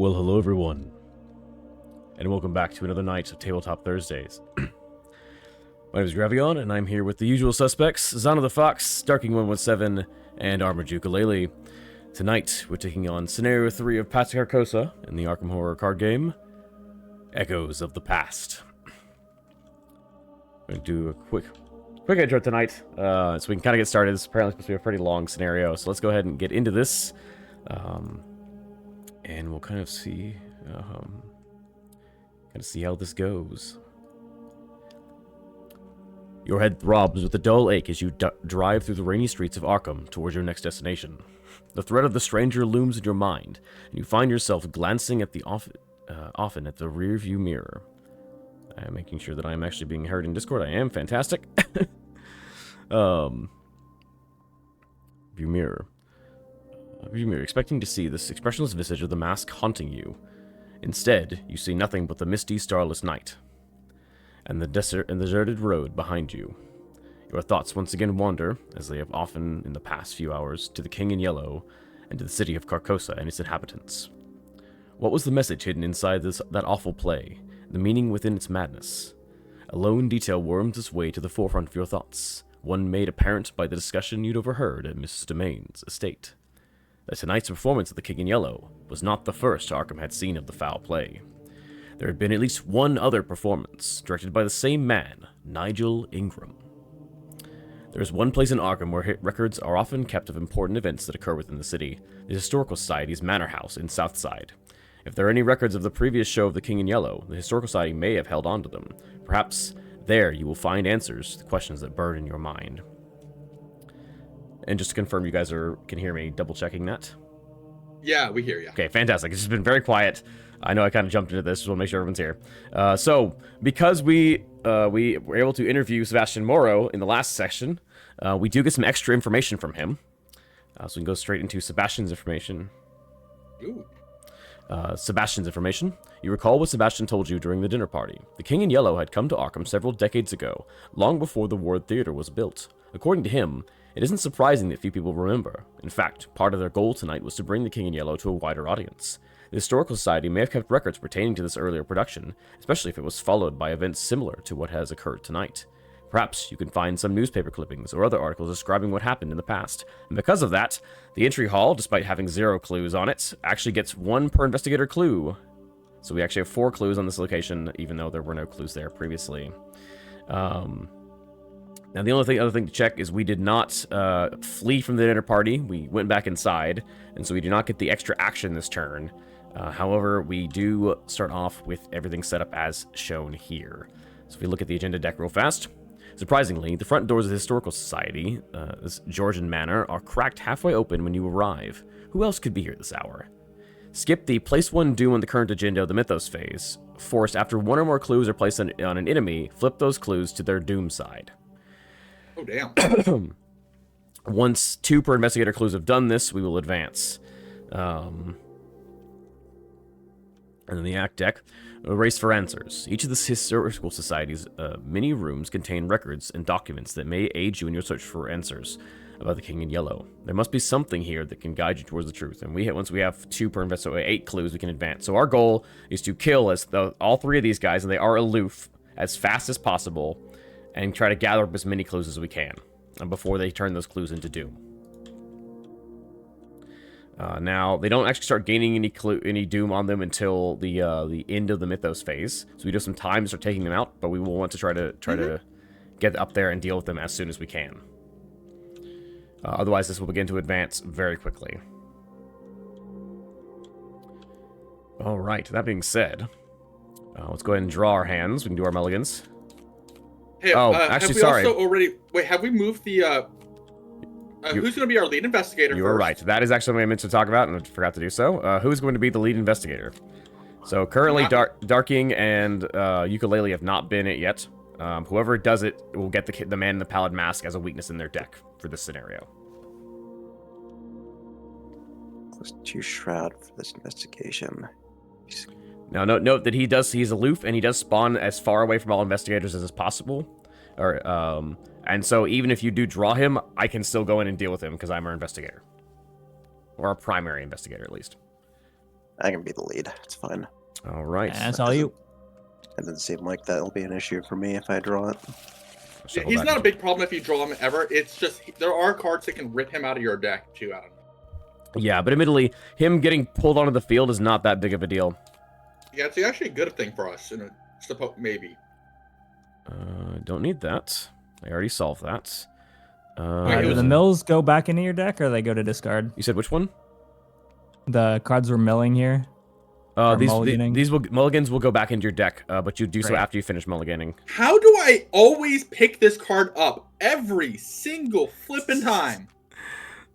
Well, hello everyone, and welcome back to another night of Tabletop Thursdays. My name is Gravion, and I'm here with the usual suspects, Zana the Fox, Darking117, and Armored Ukulele. Tonight, we're taking on Scenario 3 of Carcosa in the Arkham Horror card game, Echoes of the Past. I'm going to do a quick intro tonight, so we can kind of get started. This is apparently supposed to be a pretty long scenario, so let's go ahead and get into this. And we'll kind of see how this goes. Your head throbs with a dull ache as you drive through the rainy streets of Arkham towards your next destination. The threat of the stranger looms in your mind, and you find yourself glancing at the often at the rear view mirror. I am making sure that I am actually being heard in Discord. I am. Fantastic. View mirror. Expecting to see this expressionless visage of the mask haunting you. Instead, you see nothing but the misty, starless night, and the deserted road behind you. Your thoughts once again wander, as they have often in the past few hours, to the King in Yellow, and to the city of Carcosa and its inhabitants. What was the message hidden inside that awful play, the meaning within its madness? A lone detail worms its way to the forefront of your thoughts, one made apparent by the discussion you'd overheard at Mrs. Domain's estate. That tonight's performance of the King in Yellow was not the first Arkham had seen of the foul play. There had been at least one other performance, directed by the same man, Nigel Ingram. There is one place in Arkham where records are often kept of important events that occur within the city, the Historical Society's Manor House in Southside. If there are any records of the previous show of the King in Yellow, the Historical Society may have held on to them. Perhaps there you will find answers to the questions that burn in your mind. And just to confirm, you guys can hear me double-checking that? Yeah, we hear you. Okay, fantastic. It's just been very quiet. I know I kind of jumped into this, just want to make sure everyone's here. So, because we were able to interview Sebastian Moro in the last section, we do get some extra information from him. So we can go straight into Sebastian's information. Ooh. Sebastian's information. You recall what Sebastian told you during the dinner party. The King in Yellow had come to Arkham several decades ago, long before the Ward Theater was built. According to him, it isn't surprising that few people remember. In fact, part of their goal tonight was to bring the King in Yellow to a wider audience. The Historical Society may have kept records pertaining to this earlier production, especially if it was followed by events similar to what has occurred tonight. Perhaps you can find some newspaper clippings or other articles describing what happened in the past. And because of that, the entry hall, despite having 0 clues on it, actually gets 1 per investigator clue. So we actually have 4 clues on this location, even though there were no clues there previously. Now, the only other thing to check is we did not flee from the dinner party. We went back inside, and so we do not get the extra action this turn. However, we do start off with everything set up as shown here. So if we look at the agenda deck real fast, surprisingly, the front doors of the Historical Society, this Georgian Manor, are cracked halfway open when you arrive. Who else could be here this hour? Skip the place 1 doom on the current agenda of the Mythos phase. Forced after 1 or more clues are placed on an enemy, flip those clues to their doom side. Oh, damn. Once 2 per investigator clues have done this, we will advance. And then the act deck, a race for answers. Each of the Historical Society's many rooms contain records and documents that may aid you in your search for answers about the King in Yellow. There must be something here that can guide you towards the truth. And once we have 2 per investigator, 8 clues, we can advance. So our goal is to kill all 3 of these guys, and they are aloof, as fast as possible, and try to gather up as many clues as we can before they turn those clues into doom. Now, they don't actually start gaining any doom on them until the end of the Mythos phase. So we do have some time to start taking them out, but we will want to try to get up there and deal with them as soon as we can. Otherwise, this will begin to advance very quickly. All right, that being said, let's go ahead and draw our hands. We can do our mulligans. Hey, actually, have we sorry. also already... Wait, have we moved the... who's going to be our lead investigator You were right. That is actually something I meant to talk about, and I forgot to do so. Who's going to be the lead investigator? So currently, Darking and Ukulele have not been it yet. Whoever does it will get the man in the pallid mask as a weakness in their deck for this scenario. Plus 2 shroud for this investigation. Now, note that he's aloof, and he does spawn as far away from all investigators as is possible. And so even if you do draw him, I can still go in and deal with him, because I'm our investigator. Or our primary investigator, at least. I can be the lead. It's fine. All right. That's all you. It doesn't seem like that'll be an issue for me if I draw it. Yeah, Shuffle he's back not a into- big problem if you draw him ever. It's just there are cards that can rip him out of your deck too. I don't know. Yeah, but admittedly, him getting pulled onto the field is not that big of a deal. Yeah, it's actually a good thing for us. Maybe. Don't need that. I already solved that. Wait, Do the mills go back into your deck, or they go to discard? You said which one? The cards we're milling here. Or mulliganing. These mulligans will go back into your deck, but you do so Right. after you finish mulliganing. How do I always pick this card up every single flipping time?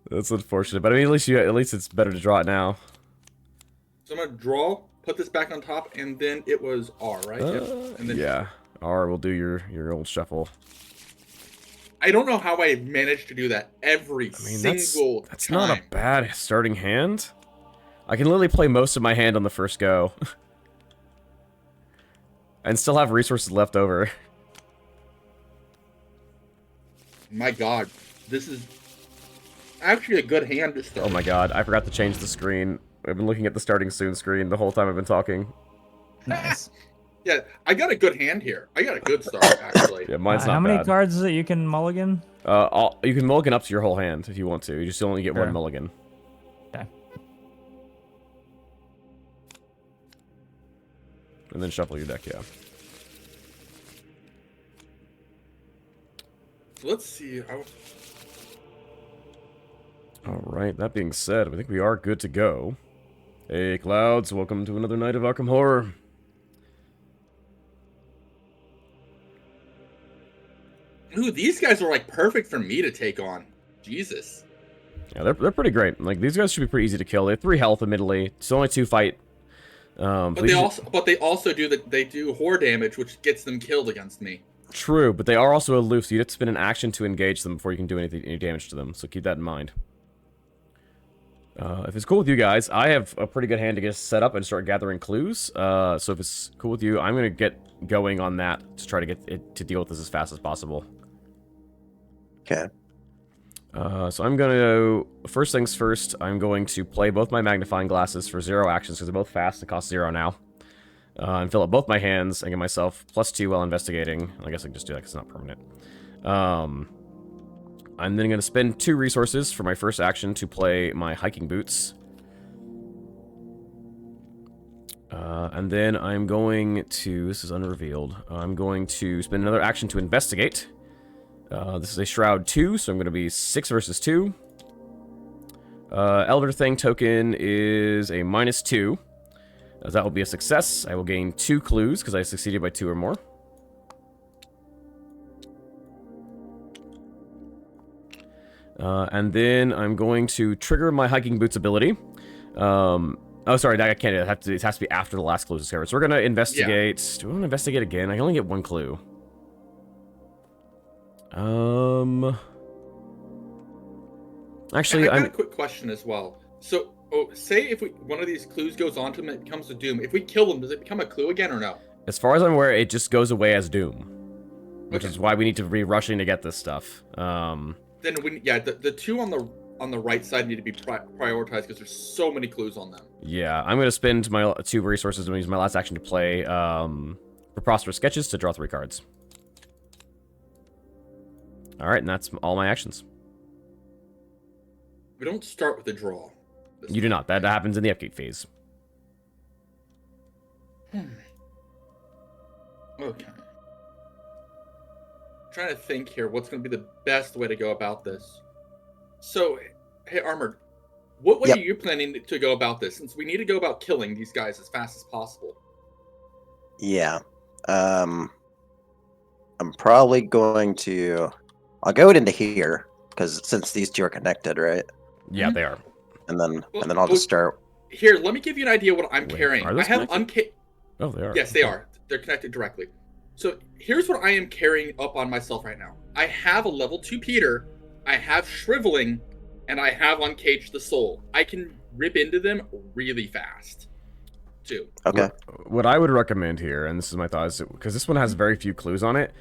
That's unfortunate, but I mean, at least it's better to draw it now. So I'm gonna draw, put this back on top, and then it was R, right? Yep. And then Yeah, R will do your old shuffle. I don't know how I managed to do that every I mean, single that's time. not a bad starting hand. I can literally play most of my hand on the first go. And still have resources left over. My God, this is actually a good hand to start. Oh my god, I forgot to change the screen. I've been looking at the starting soon screen the whole time I've been talking. Nice. Yeah, I got a good hand here. I got a good start, actually. Yeah, mine's not How many bad. cards is it you can mulligan? You can mulligan up to your whole hand if you want to. You just only get one Sure. mulligan. Okay. And then shuffle your deck, yeah. So let's see. Alright, that being said, I think we are good to go. Hey, Clouds, welcome to another night of Arkham Horror. Ooh, these guys are like perfect for me to take on. Jesus. Yeah, they're pretty great. Like, these guys should be pretty easy to kill. They have 3 health, admittedly. It's only 2 fight. But they also do horror damage, which gets them killed against me. True, but they are also aloof, so you have to spend an action to engage them before you can do any damage to them, so keep that in mind. If it's cool with you guys, I have a pretty good hand to get us set up and start gathering clues. So if it's cool with you, I'm going to get going on that to try to get it to deal with this as fast as possible. Okay. So I'm going to... First things first, I'm going to play both my magnifying glasses for 0 actions, because they're both fast and cost 0 now. And fill up both my hands and get myself +2 while investigating. I guess I can just do that because it's not permanent. I'm then going to spend 2 resources for my first action to play my hiking boots. And then I'm going to... This is unrevealed. I'm going to spend another action to investigate. This is a Shroud 2, so I'm going to be 6 versus 2. Elder Thing token is a -2. As that will be a success. I will gain 2 clues because I succeeded by 2 or more. And then I'm going to trigger my hiking boots ability. Oh, sorry, I can't. It has to be after the last clue is discovered. So we're gonna investigate. Yeah. Do we want to investigate again? I can only get 1 clue. Actually, I got a quick question as well. So, say if one of these clues goes on to them, it becomes a doom. If we kill them, does it become a clue again or no? As far as I'm aware, it just goes away as doom, which is why we need to be rushing to get this stuff. Then the 2 on the right side need to be prioritized because there's so many clues on them. Yeah, I'm gonna spend my 2 resources and use my last action to play Preposterous Sketches to draw 3 cards. All right, and that's all my actions. We don't start with a draw. You do not. That happens in the upkeep phase. Okay. Trying to think here, what's going to be the best way to go about this? So, hey, Armored, what way are you planning to go about this? Since we need to go about killing these guys as fast as possible. Yeah. I'm probably going to... I'll go into here, because since these 2 are connected, right? Yeah, they are. And then I'll just start... Here, let me give you an idea what I'm carrying. Are those I have Oh, they are. Yes, they are. They're connected directly. So here's what I am carrying up on myself right now. I have a level 2 Peter, I have Shriveling, and I have Uncaged the Soul. I can rip into them really fast, too. Okay. What I would recommend here, and this is my thought, is because this one has very few clues on it,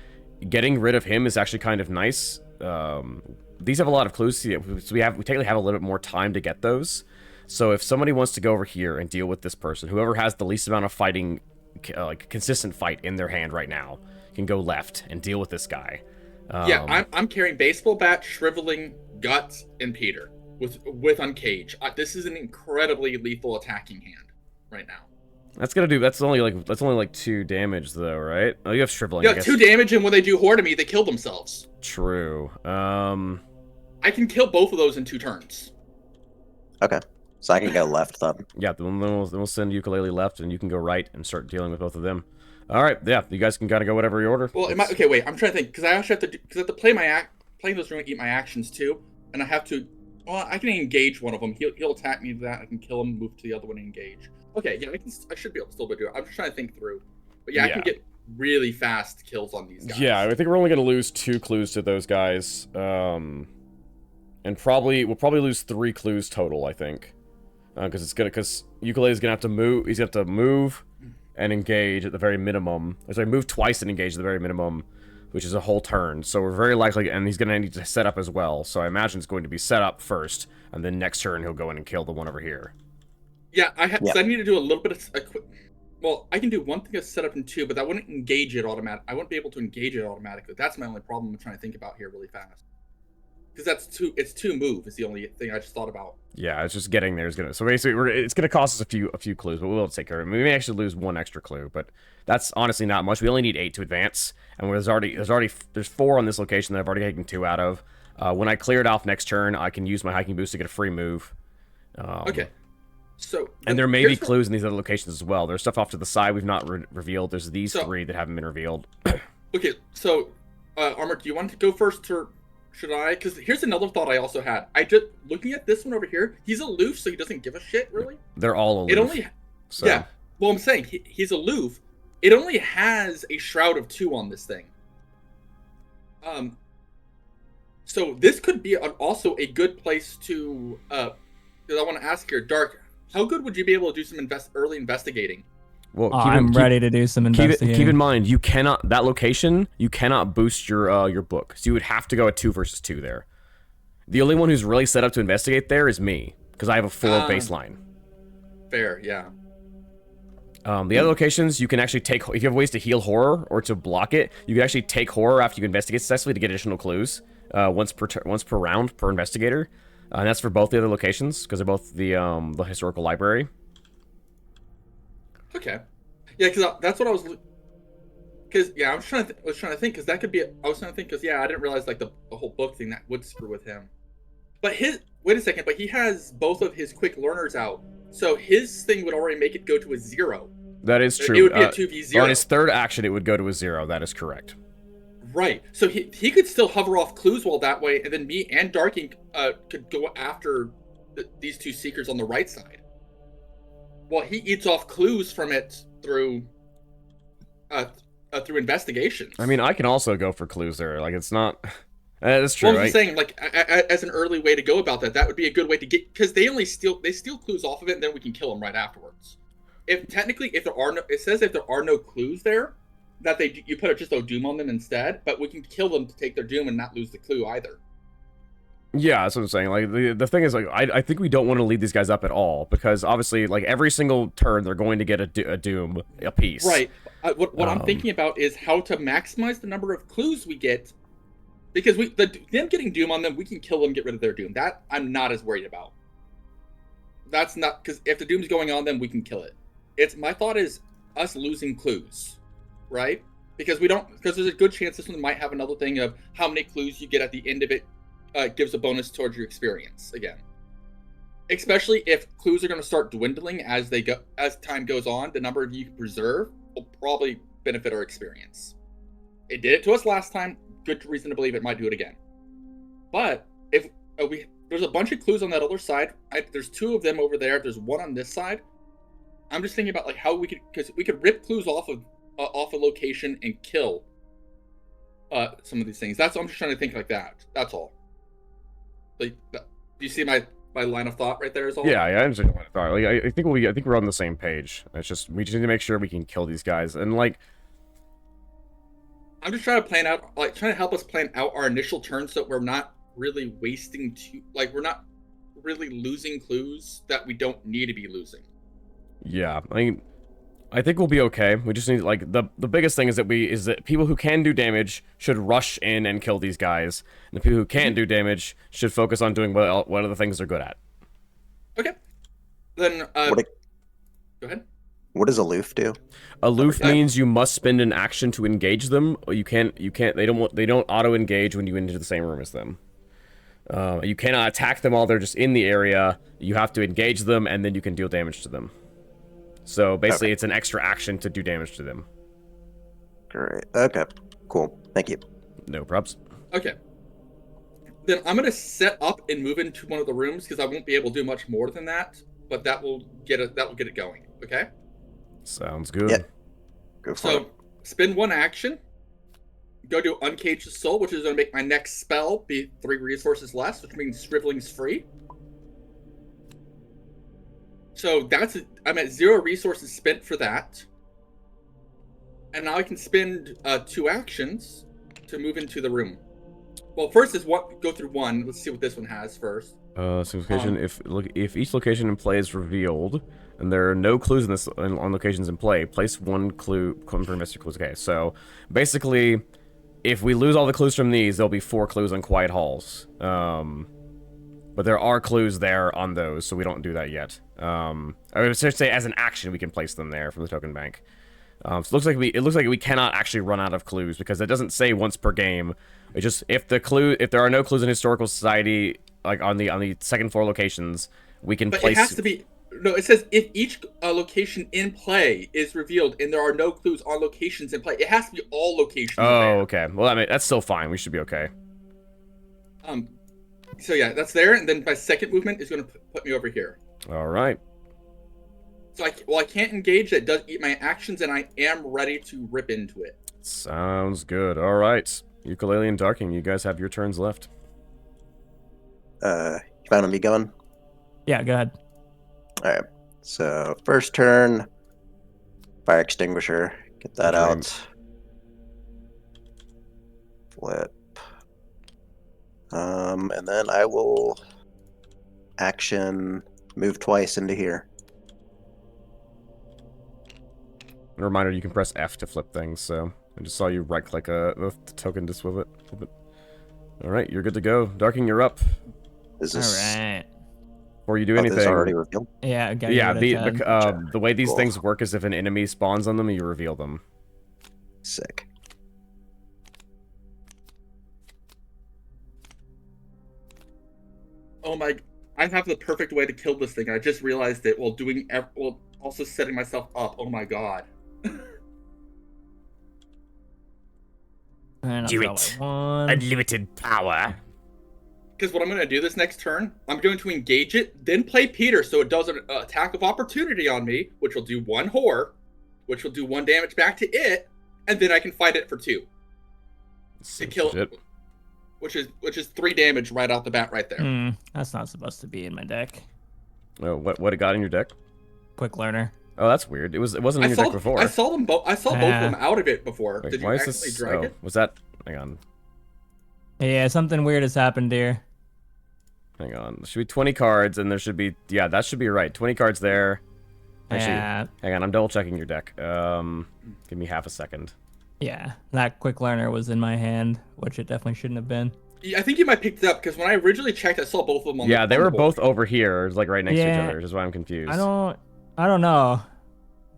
getting rid of him is actually kind of nice. These have a lot of clues, so we technically have a little bit more time to get those. So if somebody wants to go over here and deal with this person, whoever has the least amount of fighting, like consistent fight in their hand right now, can go left and deal with this guy. Yeah, I'm carrying baseball bat, shriveling, guts, and Peter with uncage. This is an incredibly lethal attacking hand right now. That's only like 2 damage though, right? Oh, you have shriveling. Yeah, 2 damage, and when they do horror to me, they kill themselves. True. I can kill both of those in 2 turns. Okay, so I can go left then. Yeah, then we'll send Ukulele left, and you can go right and start dealing with both of them. All right, yeah, you guys can kind of go whatever you order. Well, okay, wait, I'm trying to think, because I actually have to play playing those are going to eat my actions too, and I have to. Well, I can engage one of them. He'll attack me with that. I can kill him, move to the other one, and engage. Okay, yeah, I should be able to still do it. I'm just trying to think through. But yeah, I can get really fast kills on these guys. Yeah, I think we're only going to lose 2 clues to those guys. And we'll probably lose 3 clues total, I think. Because Ukulele's going to have to move. He's going to have to move and engage at the very minimum. Sorry, move twice and engage at the very minimum, which is a whole turn. So we're very likely, and he's going to need to set up as well. So I imagine it's going to be set up first, and then next turn he'll go in and kill the one over here. Yeah, I need to do a little bit of well, I can do one thing as set up in 2, but that wouldn't engage it automatically. I wouldn't be able to engage it automatically. That's my only problem I'm trying to think about here really fast. Because it's 2 move is the only thing I just thought about. Yeah, it's just getting there is gonna. So basically, it's gonna cost us a few clues, but we'll take care of it. We may actually lose 1 extra clue, but that's honestly not much. We only need 8 to advance, and there's 4 on this location that I've already taken 2 out of. When I clear it off next turn, I can use my hiking boost to get a free move. Okay. So and there may be clues in these other locations as well. There's stuff off to the side we've not revealed. There's these 3 that haven't been revealed. Okay, so Armor, do you want to go first, or should I? Because here's another thought I also had. Looking at this one over here, he's aloof, so he doesn't give a shit, really. They're all aloof. Yeah. Well, I'm saying he's aloof. It only has a shroud of 2 on this thing. So this could be also a good place to. Because I want to ask here, Dark. How good would you be able to do some early investigating? Well, I'm ready to do some investigating. Keep in mind, you cannot boost your book. So you would have to go at 2 versus 2 there. The only one who's really set up to investigate there is me, because I have a 4 baseline. Fair, yeah. The other locations, you can actually take, if you have ways to heal horror or to block it, you can actually take horror after you investigate successfully to get additional clues. Once per round per investigator. And that's for both the other locations, because they're both the historical library. Okay. Yeah, because that's what I was. Because I was trying to think, because that could be. I was trying to think, because I didn't realize like the whole book thing that would screw with him. But wait a second, but he has both of his quick learners out, so his thing would already make it go to a 0. That is true. It would be a 2v0. On his 3rd action, it would go to a 0. That is correct. Right. So he could still hover off clues while that way, and then me and Darking could go after these 2 seekers on the right side. Well, he eats off clues from it through investigation. I mean, I can also go for clues there. Like, it's not. That's true. Well, I'm just saying, like, as an early way to go about that would be a good way to get, because they steal clues off of it, and then we can kill them right afterwards. If there are no clues there, that you put just a doom on them instead, but we can kill them to take their doom and not lose the clue either. Yeah, that's what I'm saying. Like the thing is, like, I think we don't want to lead these guys up at all, because obviously, like, every single turn they're going to get a doom a piece. Right. What I'm thinking about is how to maximize the number of clues we get, because them getting doom on them, we can kill them, get rid of their doom. That I'm not as worried about. That's not, because if the doom's going on them, we can kill it. My thought is us losing clues, right? Because there's a good chance this one might have another thing of how many clues you get at the end of it. Gives a bonus towards your experience again. Especially if clues are going to start dwindling as time goes on, the number of you can preserve will probably benefit our experience. It did it to us last time. Good reason to believe it might do it again. But if there's a bunch of clues on that other side, there's 2 of them over there. There's 1 on this side. I'm just thinking about like how because we could rip clues off a location and kill some of these things. I'm just trying to think like that. That's all. Like, do you see my line of thought right there? Is all. Yeah, I understand your line of thought. Like, I think we're on the same page. It's just we just need to make sure we can kill these guys, and like, I'm just trying to help us plan out our initial turn, so we're not really wasting we're not really losing clues that we don't need to be losing. Yeah, I mean, I think we'll be okay. We just need, like, the biggest thing is that people who can do damage should rush in and kill these guys. And the people who can't do damage should focus on doing what are the things they're good at. Okay. Then, go ahead. What does aloof do? Aloof means you must spend an action to engage them, or you can't, they don't auto-engage when you enter the same room as them. You cannot attack them while they're just in the area. You have to engage them, and then you can deal damage to them. So basically, it's an extra action to do damage to them. Great. Okay. Cool. Thank you. No props. Okay. Then I'm gonna set up and move into one of the rooms because I won't be able to do much more than that. But that will get it going. Okay. Sounds good. Yeah. Go for it. So spend one action. Go to Uncage the Soul, which is going to make my next spell be 3 resources less, which means Shriveling's free. So I'm at 0 resources spent for that. And now I can spend 2 actions to move into the room. Well, first is go through 1. Let's see what this one has first. Location. If each location in play is revealed, and there are no clues on locations in play, place 1 clue. Confirm Mr. Clues. Okay, so basically, if we lose all the clues from these, there'll be 4 clues on Quiet Halls. But there are clues there on those, so we don't do that yet. I would say as an action, we can place them there from the token bank. So it looks like we cannot actually run out of clues because it doesn't say once per game. It just if there are no clues in Historical Society, like on the second floor locations, we can place. But it has to be. No, it says if each location in play is revealed and there are no clues on locations in play, it has to be all locations. Oh, okay. Well, that's still fine. We should be okay. So yeah, that's there, and then my second movement is going to put me over here. All right. So I can't engage. That does eat my actions, and I am ready to rip into it. Sounds good. All right, Ukulele and Darking, you guys have your turns left. You found me going? Yeah, go ahead. All right. So first turn, fire extinguisher. Get that out. Flip. And then I will action move twice into here. A reminder, you can press F to flip things, so I just saw you right-click the token to flip it. Alright, you're good to go. Darking, you're up. Is this... Alright. Before you do anything... This already revealed? Yeah, the way these things work is if an enemy spawns on them, you reveal them. Sick. Oh my... I have the perfect way to kill this thing. I just realized it while also setting myself up. Oh my god. Do it. Unlimited power. Because what I'm going to do this next turn, I'm going to engage it, then play Peter so it does an attack of opportunity on me, which will do 1 horror, which will do 1 damage back to it, and then I can fight it for 2. To kill it. Which is 3 damage right off the bat right there. That's not supposed to be in my deck. Oh, what it got in your deck? Quick learner. Oh, that's weird. It wasn't in your deck before. I saw both of them out of it before. Wait, Did you actually drag it? Was that... Hang on. Yeah, something weird has happened here. Hang on. There should be 20 cards, and there should be... Yeah, that should be right. 20 cards there. Actually, hang on. I'm double-checking your deck. Give me half a second. Yeah, that quick learner was in my hand, which it definitely shouldn't have been. Yeah, I think you might pick it up, because when I originally checked, I saw both of them on they were both over here, like right next to each other, which is why I'm confused. I don't know.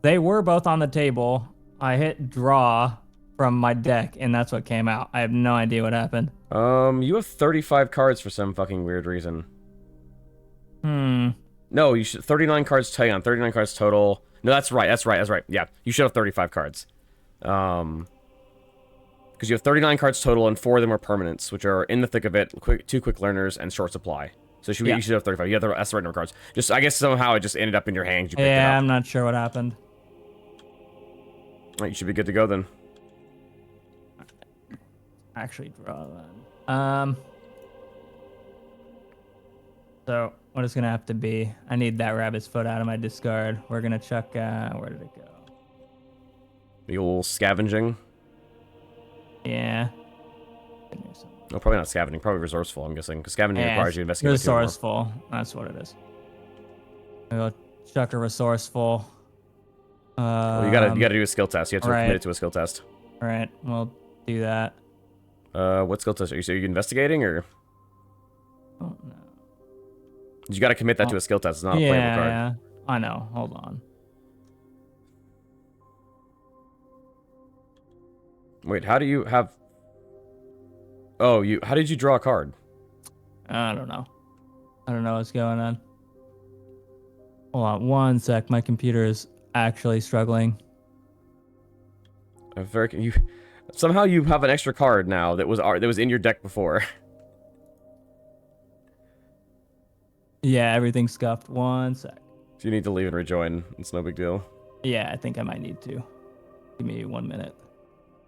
They were both on the table. I hit draw from my deck, and that's what came out. I have no idea what happened. You have 35 cards for some fucking weird reason. No, you should 39 cards. Hang on, 39 cards total. No, that's right. Yeah, you should have 35 cards. Because you have 39 cards total, and 4 of them are permanents, which are in the thick of it, 2 quick learners, and short supply. So you should have 35. Yeah, that's the right number of cards. Just I guess somehow it just ended up in your hands. You picked it up. I'm not sure what happened. Right, you should be good to go then. Actually, draw then. So what it's gonna have to be? I need that rabbit's foot out of my discard. We're gonna chuck. Where did it go? The old scavenging. Yeah. In here somewhere. No, probably not scavenging. Probably resourceful, I'm guessing. Because scavenging Yeah, requires you to investigate by 2 or more. resourceful. That's what it is. We'll chuck a resourceful. Well, you gotta do a skill test. You have to right. commit it to a skill test. All right, we'll do that. What skill test are you investigating, or Oh, no. you gotta commit that to a skill test? It's not a playable card. Yeah, I know. Hold on. Wait, how do you have... Oh, how did you draw a card? I don't know. I don't know what's going on. Hold on one sec. My computer is actually struggling. Somehow you have an extra card now that was in your deck before. Yeah, everything's scuffed. One sec. If you need to leave and rejoin, it's no big deal. Yeah, I think I might need to. Give me 1 minute.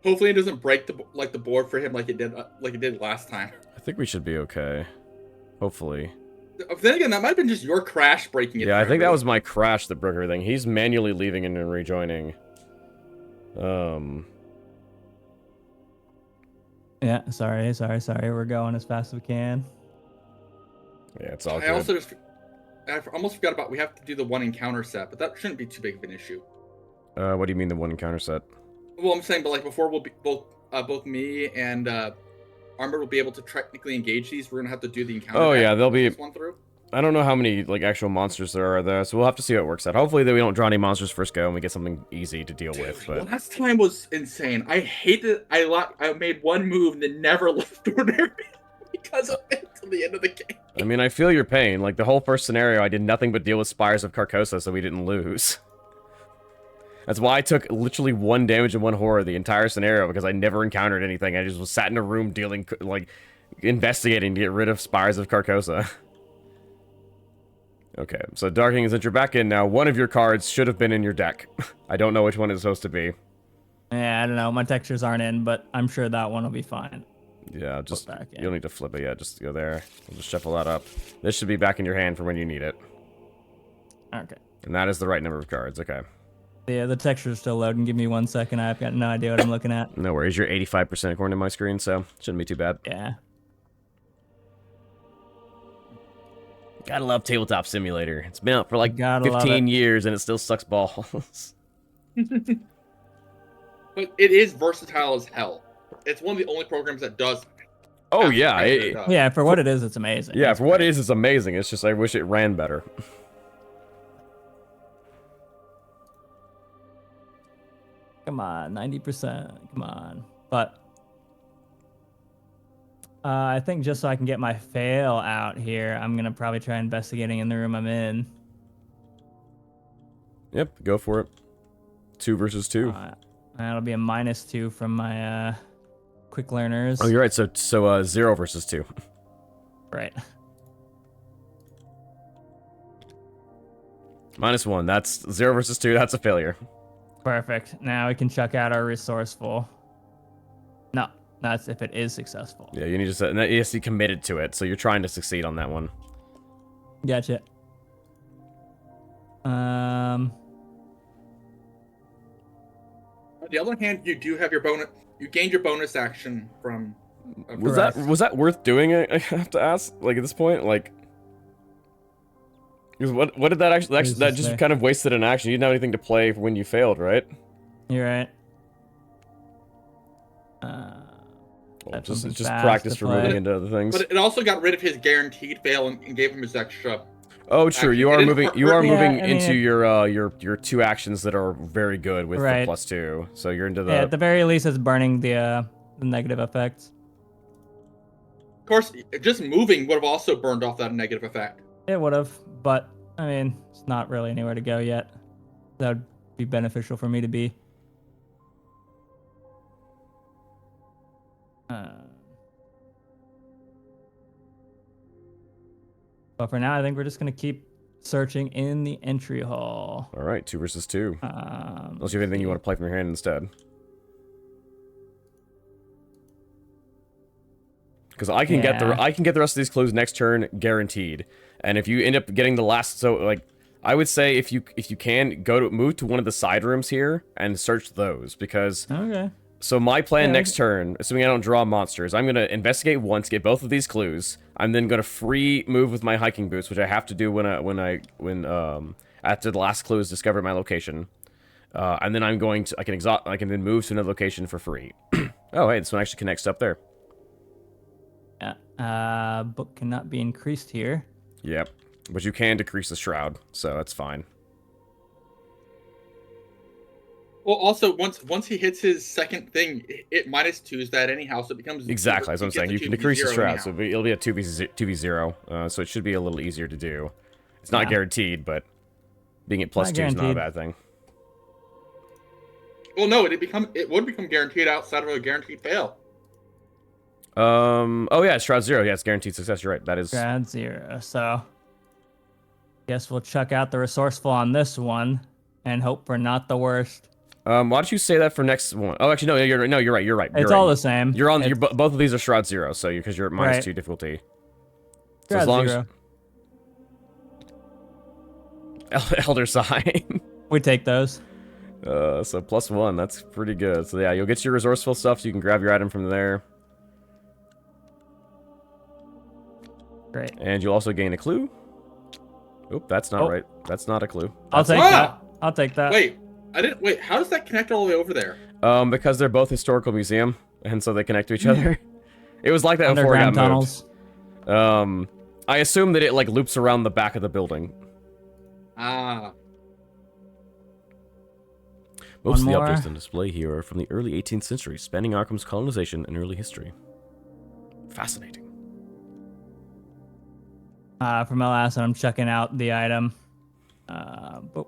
Hopefully, it doesn't break the board for him like it did last time. I think we should be okay. Hopefully. Then again, that might have been just your crash breaking it. Yeah, I think that was my crash that broke everything. He's manually leaving and then rejoining. Yeah, sorry. We're going as fast as we can. Yeah, it's all I good. almost forgot about we have to do the 1 encounter set, but that shouldn't be too big of an issue. What do you mean the 1 encounter set? Well, I'm saying, but like before, we'll be both me and Armor will be able to technically engage these. We're gonna have to do the encounter. Oh yeah, they'll be. One through. I don't know how many like actual monsters there are there, so we'll have to see how it works out. Hopefully that we don't draw any monsters first go and we get something easy to deal with. But last time was insane. I hated. I made one move and then never left order because of it till the end of the game. I mean, I feel your pain. Like the whole first scenario, I did nothing but deal with Spires of Carcosa, so we didn't lose. That's why I took literally 1 damage and 1 horror the entire scenario, because I never encountered anything. I just was sat in a room dealing, like, investigating to get rid of Spires of Carcosa. Okay, so Darking, since you're back in now, one of your cards should have been in your deck. I don't know which one it's supposed to be. Yeah, I don't know. My textures aren't in, but I'm sure that one will be fine. Yeah, just, back in. You don't need to flip it yet, just go there. We'll just shuffle that up. This should be back in your hand for when you need it. Okay. And that is the right number of cards, okay. Yeah, the texture's still loading. Give me 1 second. I've got no idea what I'm looking at. No worries, you're 85% according to my screen, so shouldn't be too bad. Yeah. Gotta love Tabletop Simulator. It's been out for like 15 years and it still sucks balls. But it is versatile as hell. It's one of the only programs that does. Oh yeah, yeah. For what it is, it's amazing. Yeah, for what it is, it's amazing. It's just I wish it ran better. Come on, 90%. Come on. But I think just so I can get my fail out here, I'm gonna probably try investigating in the room I'm in. Yep, go for it. 2 versus 2. That'll be a -2 from my quick learners. Oh, you're right. So 0 versus 2. Right. -1. That's 0 versus 2. That's a failure. Perfect. Now we can chuck out our resourceful. No, that's if it is successful. Yeah, you need to set. Yes, you committed to it, so you're trying to succeed on that one. Gotcha. On the other hand, you do have your bonus. You gained your bonus action from. Was that worth doing? I have to ask. Like at this point, like. Because what did that actually that just kind of wasted an action. You didn't have anything to play when you failed, right? You're right. Well, just practice for moving into other things. But it also got rid of his guaranteed fail and gave him his extra. Oh, true. You are moving. You are moving I mean, into your 2 actions that are very good with the +2. So you're into the. Yeah, at the very least, it's burning the negative effects. Of course, just moving would have also burned off that negative effect. It would have, but I mean, it's not really anywhere to go yet. That would be beneficial for me to be. But for now, I think we're just gonna keep searching in the entry hall. All right, 2 versus 2. Unless you have anything you want to play from your hand instead. Because I can get the rest of these clues next turn guaranteed. And if you end up getting the last, so like I would say if you can move to one of the side rooms here and search those, because So my plan Yeah. next turn, assuming I don't draw monsters, I'm gonna investigate once, get both of these clues. I'm then gonna free move with my hiking boots, which I have to do when after the last clue is discovered my location. And then I'm going to I can then move to another location for free. Oh hey, this one actually connects up there. Yeah. Book cannot be increased here. Yep. But you can decrease the shroud, so that's fine. Well, also once he hits his second thing, it -2s that anyhow, so it becomes Exactly, that's what I'm saying. You can decrease the 2v0 shroud, anyhow. so it'll be a 2v0, so it should be a little easier to do. It's not Yeah. guaranteed, but being at +2 is not a guaranteed. bad thing. Well, no, it would become guaranteed outside of a guaranteed fail. Oh yeah, Shroud 0. Yeah, it's guaranteed success. You're right. That is. Grad 0. So, guess we'll chuck out the resourceful on this one and hope for not the worst. Why don't you say that for next one? Oh, actually, no. You're right. You're right. It's right. all the same. You're on. It's Both of these are Shroud 0, so because you're at -2 Right. difficulty. So Grad as long 0. as Elder Sign. We take those. So +1. That's pretty good. So yeah, you'll get your resourceful stuff, so you can grab your item from there, Great. and you'll also gain a clue. Oop, that's not Oh. right. That's not a clue. I'll take Ah! that. I'll take that. Wait, how does that connect all the way over there? Because they're both historical museum, and so they connect to each other. It was like that before it got Underground moved. tunnels. I assume that it like loops around the back of the building. Ah, Most of One the more. objects on display here are from the early 18th century, spanning Arkham's colonization and early history. Fascinating. For my last one, I'm checking out the item. Boop.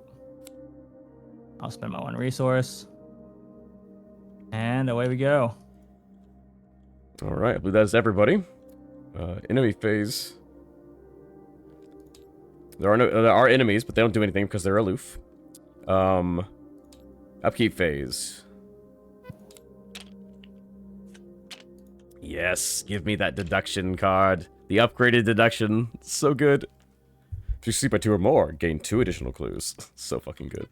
I'll spend my one resource. And away we go. All right, I believe that is everybody. Enemy phase. There are enemies, but they don't do anything because they're aloof. Upkeep phase. Yes, give me that deduction card. The upgraded deduction. It's so good. If you sleep by 2 or more, gain 2 additional clues. So fucking good.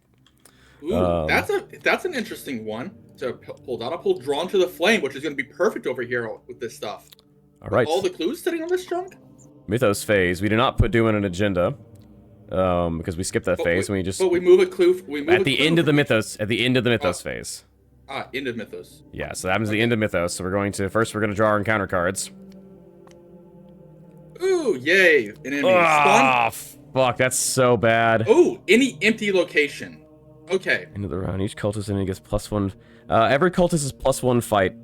ooh, that's an interesting one to pull out. I'll pull Drawn to the Flame, which is going to be perfect over here with this stuff. All right. All the clues sitting on this junk. Mythos phase. We do not put Doom in an agenda. Because we skipped that phase and we just But we move a clue. at the end of the mythos. At the end of the mythos phase. End of Mythos. Yeah, so that happens at the end of mythos. So we're going to draw our encounter cards. Ooh, yay! An enemy spawn. Ah, fuck, that's so bad. Ooh, any empty location. Okay. End of the round. Each cultist enemy gets +1. Every cultist is +1 fight.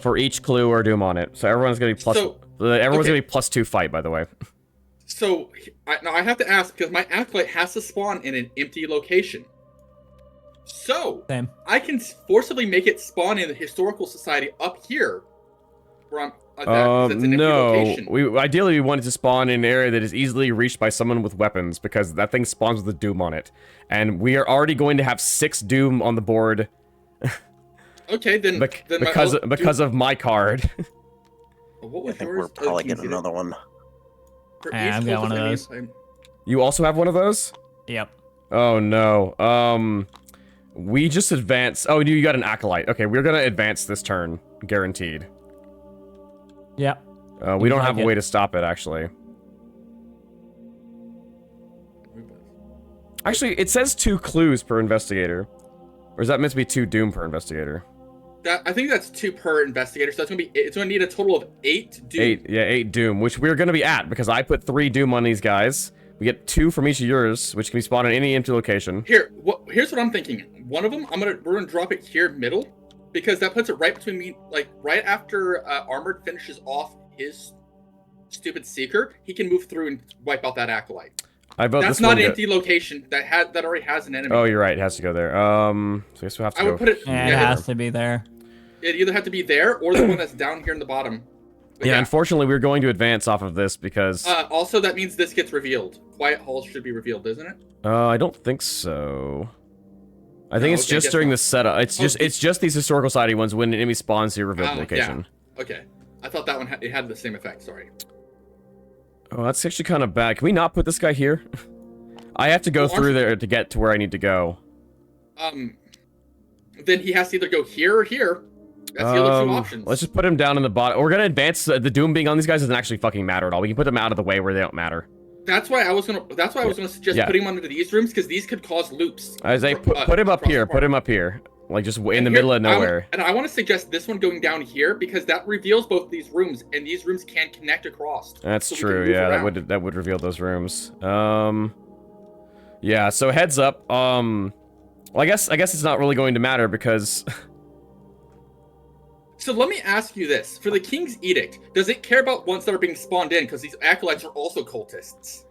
For each clue or doom on it. So everyone's gonna be everyone's gonna be +2 fight, by the way. So now I have to ask because my acolyte has to spawn in an empty location. So Same. I can forcibly make it spawn in the historical society up here, where I'm. It's an empty No. location. Ideally we want it to spawn in an area that is easily reached by someone with weapons, because that thing spawns with a doom on it. And we are already going to have 6 doom on the board. Okay, then. because of my card. What I was think yours? we're probably can you getting see that? another one. For Yeah, each I've got one of cultist those. enemy- You also have one of those? Yep. Oh no. We just advanced. Oh, you got an acolyte. Okay, we're gonna advance this turn, guaranteed. Yep. We don't like have a it. way to stop it, actually. Actually, it says 2 clues per investigator. Or is that meant to be 2 doom per investigator? I think that's 2 per investigator, so it's gonna need a total of 8 doom. 8 doom, which we're gonna be at, because I put 3 doom on these guys. We get 2 from each of yours, which can be spawned in any empty location. Here's what I'm thinking. One of them, we're gonna drop it here middle, because that puts it right between me, like right after Armored finishes off his stupid seeker, he can move through and wipe out that acolyte. I vote That's this not one an go- empty location that already has an enemy. Oh, you're right. It has to go there. So I guess we'll have to I go. would put it. Yeah, it has to be there. It either have to be there or the one that's down here in the bottom. But Yeah, unfortunately, we're going to advance off of this because also, that means this gets revealed. Quiet Hall should be revealed, isn't it? I don't think so. I think No, it's okay, just guess during not. the setup. It's just these historical society ones when an enemy spawns your revealed Yeah. location. Okay. I thought that one it had the same effect. Sorry. Oh, that's actually kind of bad. Can we not put this guy here? I have to go Well, through there to get to where I need to go. then he has to either go here or here. That's the other two options. Let's just put him down in the bottom. We're gonna advance. The doom being on these guys doesn't actually fucking matter at all. We can put them out of the way where they don't matter. That's why I was gonna suggest putting him under these rooms, because these could cause loops. I say put him up here. Put him up here. Like just in the middle of nowhere. I want to suggest this one going down here, because that reveals both these rooms, and these rooms can connect across. That's true. Yeah, that would reveal those rooms. Yeah. So heads up. Well, I guess it's not really going to matter because. So let me ask you this: for the King's Edict, does it care about ones that are being spawned in? Because these acolytes are also cultists.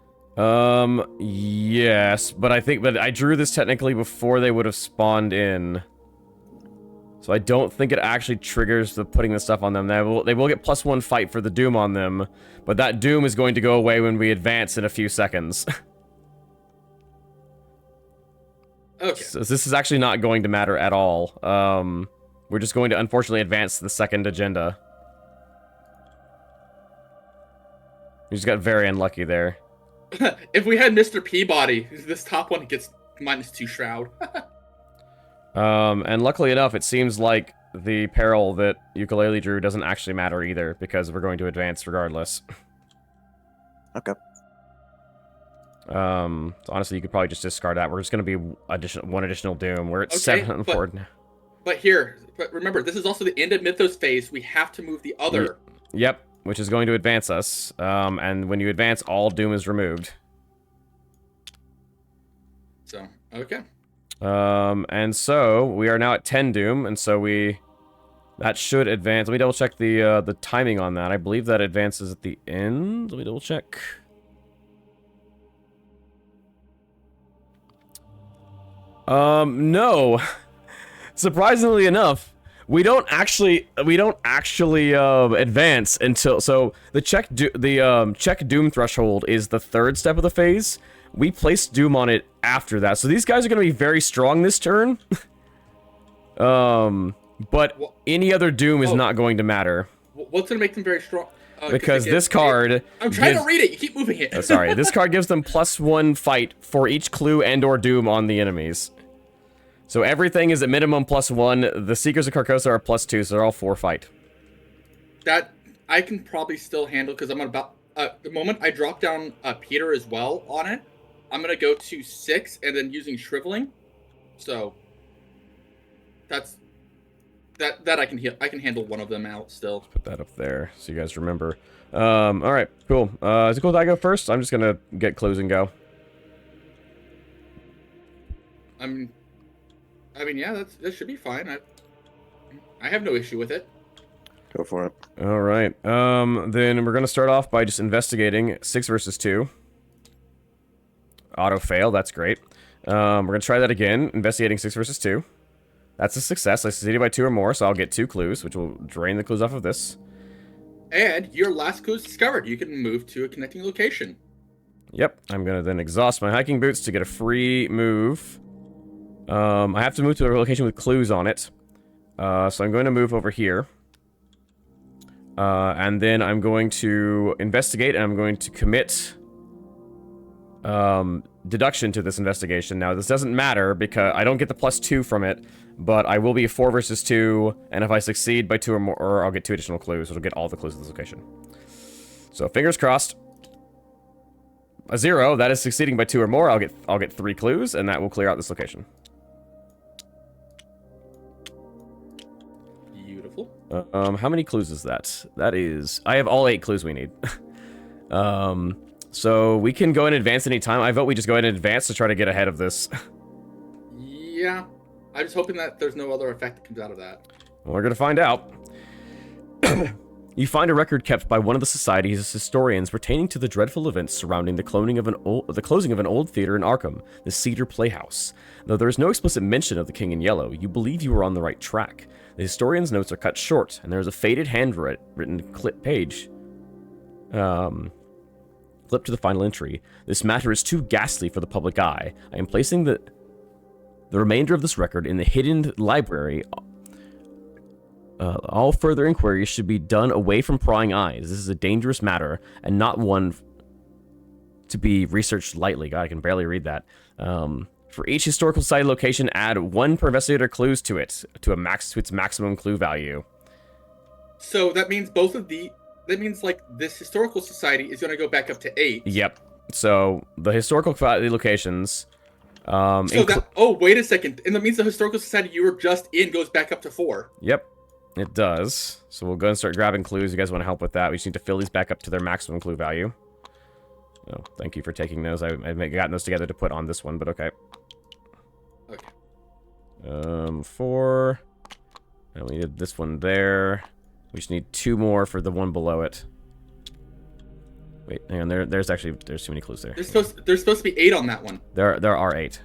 Yes, but I drew this technically before they would have spawned in. So I don't think it actually triggers the putting the stuff on them. They will get +1 fight for the doom on them, but that doom is going to go away when we advance in a few seconds. Okay. So this is actually not going to matter at all. We're just going to unfortunately advance the second agenda. We just got very unlucky there. If we had Mr. Peabody, this top one gets -2 shroud. And luckily enough, it seems like the peril that Ukulele drew doesn't actually matter either, because we're going to advance regardless. Okay. So honestly, you could probably just discard that. We're just going to be one additional doom. We're at 7 forward now. But remember, this is also the end of Mythos phase. We have to move the other. Yep, which is going to advance us. And when you advance, all doom is removed. So, okay. And so we are now at 10 doom, and so that should advance. Let me double check the timing on that. I believe that advances at the end. Let me double check. No. Surprisingly enough, we don't actually advance until the check doom threshold is the 3rd step of the phase. We place doom on it after that. So these guys are going to be very strong this turn. But any other doom is not going to matter. What's going to make them very strong? Because this card... I'm trying to read it. You keep moving it. Oh, sorry. This card gives them +1 fight for each clue and or doom on the enemies. So everything is at minimum +1. The Seekers of Carcosa are +2, so they're all 4 fight. That I can probably still handle, because I'm about... the moment I drop down Peter as well on it, I'm going to go to 6 and then using Shriveling. So... That I can handle one of them out still. Put that up there so you guys remember. All right, cool. Is it cool that I go first? I'm just gonna get clues and go. I mean, yeah, that should be fine. I have no issue with it. Go for it. All right. Then we're gonna start off by just investigating 6 versus 2. Auto fail. That's great. We're gonna try that again. Investigating 6 versus 2. That's a success. I succeeded by 2 or more, so I'll get 2 clues, which will drain the clues off of this. And your last clue is discovered. You can move to a connecting location. Yep. I'm going to then exhaust my hiking boots to get a free move. I have to move to a location with clues on it. So I'm going to move over here. And then I'm going to investigate, and I'm going to commit... deduction to this investigation. Now, this doesn't matter because I don't get the +2 from it, but I will be 4 versus 2, and if I succeed by 2 or more, I'll get 2 additional clues. It'll get all the clues of this location. So, fingers crossed. A 0, that is succeeding by 2 or more. I'll get 3 clues, and that will clear out this location. Beautiful. How many clues is that? That is... I have all 8 clues we need. So we can go and advance anytime. I vote we just go ahead and advance to try to get ahead of this. Yeah. I'm just hoping that there's no other effect that comes out of that. Well, we're going to find out. You find a record kept by one of the Society's historians pertaining to the dreadful events surrounding the closing of an old theater in Arkham, the Cedar Playhouse. Though there is no explicit mention of the King in Yellow, you believe you are on the right track. The historian's notes are cut short, and there is a faded handwritten clip page. Flip to the final entry. This matter is too ghastly for the public eye. I am placing the remainder of this record in the hidden library. All further inquiries should be done away from prying eyes. This is a dangerous matter, and not one to be researched lightly. God, I can barely read that. For each historical society location, add 1 per investigator clues to it to its maximum clue value. So that means both of the. That means like this historical society is going to go back up to 8. Yep. So the historical locations. Wait a second. And that means the historical society you were just in goes back up to 4. Yep, it does. So we'll go and start grabbing clues. You guys want to help with that? We just need to fill these back up to their maximum clue value. Oh, thank you for taking those. I've gotten those together to put on this one, but okay. Okay. 4. And we did this one there. We just need 2 more for the one below it. Wait, hang on. There's too many clues there. There's supposed to be 8 on that one. There are 8.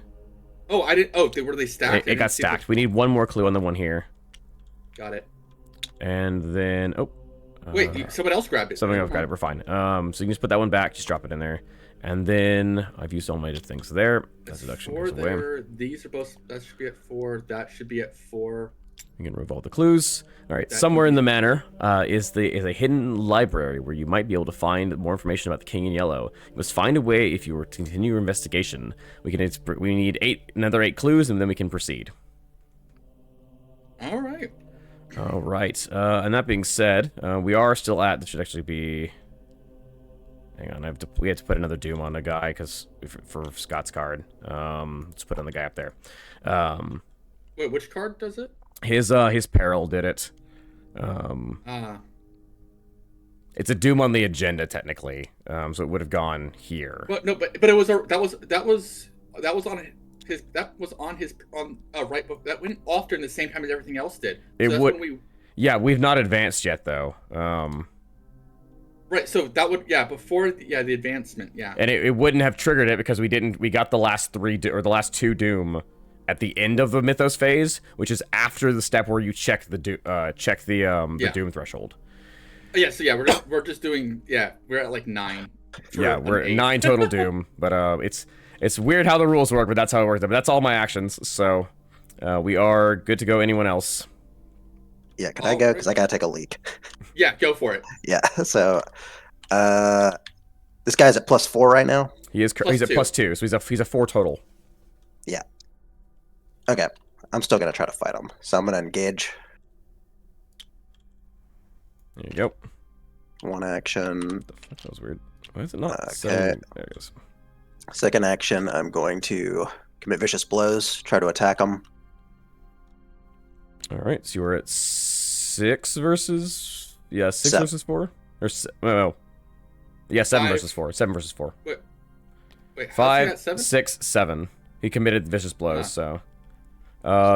Oh, I didn't. Oh, were they stacked? It got stacked. We need 1 more clue on the one here. Got it. And then wait, someone else grabbed it. Someone else grabbed it. We're fine. So you can just put that one back. Just drop it in there. And then I've used all my things there. That deduction goes away. These are both. That should be at 4. That should be at 4. You can remove all the clues. All right, somewhere in the manor is a hidden library where you might be able to find more information about the King in Yellow. You must find a way if you were to continue your investigation. We need another 8 clues, and then we can proceed. All right. All right. And that being said, we are still at. This should actually be. Hang on, we have to put another doom on the guy because for Scott's card. Let's put on the guy up there. Wait, which card does it? His peril did it. It's a doom on the agenda technically, so it would have gone here. But no, but it was that was on his right, but that went off during the same time as everything else did. So yeah, we've not advanced yet though. Right, so that would before the advancement, and it wouldn't have triggered it because we got the last 3 or the last 2 doom at the end of the Mythos phase, which is after the step where you check the doom threshold. Yeah, so we're just doing we're at like 9. Yeah, we're at 9 total doom, but it's weird how the rules work, but that's how it works. But that's all my actions, so we are good to go. Anyone else? Yeah, can I go? Because I gotta take a leak. Yeah, go for it. Yeah, so this guy's at +4 right now. He's at +2, so he's a 4 total. Yeah. Okay, I'm still gonna try to fight him, so I'm gonna engage. There you go. 1 action. The fuck, that was weird. Why is it not? Okay. There it goes. Second action, I'm going to commit vicious blows, try to attack him. All right, so you were at 6 versus 6 versus 4, or no, 7 versus 4. 7 versus 4. Wait, 5, 6, 7. He committed vicious blows, so.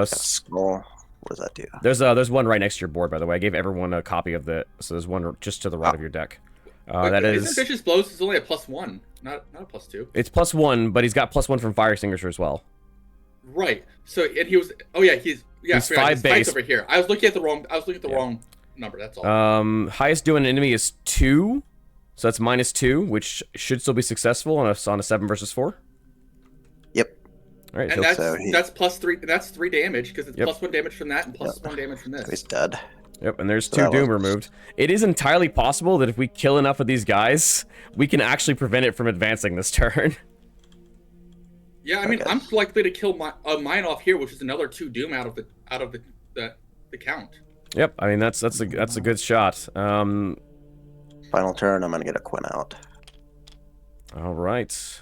Skull. What does that do? There's one right next to your board, by the way. I gave everyone a copy of the. So there's one just to the right of your deck. That is. Vicious blows is only a +1, not a +2. It's +1, but he's got +1 from fire extinguisher as well. Right. So and he was. Oh yeah, he's 5 base over here. I was looking at the wrong number. That's all. Highest do on an enemy is 2, so that's -2, which should still be successful on a 7 versus 4. Yep. All right, and that's +3. That's 3 damage because it's +1 damage from that and +1 damage from this. He's dead. Yep, and there's 2 doom removed. It is entirely possible that if we kill enough of these guys, we can actually prevent it from advancing this turn. Yeah, I mean, I'm likely to kill mine off here, which is another 2 doom out of the count. Yep, I mean that's a good shot. Final turn, I'm gonna get a Quinn out. All right,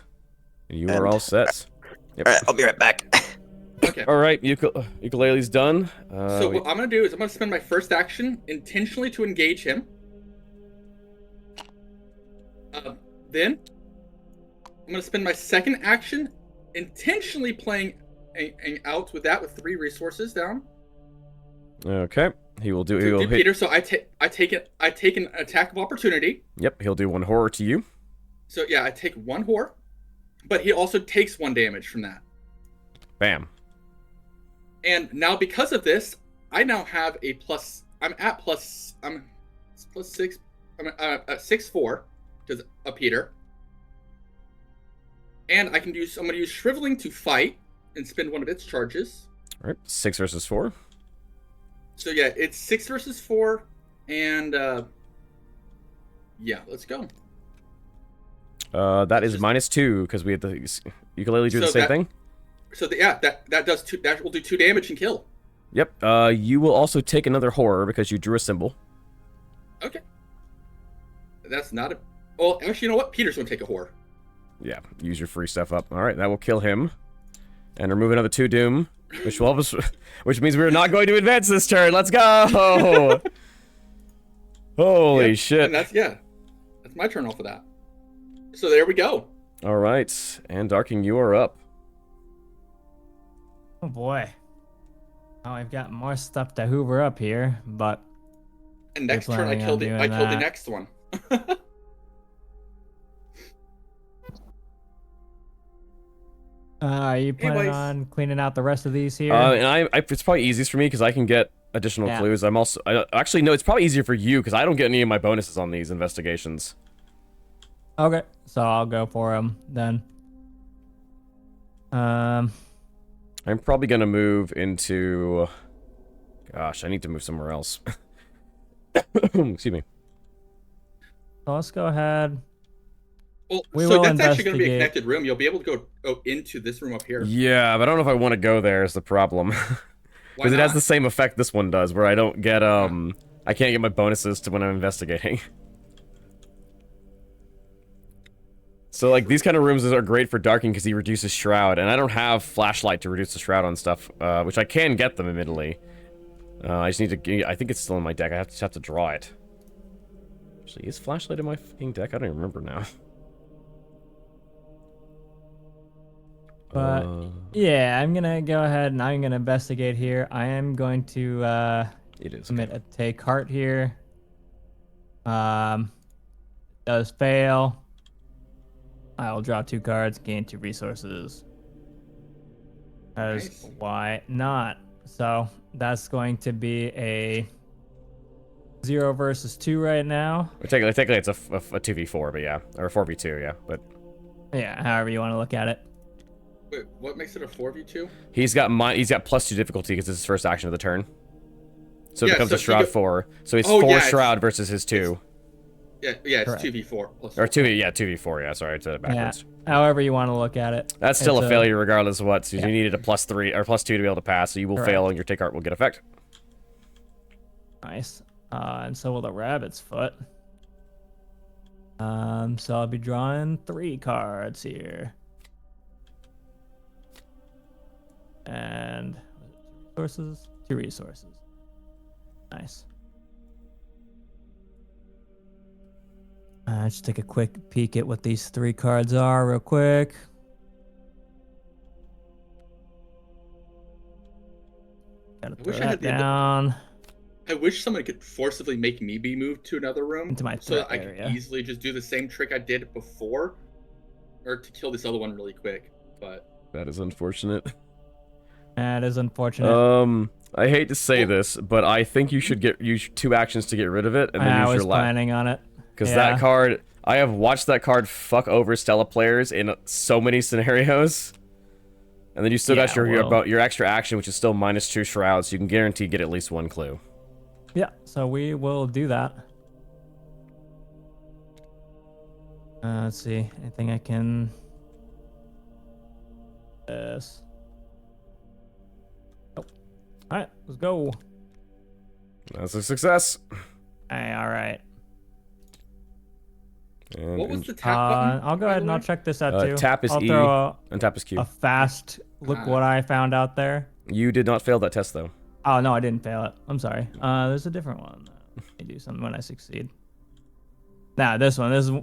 you are all set. Yep. All right, I'll be right back. Okay. All right, ukulele's done. So what I'm gonna do is I'm gonna spend my first action intentionally to engage him. Then I'm gonna spend my second action intentionally playing out with 3 resources down. Okay, he will do. He will hit Peter. So I take an attack of opportunity. Yep, he'll do 1 horror to you. So yeah, I take 1 horror, but he also takes 1 damage from that. Bam. And now because of this, I now have a plus. I'm +6. I'm at 6/4 because of Peter. And I'm going to use Shriveling to fight and spend 1 of its charges. All right, 6 versus 4. So yeah, it's 6 versus 4, and let's go. That is -2 because we had the ukulele do the same thing. So that does two. That will do 2 damage and kill. Yep. You will also take another horror because you drew a symbol. Okay. That's not a. Well, actually, you know what? Peter's gonna take a horror. Yeah. Use your free stuff up. All right. That will kill him, and remove another 2 doom, which will help us. Which means we're not going to advance this turn. Let's go. Holy shit. And that's my turn off of that. So there we go. All right. And Darking, you are up. Oh boy. Oh, I've got more stuff to hoover up here, but And next turn I planning on killed the doing that. next one. Are you planning Anyways. on cleaning out the rest of these here? And it's probably easiest for me because I can get additional Yeah. clues. Actually, no, it's probably easier for you because I don't get any of my bonuses on these investigations. Okay, so I'll go for them then. I'm probably gonna move into. Gosh, I need to move somewhere else. Excuse me. So let's go ahead. Well, We so will that's actually going to be a investigate. connected room. You'll be able to go into this room up here. Yeah, but I don't know if I want to go there. Is the problem? Why Because it has not? the same effect this one does, where I don't get I can't get my bonuses to when I'm investigating. So like these kind of rooms are great for Darking because he reduces shroud, and I don't have flashlight to reduce the shroud on stuff, which I can get them admittedly. I just need to. I think it's still in my deck. I just have to draw it. Actually, is flashlight in my fucking deck? I don't even remember now. But yeah, I'm gonna go ahead and I'm gonna investigate here. I am going to It is. commit a take heart here. Does fail. I will draw 2 cards, gain 2 resources. Because Nice. why not? So that's going to be a 0 versus 2 right now. Technically, it's a 2v4, but yeah, or a 4v2, yeah. But Yeah, however you want to look at it. Wait, what makes it a 4v2? he's got +2 difficulty because it's his first action of the turn. So it Yeah, becomes so a he shroud go- 4. So it's Oh, 4 yeah, it's- shroud versus his 2. Yeah, it's Correct. 2v4 plus. Or 2v4, yeah, sorry, it's backwards. Yeah, however you want to look at it. That's still It's a failure regardless of what, so yeah. you needed a +3 or +2 to be able to pass, so you will Correct. fail and your take art will get effect. Nice. And so will the rabbit's foot. So I'll be drawing 3 cards here. And resources, 2 resources. Nice. Just take a quick peek at what these 3 cards are real quick. Gotta wish throw I that had the- down. I wish someone could forcibly make me be moved to another room Into my so that threat I could area. easily just do the same trick I did before, or to kill this other one really quick. But That is unfortunate. That is unfortunate. I hate to say this, but I think you should use 2 actions to get rid of it, and then I use was your last. planning on it. Because Yeah. that card, I have watched that card fuck over Stella players in so many scenarios. And then you still got Yeah, well. your extra action, which is still -2 shrouds, so you can guarantee get at least 1 clue. Yeah, so we will do that. Let's see. Anything I can... Yes. Oh. Alright, let's go. That's a success. Hey, alright. And what was the tap button? I'll go by ahead the and I'll way? check this out too. tap is I'll E. throw And tap is Q. a fast look what I found out there. You did not fail that test, though. Oh, no, I didn't fail it. I'm sorry. There's a different one. Let me do something when I succeed. Nah, this one. This is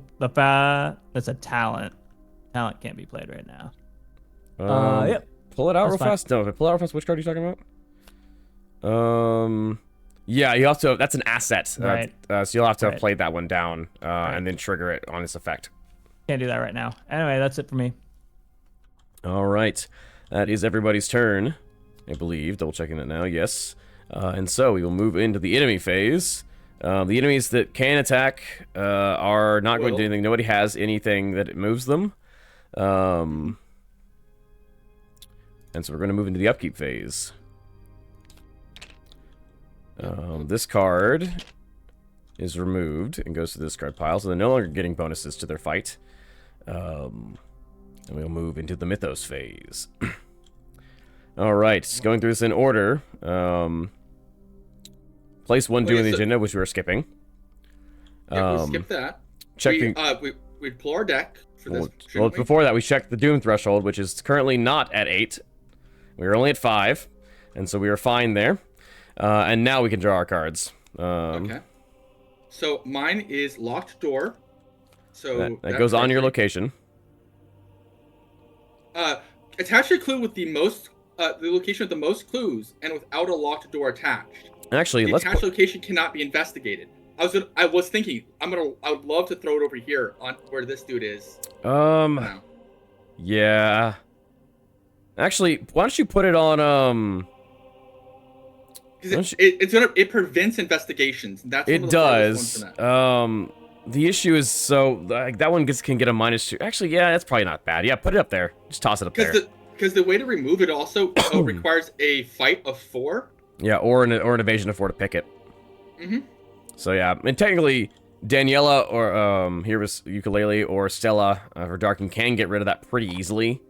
that's a talent. Talent can't be played right now. Yep. Pull it out That's real fine. fast. No, pull it out real fast. Which card are you talking about? Yeah, you have to. That's an asset. Right. So you'll have to have Right. played that one down, and then trigger it on its effect. Can't do that right now. Anyway, that's it for me. All right, that is everybody's turn, I believe. Double checking it now. Yes. And so we will move into the enemy phase. The enemies that can attack are not going to do anything. Nobody has anything that it moves them. And so we're going to move into the upkeep phase. This card is removed and goes to the discard pile, so they're no longer getting bonuses to their fight. And we'll move into the Mythos phase. All right, going through this in order. Place 1 doom in the agenda, which we were skipping. Yeah, we skipped that. We'd pull our deck for this. Well, before that, we checked the doom threshold, which is currently not at 8. We were only at 5, and so we were fine there. And now we can draw our cards. Okay. So mine is locked door. So that goes on your location. Attach your clue with the location with the most clues and without a locked door attached. Actually, the attached location cannot be investigated. I was thinking I would love to throw it over here on where this dude is. Yeah. Actually, why don't you put it on Because it prevents investigations. That's it does. The issue is that one can get a -2. Actually, yeah, that's probably not bad. Yeah, put it up there. Just toss it up there. Because the way to remove it also requires a fight of 4. Yeah, or an evasion of 4 to pick it. Mm-hmm. So yeah, and technically, Daniela or here was Ukulele or Stella or Darkin can get rid of that pretty easily.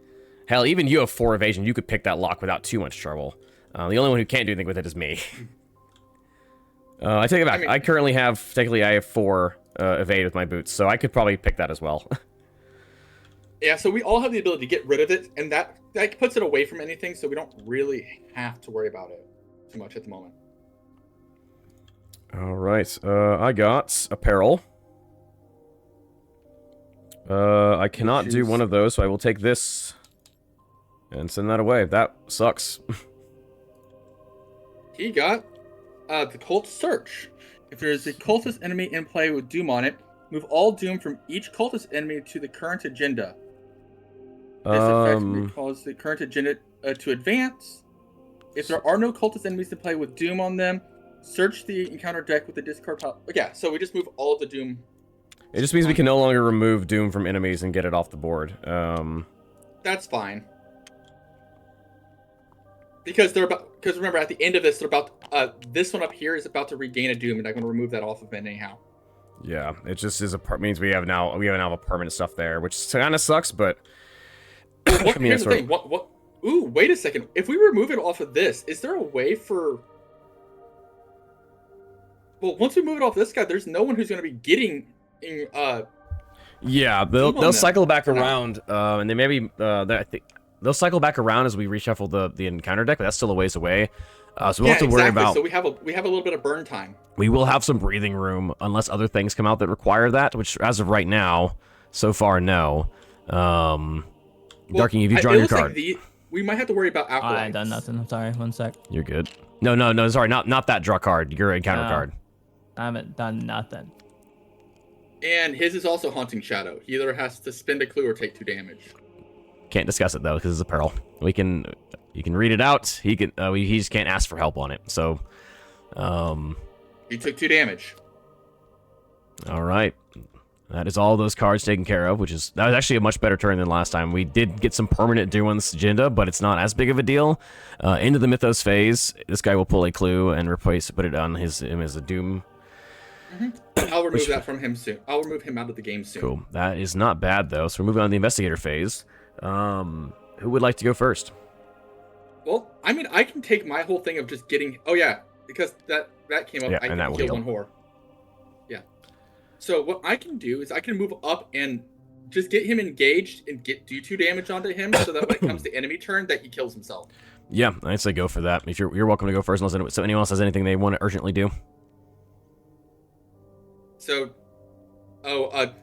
Hell, even you have 4 evasion. You could pick that lock without too much trouble. The only one who can't do anything with it is me. I take it back. I currently have, technically, I have 4 evade with my boots, so I could probably pick that as well. Yeah, so we all have the ability to get rid of it, and that puts it away from anything, so we don't really have to worry about it too much at the moment. All right, I got apparel. I cannot do one of those, so I will take this and send that away. That sucks. He got the cult search. If there is a cultist enemy in play with doom on it, move all doom from each cultist enemy to the current agenda. This effect may cause the current agenda to advance. If there are no cultist enemies to play with doom on them, search the encounter deck with the discard pile. Yeah, so we just move all of the doom. It just means we can no longer remove doom from enemies and get it off the board. That's fine. Because remember, at the end of this, they're about this one up here is about to regain a doom, and I'm going to remove that off of it anyhow. Yeah, it just is means we have now a permanent stuff there, which kind of sucks, but here's the thing. What? Ooh, wait a second. If we remove it off of this, is there a way for? Well, once we move it off this guy, there's no one who's going to be getting. Yeah, they'll cycle back around, and they maybe I think. They'll cycle back around as we reshuffle the encounter deck, but that's still a ways away. So we'll have to worry about. So we have a little bit of burn time. We will have some breathing room unless other things come out that require that, which as of right now, so far, no. Darking, have you drawn your card? Like we might have to worry about alcohol. I ain't done nothing. I'm sorry. 1 sec. You're good. No. Sorry, not that draw card. Your encounter card. I haven't done nothing. And his is also Haunting Shadow. He either has to spend a clue or take 2 damage. Can't discuss it though because it's a peril. You can read it out. He just can't ask for help on it. So, he took 2 damage. All right, that is all those cards taken care of. That was actually a much better turn than last time. We did get some permanent doom on this agenda, but it's not as big of a deal. Into the Mythos phase, this guy will pull a clue and put it on him as a doom. Mm-hmm. I'll remove that from him soon. I'll remove him out of the game soon. Cool. That is not bad though. So we're moving on to the investigator phase. Who would like to go first? Well, I mean, I can take my whole thing of just getting. Oh yeah, because that came up. Yeah, I can kill 1 whore. Yeah. So what I can do is I can move up and just get him engaged and do 2 damage onto him, so that when it comes to enemy turn, that he kills himself. Yeah, I'd say go for that. If you're welcome to go first, unless anyone else has anything they want to urgently do. So,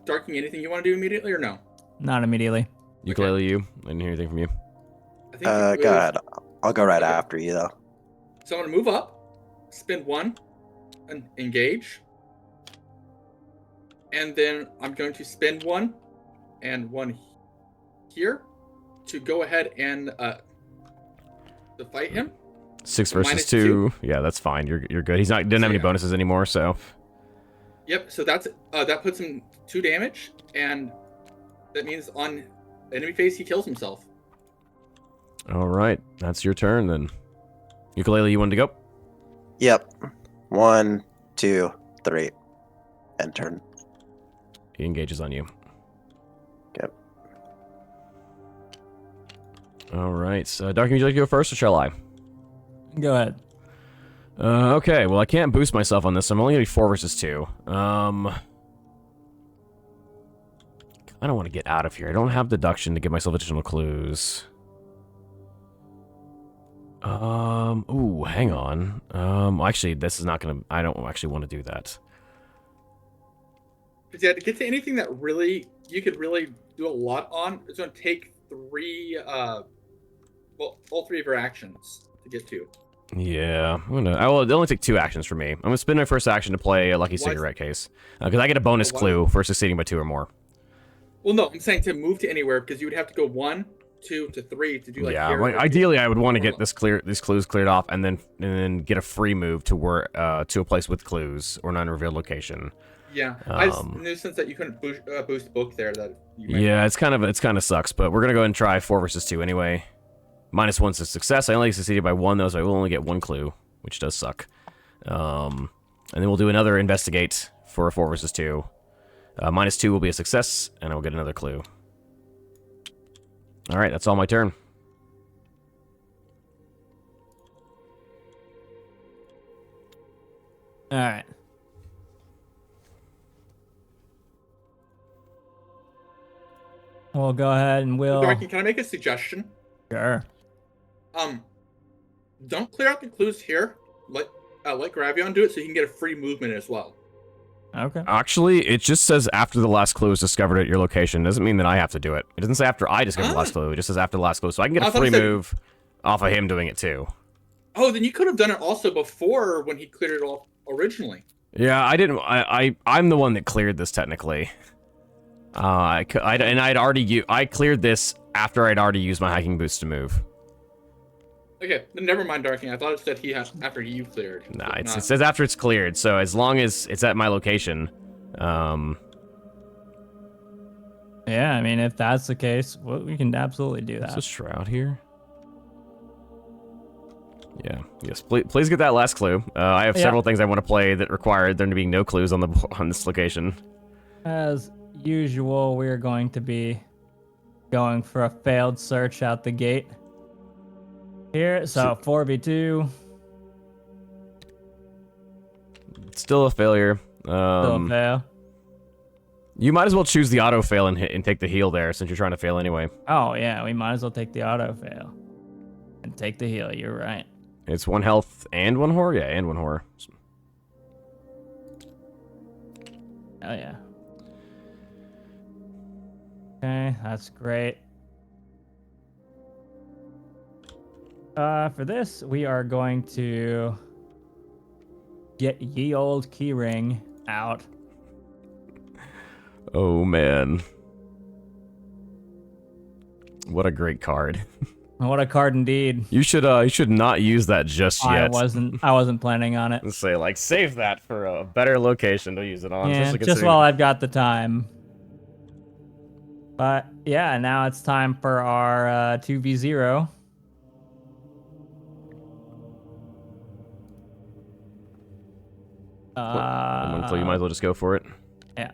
Darking, anything you want to do immediately or no? Not immediately. Ukulele, you? I didn't hear anything from you. Go ahead. I'll go right after you, though. So I'm going to move up, spend 1, and engage. And then I'm going to spend 1 and 1 here to go ahead and to fight him. 6 versus 2. Yeah, that's fine. You're good. He doesn't have any bonuses anymore, so. Yep. So that puts him 2 damage, and that means on enemy phase he kills himself. All right, that's your turn then. Ukulele, you want to go? Yep. 1, 2, 3, and turn. He engages on you. Yep. All right. Darky, would you like to go first, or shall I? Go ahead. Okay. Well, I can't boost myself on this, so I'm only gonna be 4 versus 2. I don't want to get out of here. I don't have deduction to give myself additional clues. Ooh, hang on. Actually, this is not gonna... I don't actually want to do that. Because yeah, to get to anything that really you could really do a lot on, it's going to take 3, well, all 3 of your actions to get to. Yeah, I will. It'll only take 2 actions for me. I'm gonna spend my first action to play a lucky cigarette case, because I get a bonus clue for succeeding by 2 or more. Well, no, I'm saying to move to anywhere, because you would have to go 1, 2 to 3 to do like. Yeah, well, ideally I would want to get these clues cleared off, and then get a free move to where to a place with clues or an unrevealed location. Yeah, I just knew since that you couldn't boost book there that. Yeah, it's kind of sucks, but we're gonna go and try 4 versus 2 anyway. -1's a success. I only succeeded by 1 though, so I will only get 1 clue, which does suck. And then we'll do another investigate for a 4 versus 2. -2 will be a success, and I will get another clue. All right, that's all my turn. All right. We'll go ahead and we'll. Darky, can I make a suggestion? Sure. Don't clear out the clues here. Let Gravion do it, so you can get a free movement as well. Okay. Actually, it just says after the last clue is discovered at your location. It doesn't mean that I have to do it. It doesn't say after I discover the last clue. It just says after the last clue. So I can get a free move off of him doing it too. Oh, then you could have done it also before when he cleared it off originally. Yeah, I didn't. I'm the one that cleared this technically. I cleared this after I'd already used my hiking boots to move. Okay, then never mind, Darking. I thought it said he has after you cleared. Nah, it says after it's cleared. So as long as it's at my location, Yeah, I mean, if that's the case, well, we can absolutely do that. Is this Shroud here? Yeah. Yes. Please get that last clue. I have several things I want to play that require there to be no clues on this location. As usual, we're going to be going for a failed search out the gate here. So 4v2. Still a failure. Still a fail. You might as well choose the auto fail and take the heal there, since you're trying to fail anyway. Oh yeah, we might as well take the auto fail and take the heal. You're right. It's 1 health and 1 horror? Yeah, and 1 horror. Oh yeah. Okay, that's great. For this, we are going to get ye old keyring out. Oh man. What a great card. What a card indeed. You should not use that just yet. I wasn't planning on it. Let's say, like, save that for a better location to use it on. Yeah, just while I've got the time. But yeah, now it's time for our 2v0. So you might as well just go for it. Yeah.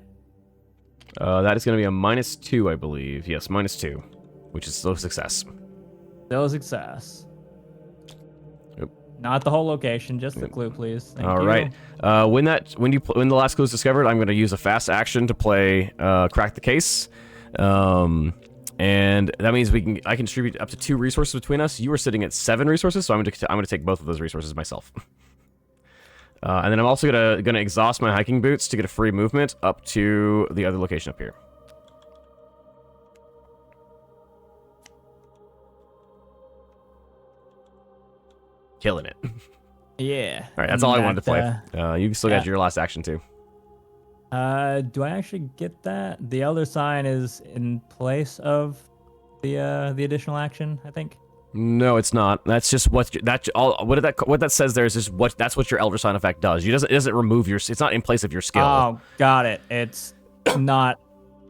That is going to be a -2, I believe. Yes, -2, which is still a success. Still a success. Yep. Not the whole location, just the clue, please. Thank All you. right. When the last clue is discovered, I'm going to use a fast action to play Crack the Case. And that means I can distribute up to 2 resources between us. You are sitting at 7 resources, so I'm going to take both of those resources myself. And then I'm also gonna exhaust my hiking boots to get a free movement up to the other location up here. Killing it. Yeah. All right, that's all I wanted to play. You still got your last action too. Do I actually get that? The Elder Sign is in place of the additional action, I think. No, it's not. That's just what that says there is just that's what your Elder Sign effect does. It doesn't remove your. It's not in place of your skill. Oh, got it. It's not.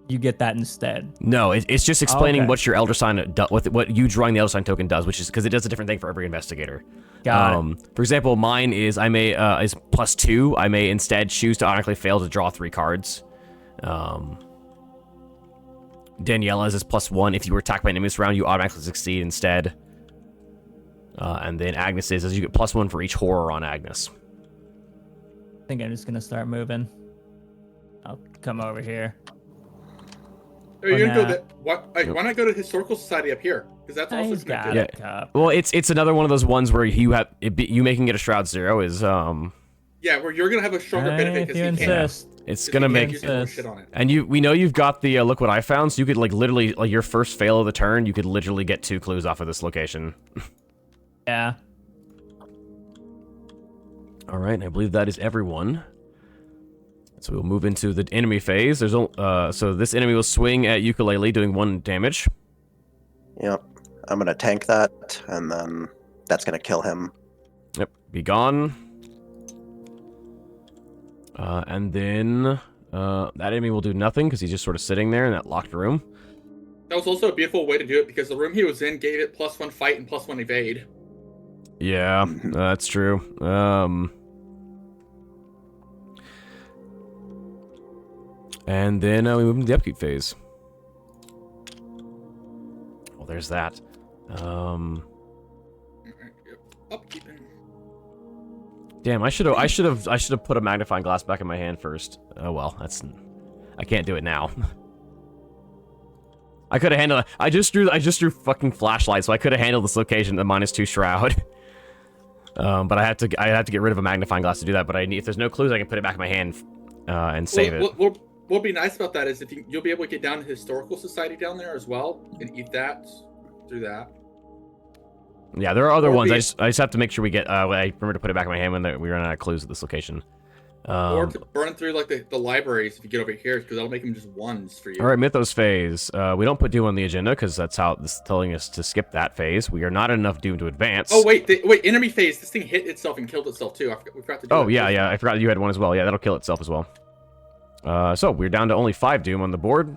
You get that instead. No, it's just explaining what your Elder Sign does, what you drawing the Elder Sign token does, which is because it does a different thing for every investigator. Got it. For example, mine is is +2. I may instead choose to automatically fail to draw 3 cards. Daniela's is +1. If you were attacked by enemies around, you automatically succeed instead. And then Agnes's is you get +1 for each horror on Agnes. I think I'm just gonna start moving. I'll come over here. Are you gonna go that? Why not go to Historical Society up here? Because that's also He's got connected. it, Cup. Well, it's another one of those ones where you making it a Shroud 0 is Yeah, where you're gonna have a stronger benefit If you because he can't. insist. it's gonna make Use more shit on it. and we know you've got the look what I found, so you could like literally like your first fail of the turn, you could literally get 2 clues off of this location. Yeah. All right, I believe that is everyone. So we'll move into the enemy phase. There's so this enemy will swing at Ukulele, doing 1 damage. Yep. I'm gonna tank that, and then that's gonna kill him. Yep, be gone. And then that enemy will do nothing because he's just sort of sitting there in that locked room. That was also a beautiful way to do it because the room he was in gave it +1 fight and +1 evade. Yeah, that's true. And then we move into the upkeep phase. Well, there's that. Alright, yep. Upkeeping. Damn, I should have put a magnifying glass back in my hand first. Oh well, I can't do it now. I could have handled it. I just drew fucking flashlight, so I could have handled this location at the -2 shroud. But I had to get rid of a magnifying glass to do that. But if there's no clues, I can put it back in my hand and save it. What'd be nice about that is if you'll be able to get down to Historical Society down there as well and eat that through that. Yeah, there are other ones. I just have to make sure we get. I remember to put it back in my hand when we run out of clues at this location. Or to burn through like the libraries if you get over here, because that'll make them just 1s for you. All right, Mythos phase. We don't put Doom on the agenda because that's how this is telling us to skip that phase. We are not enough Doom to advance. Oh wait, enemy phase. This thing hit itself and killed itself too. We forgot to do. Oh yeah. I forgot you had one as well. Yeah, that'll kill itself as well. So we're down to only 5 Doom on the board.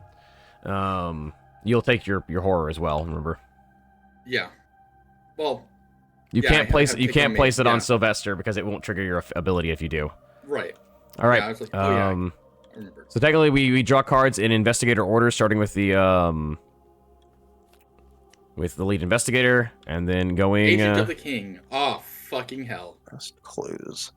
You'll take your horror as well. Remember. Yeah. Well. You yeah, can't place it yeah. on Sylvester because it won't trigger your ability if you do. Right. All right. Yeah, I was like, oh yeah. I remember. So technically, we draw cards in investigator order, starting with the lead investigator, and then going. Agent of the King. Oh fucking hell! Just clues.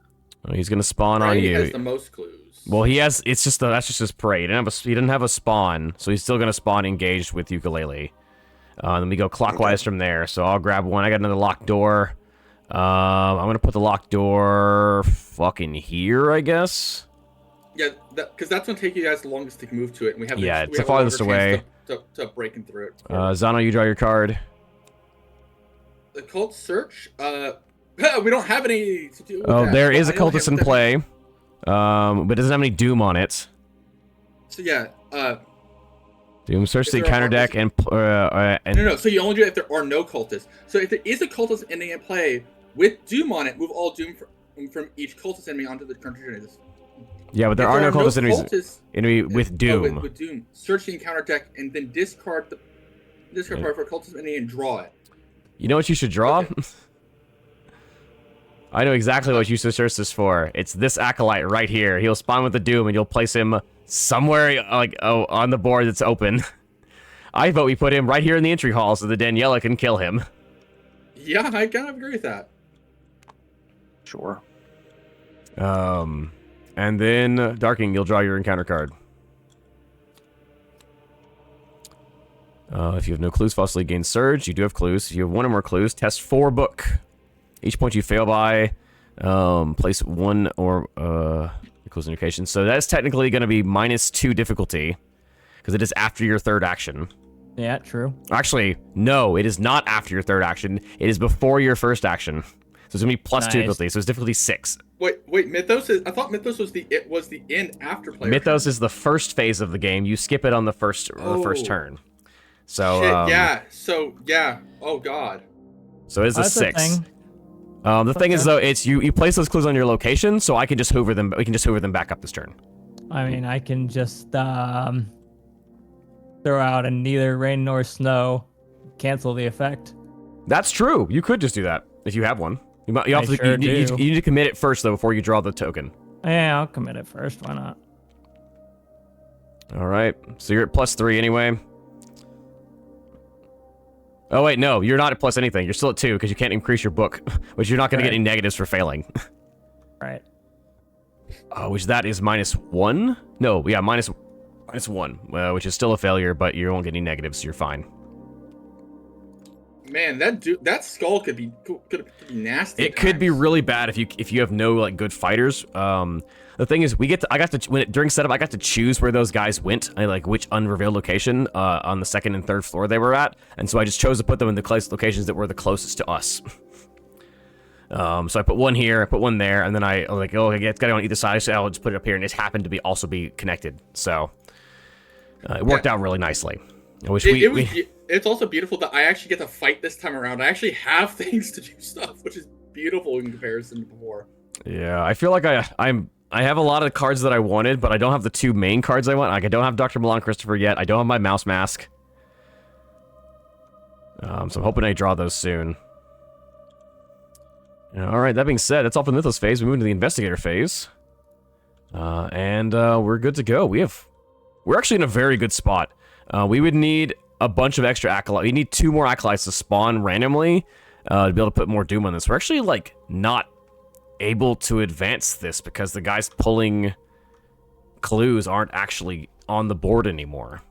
He's gonna spawn on Parade you. has the most clues. Well, he has. It's just that's just his parade. He didn't have a spawn, so he's still gonna spawn engaged with Ukulele. Then we go clockwise from there. So I'll grab one. I got another locked door. I'm gonna put the locked door fucking here, I guess. Yeah, because that's gonna take you guys the longest to move to it, and we have. It's the farthest away. To breaking through it. Zano, you draw your card. The cult search. We don't have any to do with that. There is I a know cultist in play, but it doesn't have any Doom on it. So yeah. Doom search the there counter a deck and No. So you only do it if there are no cultists. So if there is a cultist ending in play with Doom on it, move all Doom from each cultist enemy onto the counter journey. Yeah, but there are no cultist enemies. Enemy with Doom. With Doom, search the encounter deck and then discard part for a cultist enemy and draw it. You know what you should draw? Okay. I know exactly what you should search this for. It's this acolyte right here. He'll spawn with the Doom, and you'll place him somewhere on the board that's open. I vote we put him right here in the entry hall so the Daniela can kill him. Yeah, I kind of agree with that. Sure. And then Darking, you'll draw your encounter card. If you have no clues, falsely gain surge. You do have clues. If you have 1 or more clues, test 4 book. Each point you fail by, place 1 or clues indication. So that's technically going to be -2 difficulty because it is after your 3rd action. Yeah, true. Actually, no, it is not after your 3rd action. It is before your 1st action. So it's gonna be +2 difficulty. So it's difficulty 6. Wait, Mythos is. I thought Mythos was the end after player. Mythos is the first phase of the game. You skip it on the first turn. So shit, yeah. So yeah. Oh god. So it's a 6. The thing is though, it's you place those clues on your location, so I can just hoover them. We can just hoover them back up this turn. I mean, I can just throw out a neither rain nor snow, cancel the effect. That's true. You could just do that if you have one. You need to commit it first though before you draw the token. Yeah, I'll commit it first. Why not? All right. So you're at +3 anyway. Oh wait, no, you're not at plus anything. You're still at 2 because you can't increase your book, which you're not going to get any negatives for failing. Right. Which that is -1? No, yeah, minus 1, which is still a failure, but you won't get any negatives, so you're fine. Man, that skull could be nasty. It could be really bad if you have no like good fighters. The thing is, during setup, I got to choose where those guys went, like which unrevealed location on the 2nd and 3rd floor they were at, and so I just chose to put them in the locations that were the closest to us. So I put one here, I put one there, and then I was like, oh, it's got to go on either side, so I'll just put it up here, and it happened to also be connected. So it worked out really nicely. I wish it's also beautiful that I actually get to fight this time around. I actually have things to do stuff, which is beautiful in comparison to before. Yeah, I feel like I have a lot of cards that I wanted, but I don't have the 2 main cards I want. Like, I don't have Dr. Milan Christopher yet. I don't have my mouse mask. So I'm hoping I draw those soon. Alright, that being said, that's all for the Mythos phase. We move into the Investigator phase. And we're good to go. We're actually in a very good spot. We would need a bunch of extra acolytes. We need 2 more acolytes to spawn randomly to be able to put more doom on this. We're actually, like, not able to advance this because the guys pulling clues aren't actually on the board anymore.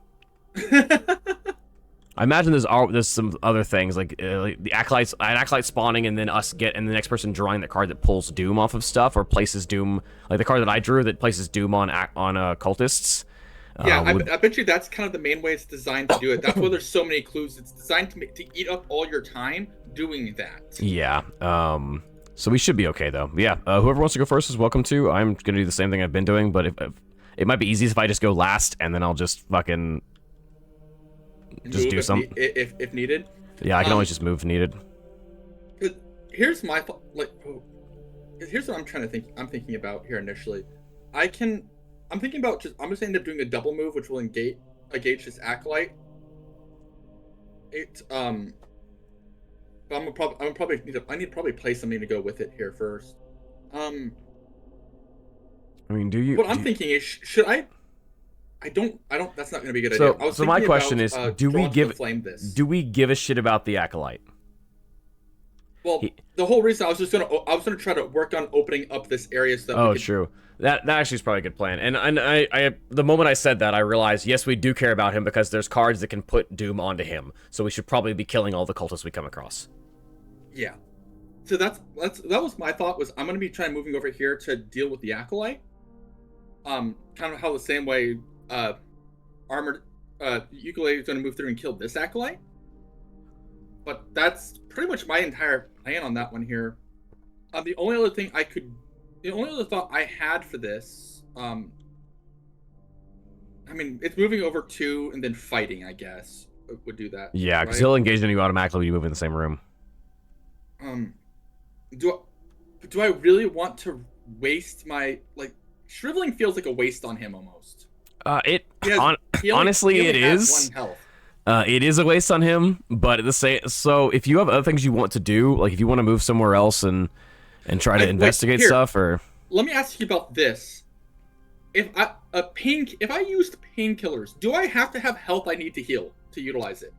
I imagine there's some other things like the acolytes, an acolyte spawning, and then and the next person drawing the card that pulls doom off of stuff or places doom, like the card that I drew that places doom on cultists. Yeah, I bet you that's kind of the main way it's designed to do it. That's why there's so many clues. It's designed to eat up all your time doing that. Yeah. So we should be okay though. Yeah. Whoever wants to go first is welcome to. I'm gonna do the same thing I've been doing, but if it might be easiest if I just go last and then I'll just fucking just do something if needed. Yeah, I can always just move if needed. Here's my here's what I'm trying to think. I'm thinking about here initially. I'm thinking about I'm just end up doing a double move, which will engage this acolyte. But I'm probably need to probably play something to go with it here first. I mean, do you? What I'm thinking is, should I? I don't. That's not going to be a good idea. So my question is, do we give a shit about the acolyte? Well, the whole reason I was gonna try to work on opening up this area so that true. That actually is probably a good plan. And I the moment I said that, I realized, yes, we do care about him because there's cards that can put doom onto him. So we should probably be killing all the cultists we come across. Yeah. So that was my thought. Was I'm gonna be trying moving over here to deal with the acolyte. Kind of how the same way armored ukulele is gonna move through and kill this acolyte. But that's pretty much my entire plan on that one here. The only other thought I had for this, I mean, it's moving over to and then fighting, I guess, would do that. Yeah, because he'll engage in you automatically when you move in the same room. Do I really want to waste my, like, shriveling feels like a waste on him almost. Honestly, it is. One health. It is a waste on him, but at the same, so if you have other things you want to do, like if you want to move somewhere else and try to investigate stuff, or let me ask you about this: if I used painkillers, do I have to have health I need to heal to utilize it?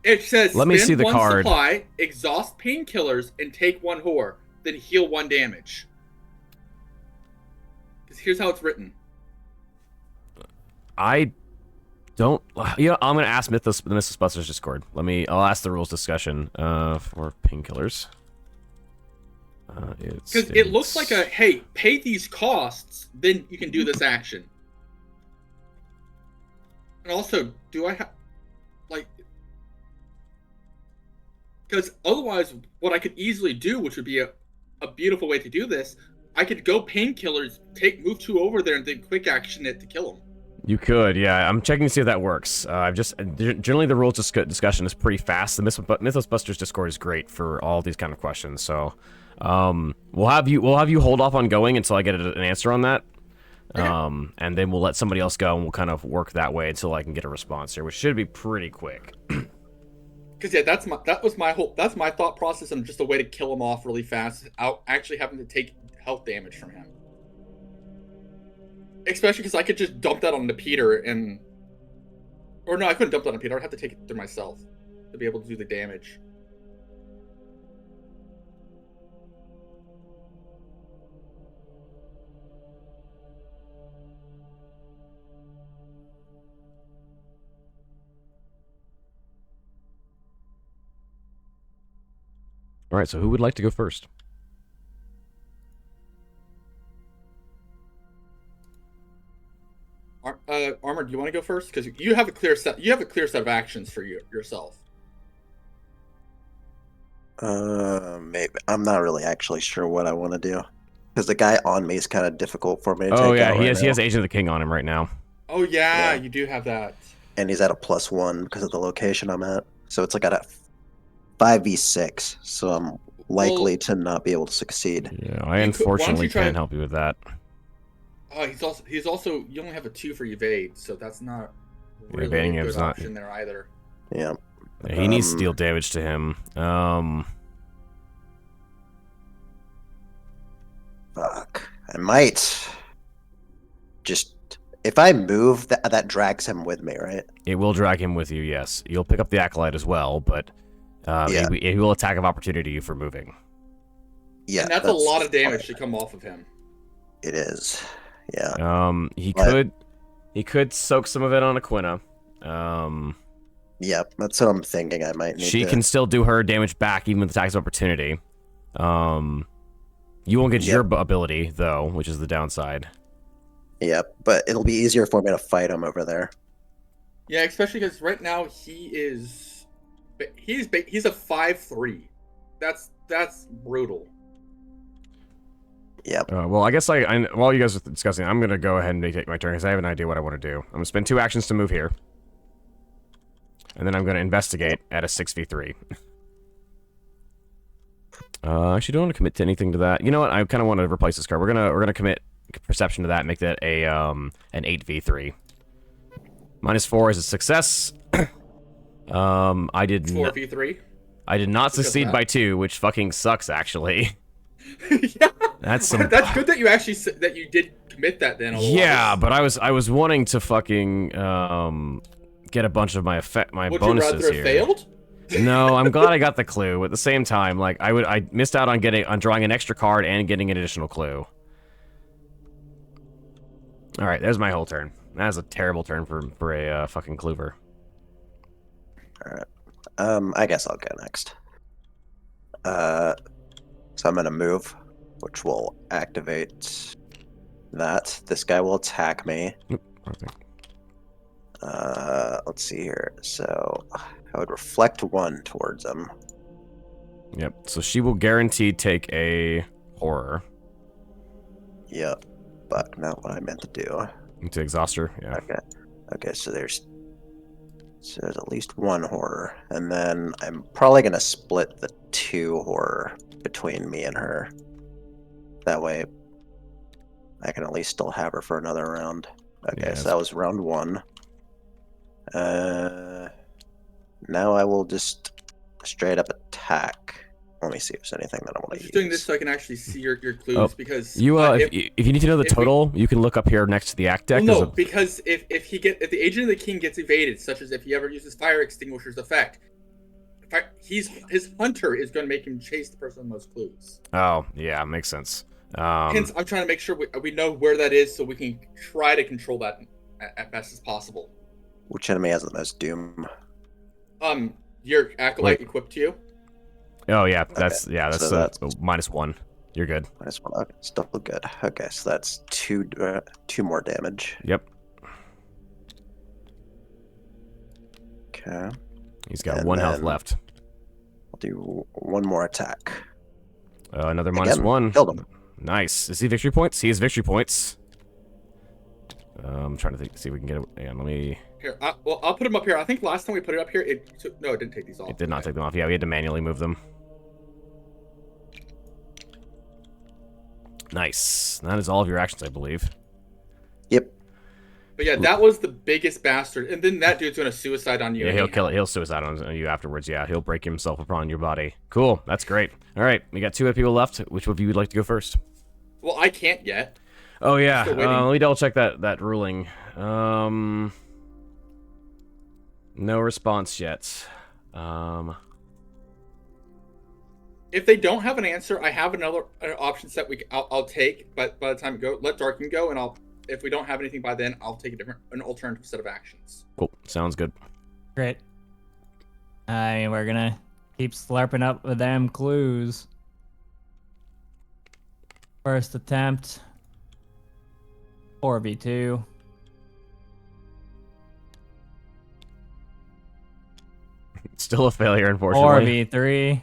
It says let me see the card. Supply, exhaust painkillers, and take 1 whore, then heal 1 damage. Because here's how it's written. I don't. You know, I'm gonna ask the Mythos Busters Discord. I'll ask the rules discussion for painkillers. Because it looks like hey, pay these costs, then you can do this action. And also, do I have because otherwise, what I could easily do, which would be a beautiful way to do this, I could go painkillers, move 2 over there, and then quick action it to kill them. You could, yeah. I'm checking to see if that works. Generally the rules discussion is pretty fast. The Mythos Busters Discord is great for all these kind of questions. So, we'll have you hold off on going until I get an answer on that. Okay. And then we'll let somebody else go, and we'll kind of work that way until I can get a response here, which should be pretty quick. Because yeah, that's my thought process, and just a way to kill him off really fast without actually having to take health damage from him. Especially because I could just dump that onto Peter Or no, I couldn't dump that on Peter. I'd have to take it through myself to be able to do the damage. All right, so who would like to go first? Armor, do you want to go first? Because you have a clear set. You have a clear set of actions for yourself. Maybe I'm not really actually sure what I want to do because the guy on me is kind of difficult for me to Oh take yeah, out he right has now. Agent of the King on him right now. Oh yeah, Yeah. you do have that. And he's at a +1 because of the location I'm at. So it's like at a 5v6. So I'm likely to not be able to succeed. Yeah, I Why don't unfortunately you try- can't help you with that. Oh, he's also you only have a 2 for evade, so that's not really evading a him's good not- option there either. Yeah. Yeah, he needs to deal damage to him. Fuck. I might just if I move that drags him with me, right? It will drag him with you. Yes, you'll pick up the acolyte as well, but Yeah. he will attack of opportunity for moving. Yeah. And that's a lot of damage to come off of him. It is. Yeah. He But- could soak some of it on Aquina. Yeah, that's what I'm thinking. I might need She to. can still do her damage back even with attacks of opportunity. You won't get your ability though, which is the downside. Yeah, but it'll be easier for me to fight him over there. Yeah, especially because right now he's a 5-3. That's brutal. Yep. Well, I guess while you guys are discussing, I'm gonna go ahead and take my turn because I have an idea what I want to do. I'm gonna spend 2 actions to move here, and then I'm gonna investigate at a 6v3. Actually, don't want to commit to anything to that. You know what? I kind of want to replace this card. We're gonna commit perception to that. And make that a an 8v3. -4 is a success. I did 4v3. I did not Because succeed that? by 2, which fucking sucks actually. Yeah. That's some. That's good that you actually that you did commit that then. Yeah, but I was wanting to fucking get a bunch of my Would bonuses you rather here. have failed? No, I'm glad I got the clue. At the same time, like I missed out on drawing an extra card and getting an additional clue. All right, there's my whole turn. That's a terrible turn for a fucking clover. All right. I guess I'll go next. So I'm gonna move, which will activate that. This guy will attack me. Okay. Let's see here. So I would reflect 1 towards him. Yep. So she will guaranteed take a horror Yep. But not what I meant to do. to exhaust her. Yeah. Okay. Okay, so there's at least 1 horror. And then I'm probably gonna split the 2 horror between me and her. That way I can at least still have her for another round. Okay, Yeah, so that was round 1. Now I will just straight up attack. Let me see if there's anything that I I'm want to just use. doing this so I can actually see your clues Oh, because You if you need to know the if we- total, you can look up here next to the act deck. well, There's no, a- because if the agent of the king gets evaded, such as if he ever uses fire extinguisher's effect, his hunter is going to make him chase the person with the most clues. Oh, yeah, makes sense. Hence, I'm trying to make sure we know where that is so we can try to control that at best as possible. Which enemy has the most doom? Your acolyte equipped to you. Oh yeah, that's so that's- -1. You're good. -1. Okay, still good. Okay, so that's 2 more damage. Yep. Okay. He's got And 1 health then- left. I'll do 1 more attack. Another Again, -1. killed him. Nice. Is he victory points? He has victory points. I'm trying to see if we can get it. Hang on, let me. Here, I'll put him up here. I think last time we put it up here, it didn't take these off. It did not take them off. Yeah, we had to manually move them. Nice. That is all of your actions, I believe. Yep. But yeah, that was the biggest bastard. And then that dude's gonna suicide on you. Yeah, he'll anyhow. kill it. He'll suicide on you afterwards. Yeah, he'll break himself upon your body. Cool. That's great. All right, we got 2 people left. Which of you would like to go first? Well, I can't yet. Oh yeah. Still waiting. Let me double check that ruling. No response yet. If they don't have an answer, I have another option set I'll take. But by the time let Darkin go, and if we don't have anything by then, I'll take an alternative set of actions. Cool. Sounds good. Great. We're gonna keep slurping up the damn clues. First attempt. 4v2. Still a failure, unfortunately. 4v3.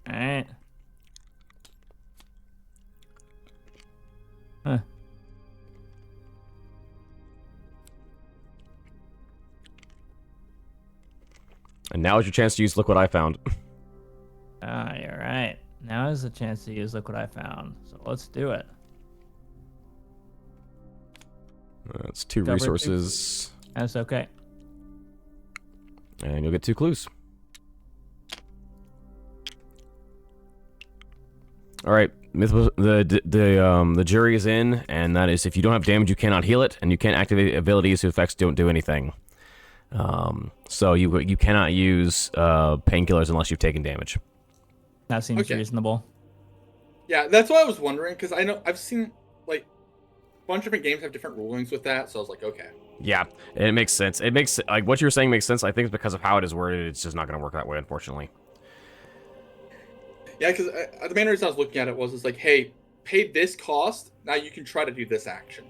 Alright. Huh. And now is your chance to use Look What I Found. Ah, you're right. Now is the chance to use Look What I Found. So let's do it. That's 2 Cover resources. That's okay. And you'll get 2 clues. All right, the jury is in, and that is if you don't have damage, you cannot heal it, and you can't activate abilities whose effects don't do anything. So you cannot use painkillers unless you've taken damage. That seems reasonable. Yeah, that's what I was wondering, because I know I've seen like a bunch of different games have different rulings with that, so I was like, okay. Yeah, it makes sense. It makes like what you're saying makes sense. I think it's because of how it is worded. It's just not going to work that way, unfortunately. Yeah, because the main reason I was looking at it was like, hey, pay this cost, now you can try to do this action.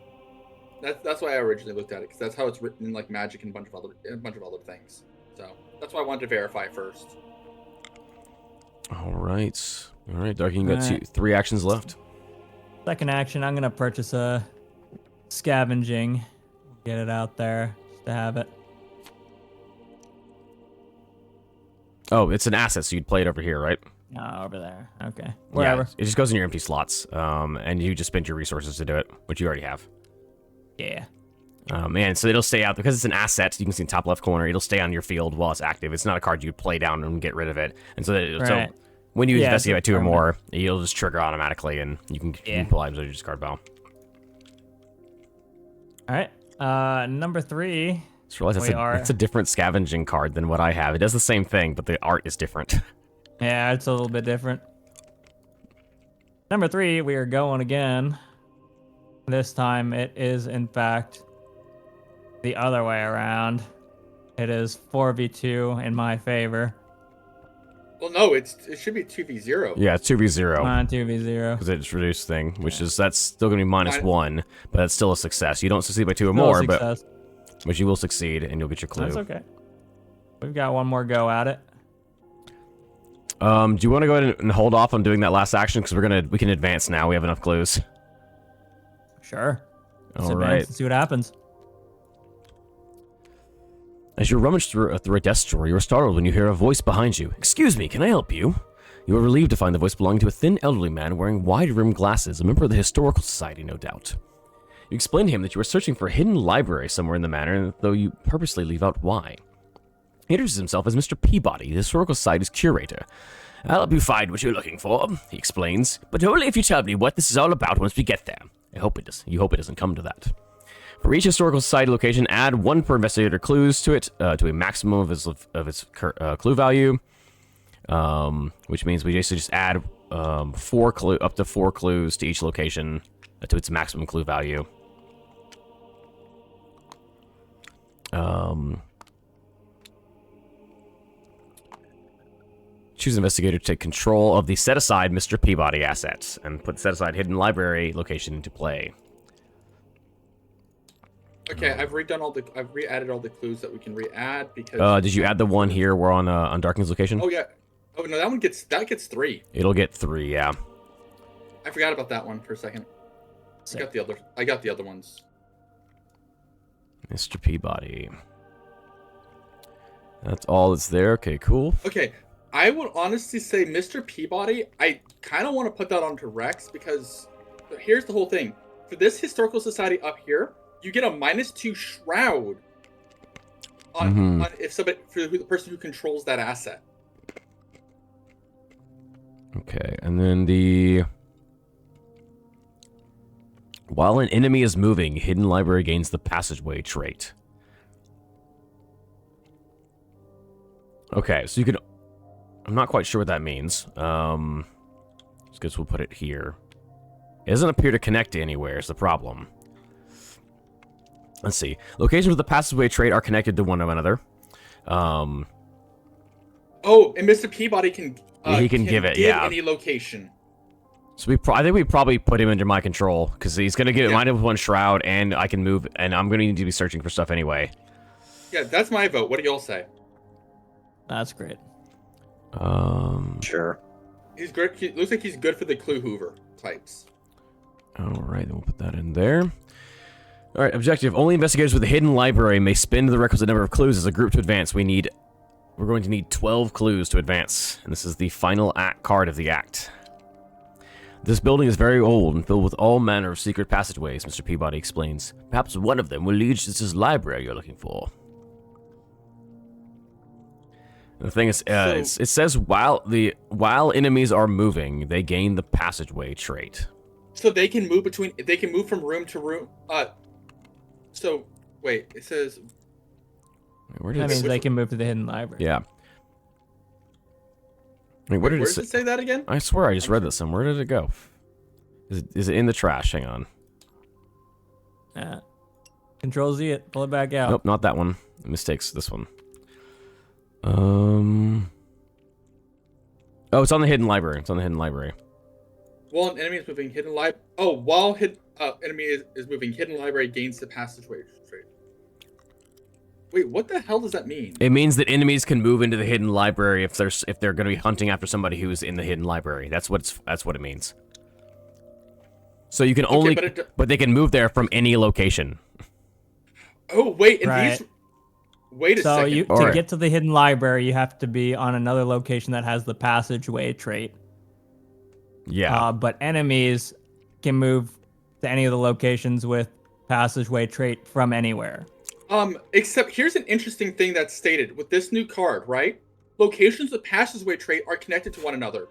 That's why I originally looked at it, because that's how it's written in like Magic and a bunch of other things. So that's why I wanted to verify first. All right, Darky, you got 3 actions left. Second action, I'm gonna purchase a scavenging. Get it out there just to have it. Oh, it's an asset, so you'd play it over here, right? Over there. Okay. Wherever. Yeah, it just goes in your empty slots, and you just spend your resources to do it, which you already have. Yeah. Man, so it'll stay out because it's an asset. You can see in the top left corner. It'll stay on your field while it's active. It's not a card you play down and get rid of it. And so when you investigate by 2 or more, it'll just trigger automatically, and you can pull items out of your discard pile. All right. Number 3. Just realized that's a different scavenging card than what I have. It does the same thing, but the art is different. Yeah, it's a little bit different. Number 3, we are going again. This time it is, in fact, the other way around. It is 4v2 in my favor. Well, no, it should be 2v0. Yeah, it's 2v0. 2v0. Because it's reduced thing, which is, that's still going to be -1, but that's still a success. You don't succeed by 2 or more, but you will succeed, and you'll get your clue. That's okay. We've got one more go at it. Do you want to go ahead and hold off on doing that last action? Because we can advance now. We have enough clues. Sure. Let's All advance right. and see what happens. As you rummage through a desk drawer, you are startled when you hear a voice behind you. Excuse me, can I help you? You are relieved to find the voice belonging to a thin elderly man wearing wide-rimmed glasses, a member of the Historical Society, no doubt. You explain to him that you are searching for a hidden library somewhere in the manor, though you purposely leave out why. He introduces himself as Mr. Peabody, the Historical Society's curator. I'll help you find what you're looking for, he explains, but only if you tell me what this is all about once we get there. You hope it doesn't come to that. For each Historical Society location, add 1 per investigator clues to it, to a maximum of its clue value, which means we basically just add up to 4 clues to each location to its maximum clue value. Choose investigator to take control of the set-aside Mr. Peabody assets and put the set-aside hidden library location into play. Okay, I've re-added all the clues that we can re-add because. Did you add the one here? We're on Darking's location. Oh yeah. Oh no, that gets 3. It'll get 3, yeah. I forgot about that one for a second. I got the other ones. Mr. Peabody. That's all that's there. Okay, cool. Okay, I would honestly say Mr. Peabody. I kind of want to put that onto Rex because here's the whole thing. For this Historical Society up here, you get a -2 shroud on if somebody for the person who controls that asset. Okay, and then while an enemy is moving, hidden library gains the passageway trait. Okay, so you could... I'm not quite sure what that means. I guess we'll put it here. It doesn't appear to connect to anywhere, is the problem. Let's see. Locations with the passageway trait are connected to one another. Oh, and Mr. Peabody can... he can give it, yeah. any location. So I think we probably put him under my control, because he's going to get lined up with one shroud, and I can move, and I'm going to need to be searching for stuff anyway. Yeah, that's my vote. What do y'all say? That's great. Sure. He's good. He looks like he's good for the clue hoover types. Alright, then we'll put that in there. Alright, objective. Only investigators with a hidden library may spend the requisite number of clues as a group to advance. We're going to need 12 clues to advance, and this is the final card of the act. This building is very old and filled with all manner of secret passageways, Mr. Peabody explains. Perhaps one of them will lead to this library you're looking for. The thing is, it says while enemies are moving, they gain the passageway trait. So they can move from room to room. So wait, it says. Where That means they can move to the hidden library. Yeah. Wait, where does it say that again? I swear I just read this somewhere. Where did it go? Is it in the trash? Hang on. Control Z it. Pull it back out. Nope, not that one. Mistakes. This one. Oh, it's on the hidden library. It's on the hidden library. While an enemy is moving hidden library. Oh, while enemy is moving hidden library gains the passageway trait. Wait, what the hell does that mean? It means that enemies can move into the hidden library if they're going to be hunting after somebody who's in the hidden library. That's what it means. So you can only, but they can move there from any location. Oh wait, and right. Wait a second. So to get to the hidden library, you have to be on another location that has the passageway trait. Yeah. But enemies can move to any of the locations with passageway trait from anywhere. Except here's an interesting thing that's stated with this new card, right? Locations with passageway trait are connected to one another.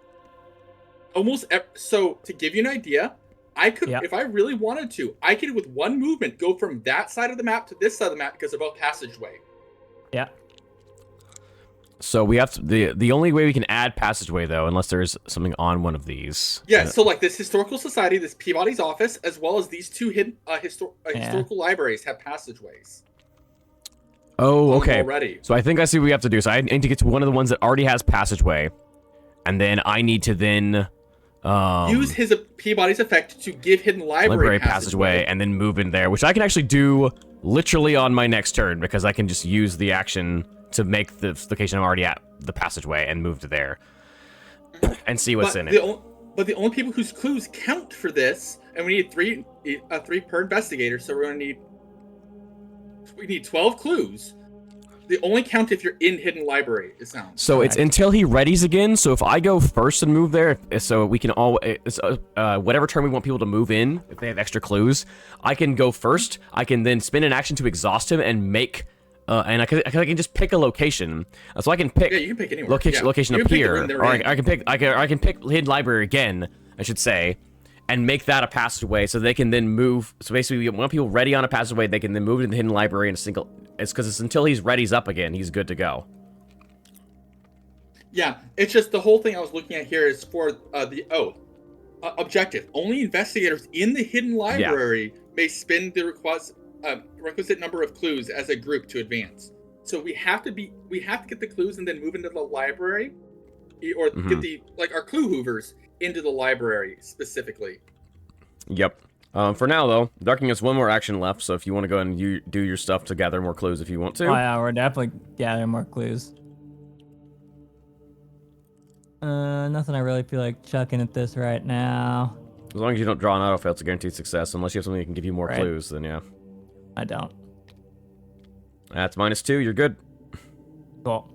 So to give you an idea, I could, if I really wanted to, I could with one movement go from that side of the map to this side of the map because they're both passageway. Yeah. So we have to, the only way we can add passageway though, unless there's something on one of these. Yeah. So like this historical society, this Peabody's office, as well as these two hidden historical libraries have passageways. Oh, okay. Already. So I think I see what we have to do. So I need to get to one of the ones that already has passageway, and then I need to then use his Peabody's effect to give hidden library passageway and then move in there, which I can actually do literally on my next turn because I can just use the action to make the location I'm already at the passageway and move to there and see what's in it. But the only people whose clues count for this, and we need three per investigator, so we need 12 clues. They only count if you're in hidden library, it sounds. So it's until he readies again. So if I go first and move there, so we can all, whatever turn we want people to move in, if they have extra clues, I can go first. I can then spend an action to exhaust him and make, and I can just pick a location. So I can pick. Yeah, you can pick anywhere. Location up here, or I can pick hidden library again, I should say, and make that a passageway so they can then move. So basically, when people ready on a passageway, they can then move to the hidden library in a single. It's because it's until he's readies up again, he's good to go. Yeah, it's just the whole thing I was looking at here is for the objective. Only investigators in the hidden library may spend the requisite number of clues as a group to advance. So we have to get the clues and then move into the library, or get our clue hoovers into the library specifically. Yep. For now, though, Darking has one more action left, so if you want to go and you do your stuff to gather more clues if you want to. Oh, yeah, we're definitely gathering more clues. Nothing I really feel like chucking at this right now. As long as you don't draw an auto-fail, it's a guaranteed success. Unless you have something that can give you more clues, then yeah. I don't. That's -2, you're good. Cool.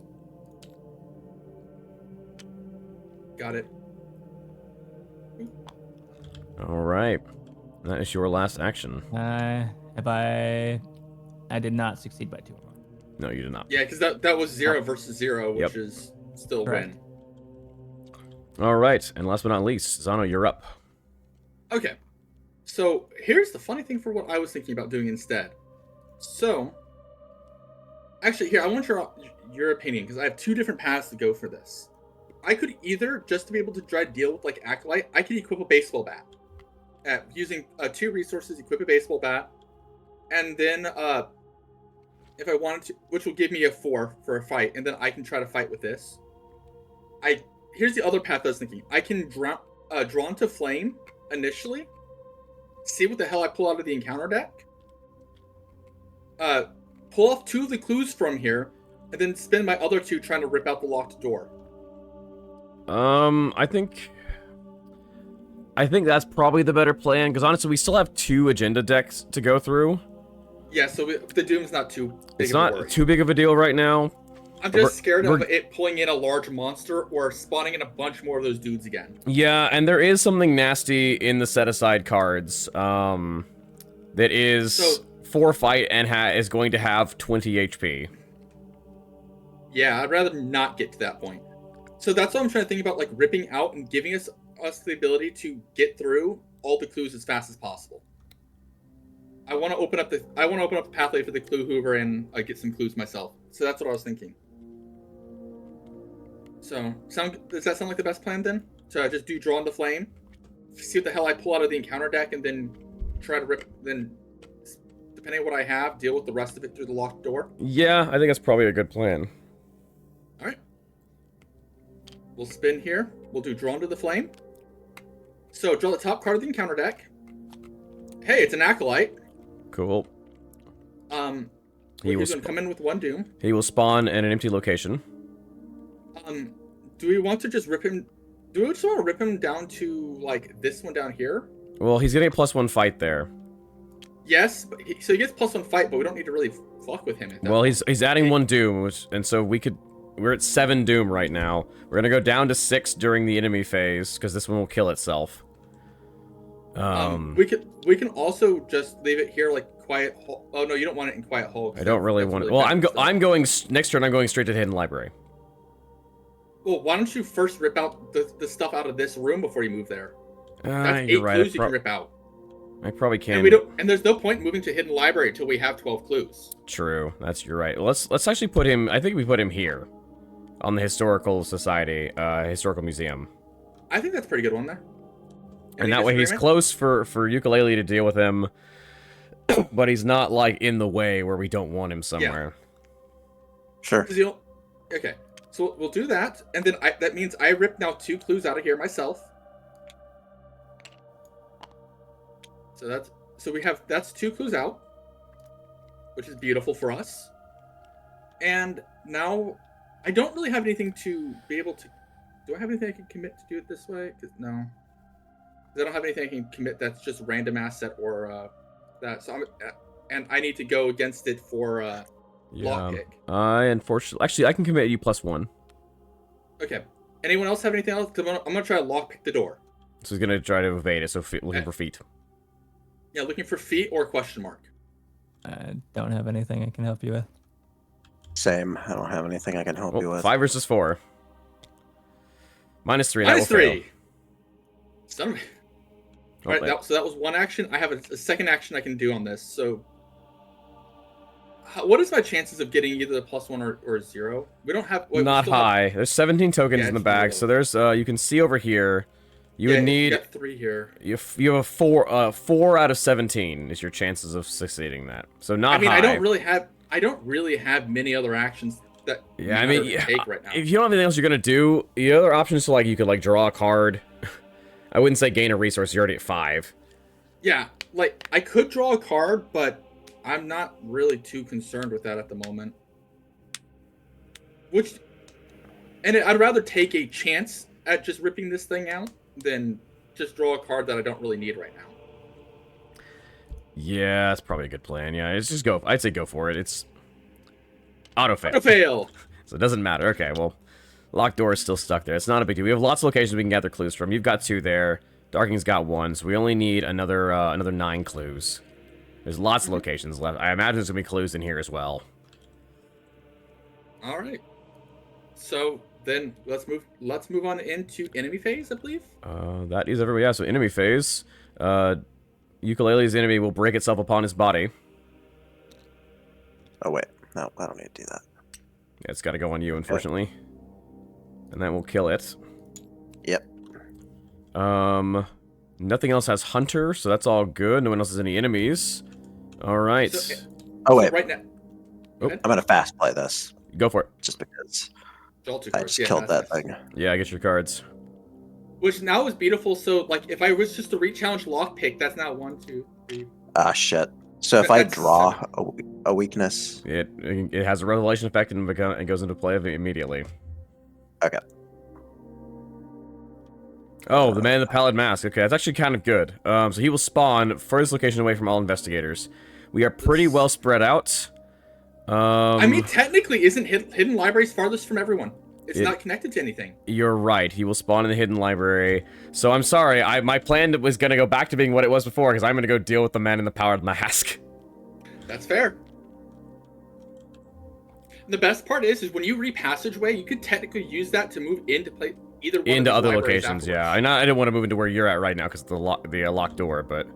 Got it. Alright. That is your last action. I did not succeed by 2 or more. No, you did not. Yeah, because that was 0 versus 0, which is still a win. Alright, and last but not least, Zano, you're up. Okay. So here's the funny thing for what I was thinking about doing instead. So Actually, here I want your opinion because I have two different paths to go for this. I could either just to be able to try to deal with like acolyte, I could equip a baseball bat. Using 2 resources, equip a baseball bat, and then if I wanted to, which will give me a 4 for a fight, and then I can try to fight with this. Here's the other path I was thinking. I can draw into flame initially, see what the hell I pull out of the encounter deck, pull off 2 of the clues from here, and then spend my other 2 trying to rip out the locked door. I think that's probably the better plan, because honestly, we still have 2 agenda decks to go through. Yeah, so the Doom's not too big It's of a not worry. too big of a deal right now. I'm just scared of it pulling in a large monster or spawning in a bunch more of those dudes again. Yeah, and there is something nasty in the set-aside cards, that is 4 fight and is going to have 20 HP. Yeah, I'd rather not get to that point. So that's what I'm trying to think about, like ripping out and giving us the ability to get through all the clues as fast as possible. I want to open up the pathway for the clue hoover and get some clues myself. So that's what I was thinking. So does that sound like the best plan then? So just do draw into flame, see what the hell I pull out of the encounter deck, and then try to rip. Then depending on what I have, deal with the rest of it through the locked door. Yeah, I think that's probably a good plan. All right. We'll spin here. We'll do draw into the flame. So draw the top card of the encounter deck. Hey, it's an acolyte. Cool. He's going to come in with 1 doom. He will spawn in an empty location. Do we want to just rip him? Do we just want to rip him down to like this one down here? Well, he's getting a +1 fight there. Yes, but so he gets +1 fight, but we don't need to really fuck with him. Well, he's adding 1 doom, and so we're at 7 doom right now. We're gonna go down to 6 during the enemy phase because this one will kill itself. We can also just leave it here like quiet. Oh no, you don't want it in quiet hole. I don't really want it. Well, I'm going next turn. I'm going straight to the hidden library. Well, why don't you first rip out the stuff out of this room before you move there? That's 8 you're right. clues you can rip out. I probably can. And there's no point in moving to hidden library until we have 12 clues. True. You're right. Well, let's actually put him. I think we put him here, on the historical society, historical museum. I think that's a pretty good one there. And that way he's close for ukulele to deal with him, but he's not like in the way where we don't want him somewhere. Sure. Okay. So we'll do that, and then that means I rip now 2 clues out of here myself. So that's 2 clues out, which is beautiful for us. And now I don't really have anything to be able to. Do I have anything I can commit to do it this way? No. I don't have anything I can commit that's just random asset or that. So I need to go against it for lockpick. Unfortunately, actually, I can commit you +1. Okay. Anyone else have anything else? Because I'm gonna try to lockpick the door. So he's gonna try to evade it. So looking for feet. Yeah, looking for feet or question mark. I don't have anything I can help you with. Same. I don't have anything I can help you with. 5 versus 4. -3. -3. Son of a... Oh, All right, so that was 1 action. I have a second action I can do on this. So, what is my chances of getting either a +1 or 0? We don't have. Not high. There's 17 tokens in the bag, so there's you can see over here. You would need. You got 3 here. You have a 4 out of 17 is your chances of succeeding that. So not high. I don't really have many other actions that. Yeah, take right now. If you don't have anything else you're gonna do, the other option is to you could draw a card. I wouldn't say gain a resource. You're already at 5. Yeah, I could draw a card, but I'm not really too concerned with that at the moment. I'd rather take a chance at just ripping this thing out than just draw a card that I don't really need right now. Yeah, that's probably a good plan. Yeah, it's just go. I'd say go for it. It's auto fail. Auto fail. So it doesn't matter. Okay, well, locked door is still stuck there. It's not a big deal. We have lots of locations we can gather clues from. You've got 2 there. Darking's got 1, so we only need another 9 clues. There's lots of locations left. I imagine there's gonna be clues in here as well. All right. So then let's move on into enemy phase, I believe. That is everywhere. Yeah. So enemy phase. Ukulele's enemy will break itself upon his body. Oh wait, No, I don't need to do that. Yeah, it's got to go on you, unfortunately. And that will kill it. Yep. Nothing else has Hunter, so that's all good. No one else has any enemies. All right. Oh, wait. Right now, Oh. I'm going to fast play this. Go for it. Just because All two I cards. just Yeah, killed that that's thing. Yeah, get your cards. Which now is beautiful. So, like, if I was just to re-challenge lockpick, that's now 1, 2, 3. Ah, shit. So if I That's draw a weakness... It has a revelation effect and it goes into play immediately. Okay. Oh, the man in the pallid mask. Okay, that's actually kind of good. So he will spawn furthest location away from all investigators. We are pretty well spread out. I mean, technically, isn't Hidden Libraries farthest from everyone? It's not connected to anything. You're right. He will spawn in the hidden library. So I'm sorry. My plan was going to go back to being what it was before, because I'm going to go deal with the man in the pallid mask. That's fair. The best part is when you repassageway, you could technically use that to move into play either one Into of the other libraries locations, afterwards. yeah. I didn't want to move into where you're at right now because of the locked door, but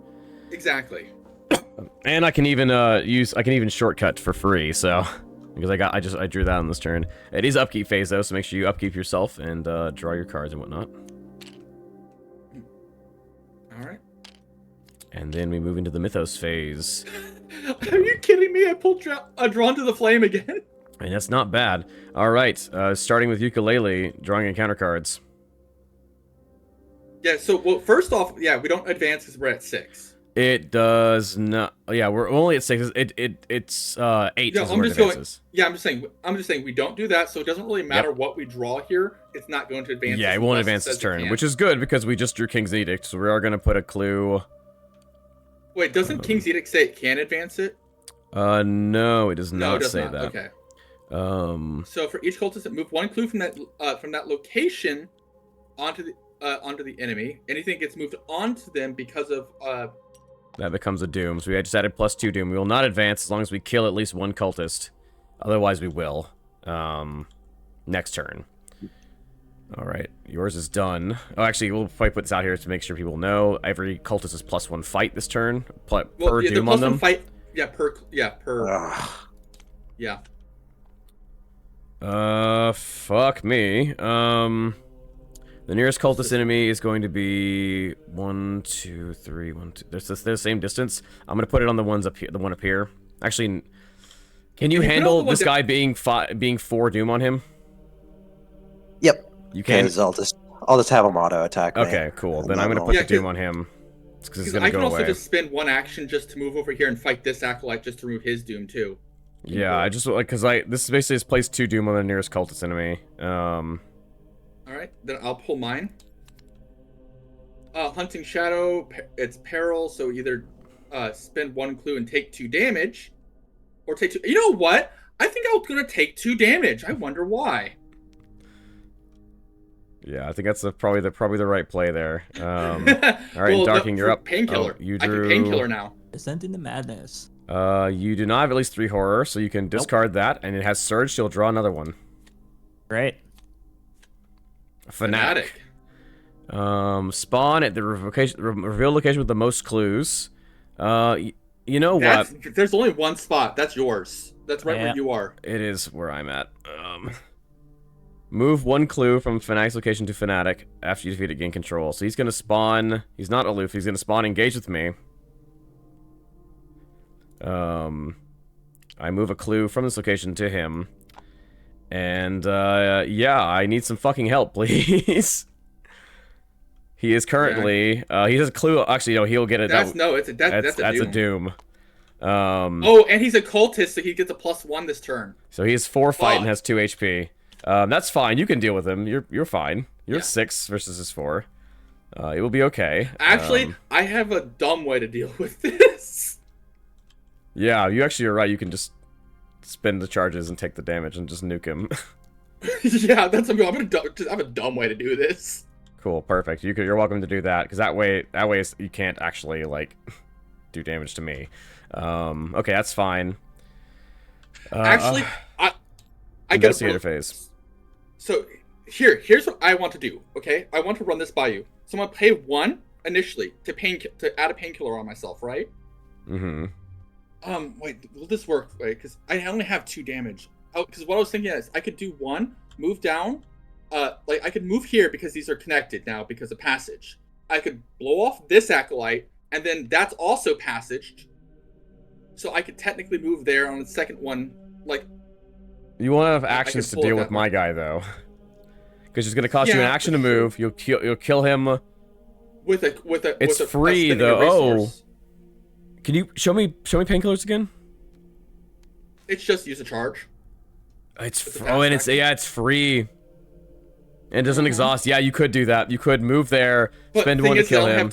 Exactly. and I can even shortcut for free, so because I drew that on this turn. It is upkeep phase though, so make sure you upkeep yourself and draw your cards and whatnot. All right. And then we move into the mythos phase. Are you kidding me? I pulled Drawn to the Flame again. And that's not bad. Alright, starting with Ukulele, drawing encounter cards. Yeah, so, well, first off, yeah, we don't advance because we're at 6. It does not... Yeah, we're only at 6. It's 8 Yeah, is where it advances. I'm just saying we don't do that, so it doesn't really matter what we draw here. It's not going to advance. Yeah, it won't advance this turn, which is good because we just drew King's Edict, so we are going to put a clue... Wait, doesn't King's Edict say it can advance it? No, it does No, not it does say not. that. Okay. So for each cultist, move 1 clue from that location onto the enemy. Anything gets moved onto them because of that becomes a doom. So we just added +2 doom. We will not advance as long as we kill at least 1 cultist. Otherwise, we will. Next turn. All right, yours is done. Oh, actually, we'll probably put this out here to make sure people know. Every cultist is +1 fight this turn. Per doom on them. Fight, per. Ugh. Yeah. Fuck me. The nearest cultist enemy is going to be 1, 2, 3, 1, 2. They're the same distance. I'm gonna put it on the ones up here. The one up here. Actually, can you handle this guy being 4 doom on him? Yep. You can. I'll just have him auto attack me. Okay, cool. Then I'm gonna put the doom on him. Because he's gonna go away. I can also just spend 1 action just to move over here and fight this acolyte just to remove his doom too. Yeah, I just like this is basically just place 2 doom on the nearest cultist enemy. All right, then I'll pull mine. Hunting Shadow, it's peril, so either spend 1 clue and take 2 damage, or take 2. You know what? I think I was gonna take 2 damage. I wonder why. Yeah, I think that's probably the right play there. All right, Darking, you're up. Painkiller. You I drew can Painkiller now. Descent into Madness. You do not have at least 3 horror, so you can discard that, and it has surge. You'll draw another one. Great. Fanatic. Spawn at the reveal location with the most clues. You know what? There's only 1 spot. That's yours. That's right where you are. It is where I'm at. Move 1 clue from Fanatic's location to Fanatic after you defeat it, gain control. So he's gonna spawn. He's not aloof. He's gonna spawn engage with me. I move a clue from this location to him. And, yeah, I need some fucking help, please. He is currently, he has a clue, actually, no, he'll get it. That's a doom. Oh, and he's a cultist, so he gets a +1 this turn. So he has 4 fight and has 2 HP. That's fine, you can deal with him, you're fine. You're 6 versus his 4. It will be okay. Actually, I have a dumb way to deal with this. Yeah, you actually are right, you can just spend the charges and take the damage and just nuke him. Yeah, I have a dumb way to do this. Cool, perfect. You're welcome to do that, because that way you can't actually, like, do damage to me. Okay, that's fine. Actually, I investigator phase. So here's what I want to do. Okay, I want to run this by you. So I'm gonna pay 1 initially to add a painkiller on myself, right? Mm-hmm. Wait, will this work? Wait, because I only have 2 damage. Oh, because what I was thinking is I could do 1, move down. Like I could move here because these are connected now because of passage. I could blow off this acolyte, and then that's also passaged. So I could technically move there on the second one. Like You won't have I actions to could pull it deal that with my way. guy though, because it's gonna cost you an Yeah, action to that's true. move. You'll kill him. With a It's with a free, spending a though. Oh. resource. Can you show me painkillers again? It's just use a charge. It's It's a oh, and fast it's free. It doesn't exhaust. Yeah, you could do that. You could move there, But spend the thing 1 to is, kill I him.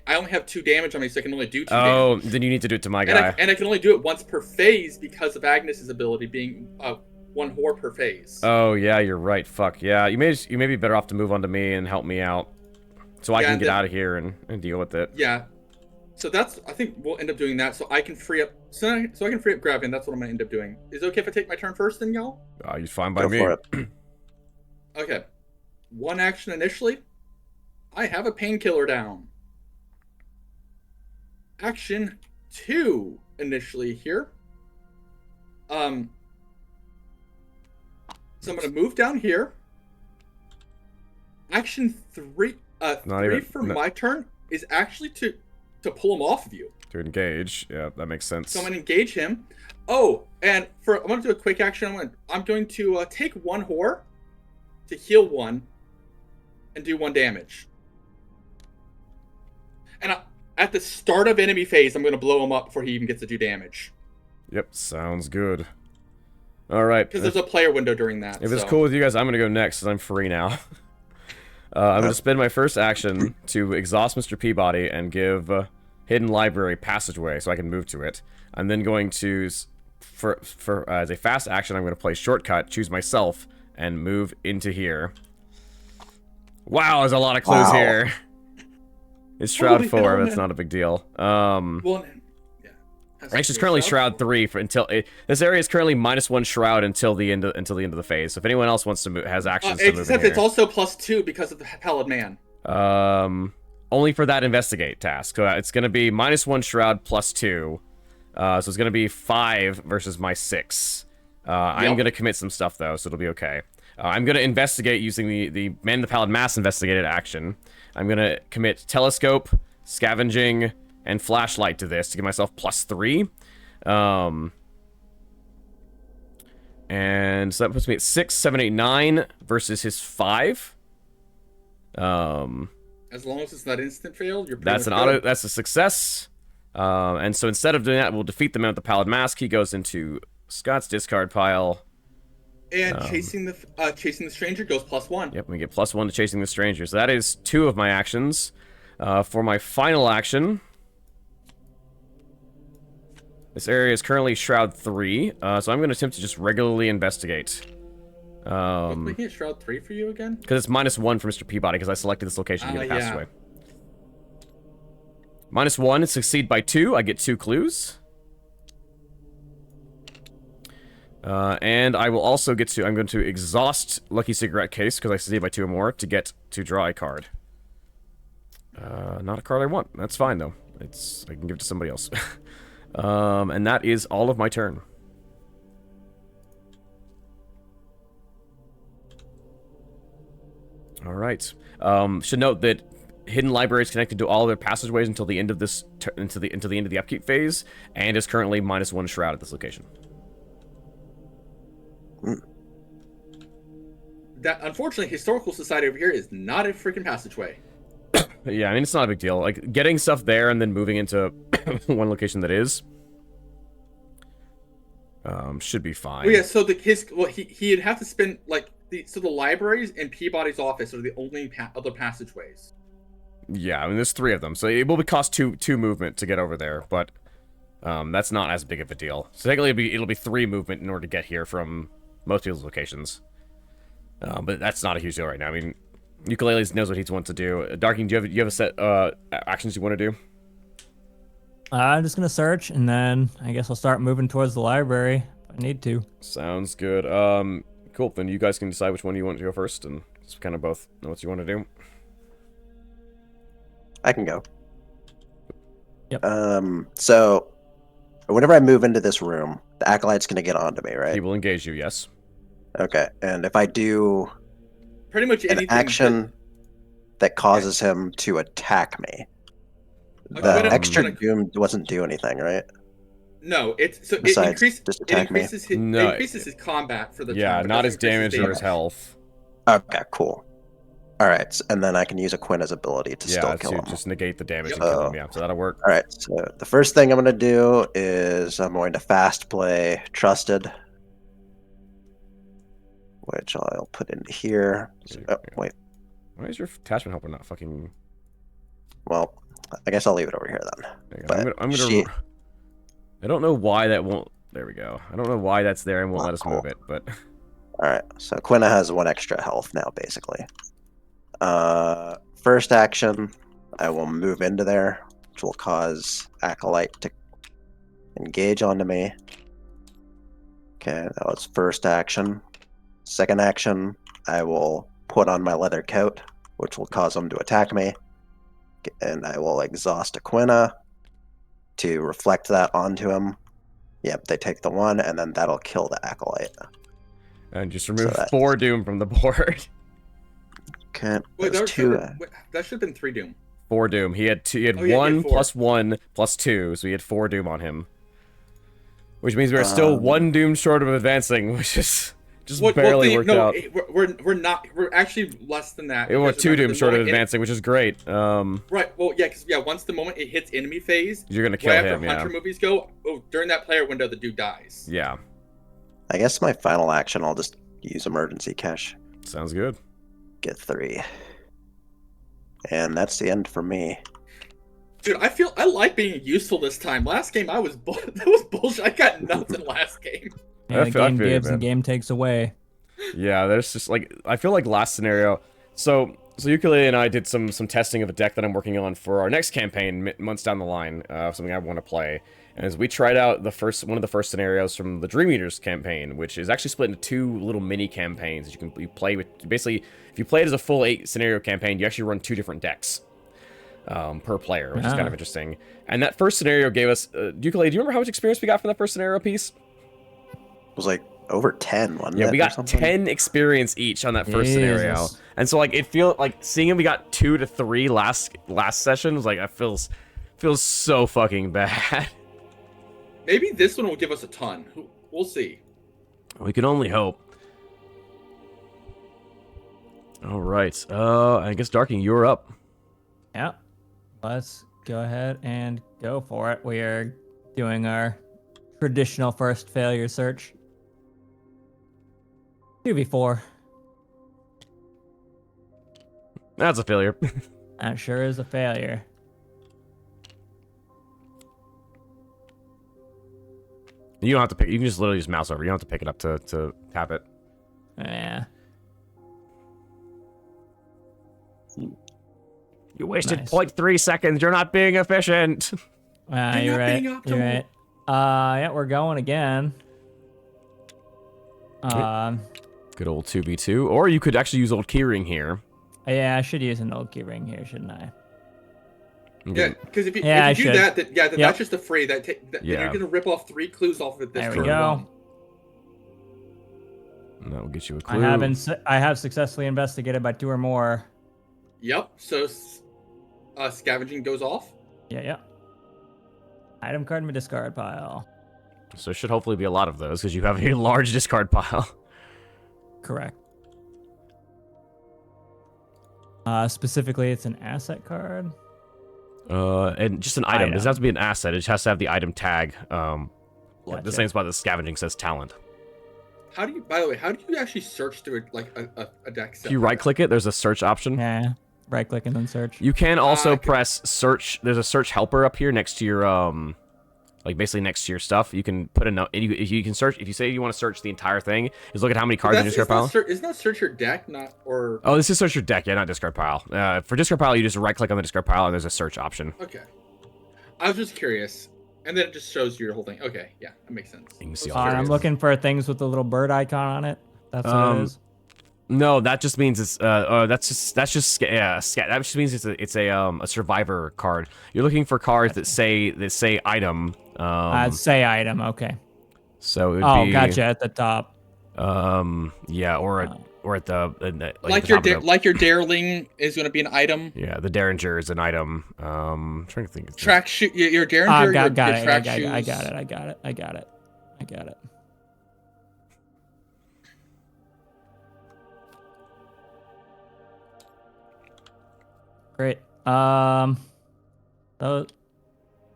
only have 2 damage on me, so I can only do 2 Oh, damage. then you need to do it to my And guy. I can only do it once per phase because of Agnes's ability being 1 whore per phase. Oh yeah, you're right. Fuck yeah. You may be better off to move on to me and help me out, so I Yeah, can and get then- out of here and deal with it. Yeah. So I think we'll end up doing that. So I can free up. So I can free up Gravian. That's what I'm gonna end up doing. Is it okay if I take my turn first, then, y'all? You're fine by Go me. for it. Okay. 1 action initially. I have a painkiller down. Action 2 initially here. So I'm gonna move down here. Action 3. Not 3 even- for no. my turn is actually to pull him off of you. To engage. Yeah, that makes sense. So I'm gonna engage him. Oh, and I'm gonna do a quick action. I'm going to take 1 whore to heal 1 and do 1 damage. And at the start of enemy phase, I'm gonna blow him up before he even gets to do damage. Yep, sounds good. All right. Because there's a player window during that. If it's so. cool with you guys, I'm gonna go next, because I'm free now. I'm gonna spend my first action to exhaust Mr. Peabody and give Hidden Library passageway, so I can move to it. I'm then going to, as a fast action, I'm gonna play shortcut, choose myself, and move into here. Wow, there's a lot of clues Wow. here. It's Shroud Holy 4, hell, that's man. not a big deal. Well, yeah. Actually, it's currently Shroud 3 this area is currently -1 Shroud until the end of the phase. So if anyone else wants to move, has actions to move in Except here. it's also +2 because of the Pallid Man. Only for that investigate task. So it's going to be -1 Shroud +2. So it's going to be 5 versus my 6. I'm Yep. going to commit some stuff though, so it'll be okay. I'm going to investigate using the Man the Pallid Mass investigated action. I'm going to commit telescope, scavenging, and flashlight to this to give myself +3. And so that puts me at 6, 7, 8, 9 versus his 5. As long as it's not instant fail, you're pretty That's an much auto. good. That's a success. And so instead of doing that, we'll defeat the man with the pallid mask. He goes into Scott's discard pile. And chasing the stranger goes +1. Yep, we get +1 to chasing the stranger. So that is 2 of my actions. For my final action, this area is currently Shroud 3. So I'm going to attempt to just regularly investigate. What's making it Shroud 3 for you again? Because it's -1 for Mr. Peabody, because I selected this location to get a yeah. passageway. -1, succeed by 2. I get 2 clues. And I will also get to... I'm going to exhaust Lucky Cigarette Case, because I succeed by 2 or more, to draw a card. Not a card I want. That's fine, though. I can give it to somebody else. And that is all of my turn. All right. Should note that Hidden Library is connected to all their passageways until the end of this until the end of the upkeep phase, and is currently -1 Shroud at this location. That unfortunately, Historical Society over here is not a freaking passageway. But yeah, I mean, it's not a big deal. Like, getting stuff there and then moving into one location that is should be fine. Oh yeah, so he'd have to spend like the libraries and Peabody's office are the only other passageways. Yeah, I mean, there's 3 of them, so it will cost two movement to get over there, but that's not as big of a deal. So technically, it'll be 3 movement in order to get here from most people's locations. But that's not a huge deal right now. I mean, Ukuleles knows what he wants to do. Darking, do you have a set actions you want to do? I'm just gonna search, and then I guess I'll start moving towards the library if I need to. Sounds good. Cool. Then you guys can decide which one you want to go first, and just kind of both know what you want to do. I can go. Yep. So whenever I move into this room, the acolyte's gonna get onto me, right? He will engage you, yes. Okay, and if I do Pretty much an anything. action that causes him to attack me, Okay, the whatever- extra gonna- doom doesn't do anything, right? No, it Besides, increases. just It attack me. increases his. No, it increases his combat for the Yeah, turn, but not doesn't his increase damage or his health. Okay, cool. All right, and then I can use a Quina's ability to still Yeah, kill to him. just negate the damage Yep. and kill him. Yeah, so that'll work. All right, so the first thing I'm going to do is I'm going to fast play Trusted, which I'll put in here. Oh, wait. Why is your attachment helper not fucking? Well, I guess I'll leave it over here then. There you go. But I'm gonna. I don't know why that won't. There we go. I don't know why that's there and won't let us move it, but. All right, so Quina has 1 extra health now, basically. First action, I will move into there, which will cause Acolyte to engage onto me. Okay, that was first action. Second action, I will put on my leather coat, which will cause him to attack me. And I will exhaust a Quina to reflect that onto him. Yep, they take the 1, and then that'll kill the Acolyte. And just remove So 4 doom from the board. Okay, Wait, there's 2. that should have been 3 doom. 4 doom. He had 2. He had Oh, yeah, he had 1 4. plus 1 plus 2, so he had 4 doom on him. Which means we're still 1 doom short of advancing, which is just barely worked out. We're not. We're actually less than that. It was because 2 remember, doom the short of moment advancing, which is great. Right. Well, yeah, because once the moment it hits enemy phase, You're gonna kill right after him. Yeah. Hunter movies go, during that player window, the dude dies. Yeah. I guess my final action, I'll just use emergency cash. Sounds good. Get 3. And that's the end for me. Dude, I like being useful this time. Last game that was bullshit. I got nothing last game. Yeah, the I feel game you, gives and man. game takes away. Yeah, there's just like I feel like last scenario. So Ukulele and I did some testing of a deck that I'm working on for our next campaign months down the line. Something I want to play. And as we tried out one of the first scenarios from the Dream Eaters campaign, which is actually split into 2 little mini campaigns that you play with. Basically, if you play it as a full 8 scenario campaign, you actually run 2 different decks per player, which is kind of interesting. And that first scenario gave us Ukulele. Do you remember how much experience we got from that first scenario piece? It was like over 10, wasn't it? Yeah, we or got something? 10 experience each on that first scenario. Jesus. And so like it feels like seeing him we got 2 to 3 last session was like it feels so fucking bad. Maybe this one will give us a ton. We'll see. We can only hope. All right. I guess Darking, you're up. Yeah. Let's go ahead and go for it. We are doing our traditional first failure search. 2v4. That's a failure. That sure is a failure. You don't have to pick. You can just literally just mouse over. You don't have to pick it up to tap it. Yeah. You wasted Nice. 0.3 seconds. You're not being efficient. You're not right. being You're optimal. right. Yeah, we're going again. Good old 2v2. Or you could actually use old keyring here. Yeah, I should use an old key ring here, shouldn't I? Yeah, because if you, Yeah, I if you do should. that, then Yep. that's just a free. Then Yeah. you're gonna rip off 3 clues off of it. This There we turn go. alone. And that will get you a clue. I have successfully investigated by 2 or more. Yep. So, scavenging goes off. Yeah. Item card in my discard pile. So it should hopefully be a lot of those because you have a large discard pile. Correct. Specifically, it's an asset card. And just an item. It Item. doesn't have to be an asset. It just has to have the item tag. The Gotcha. same spot that scavenging says talent. How do you? By the way, how do you actually search through a deck set? If you right click it, there's a search option. Yeah. Right click and then search. You can also okay. press search. There's a search helper up here next to your like basically next to your stuff. You can put a note. You can search if you say you want to search the entire thing. Just look at how many cards in your discard pile. Isn't that search your deck, not or? Oh, this is search your deck. Yeah, not discard pile. For discard pile, you just right click on the discard pile and there's a search option. Okay. I was just curious, and then it just shows you your whole thing. Okay, yeah, that makes sense. You can see I was all I'm curious. looking for things with the little bird icon on it. That's what it is. No, that just means it's that just means it's a survivor card. You're looking for cards that say item Say item. Okay. So it would Oh, be. gotcha. At the top. Yeah, or at the Like the top of like your Dareling is going to be an item. yeah, the Derringer is an item. I'm trying to think. Track shoe. Your Derringer. Ah, your got it. track I shoes. got it. Great.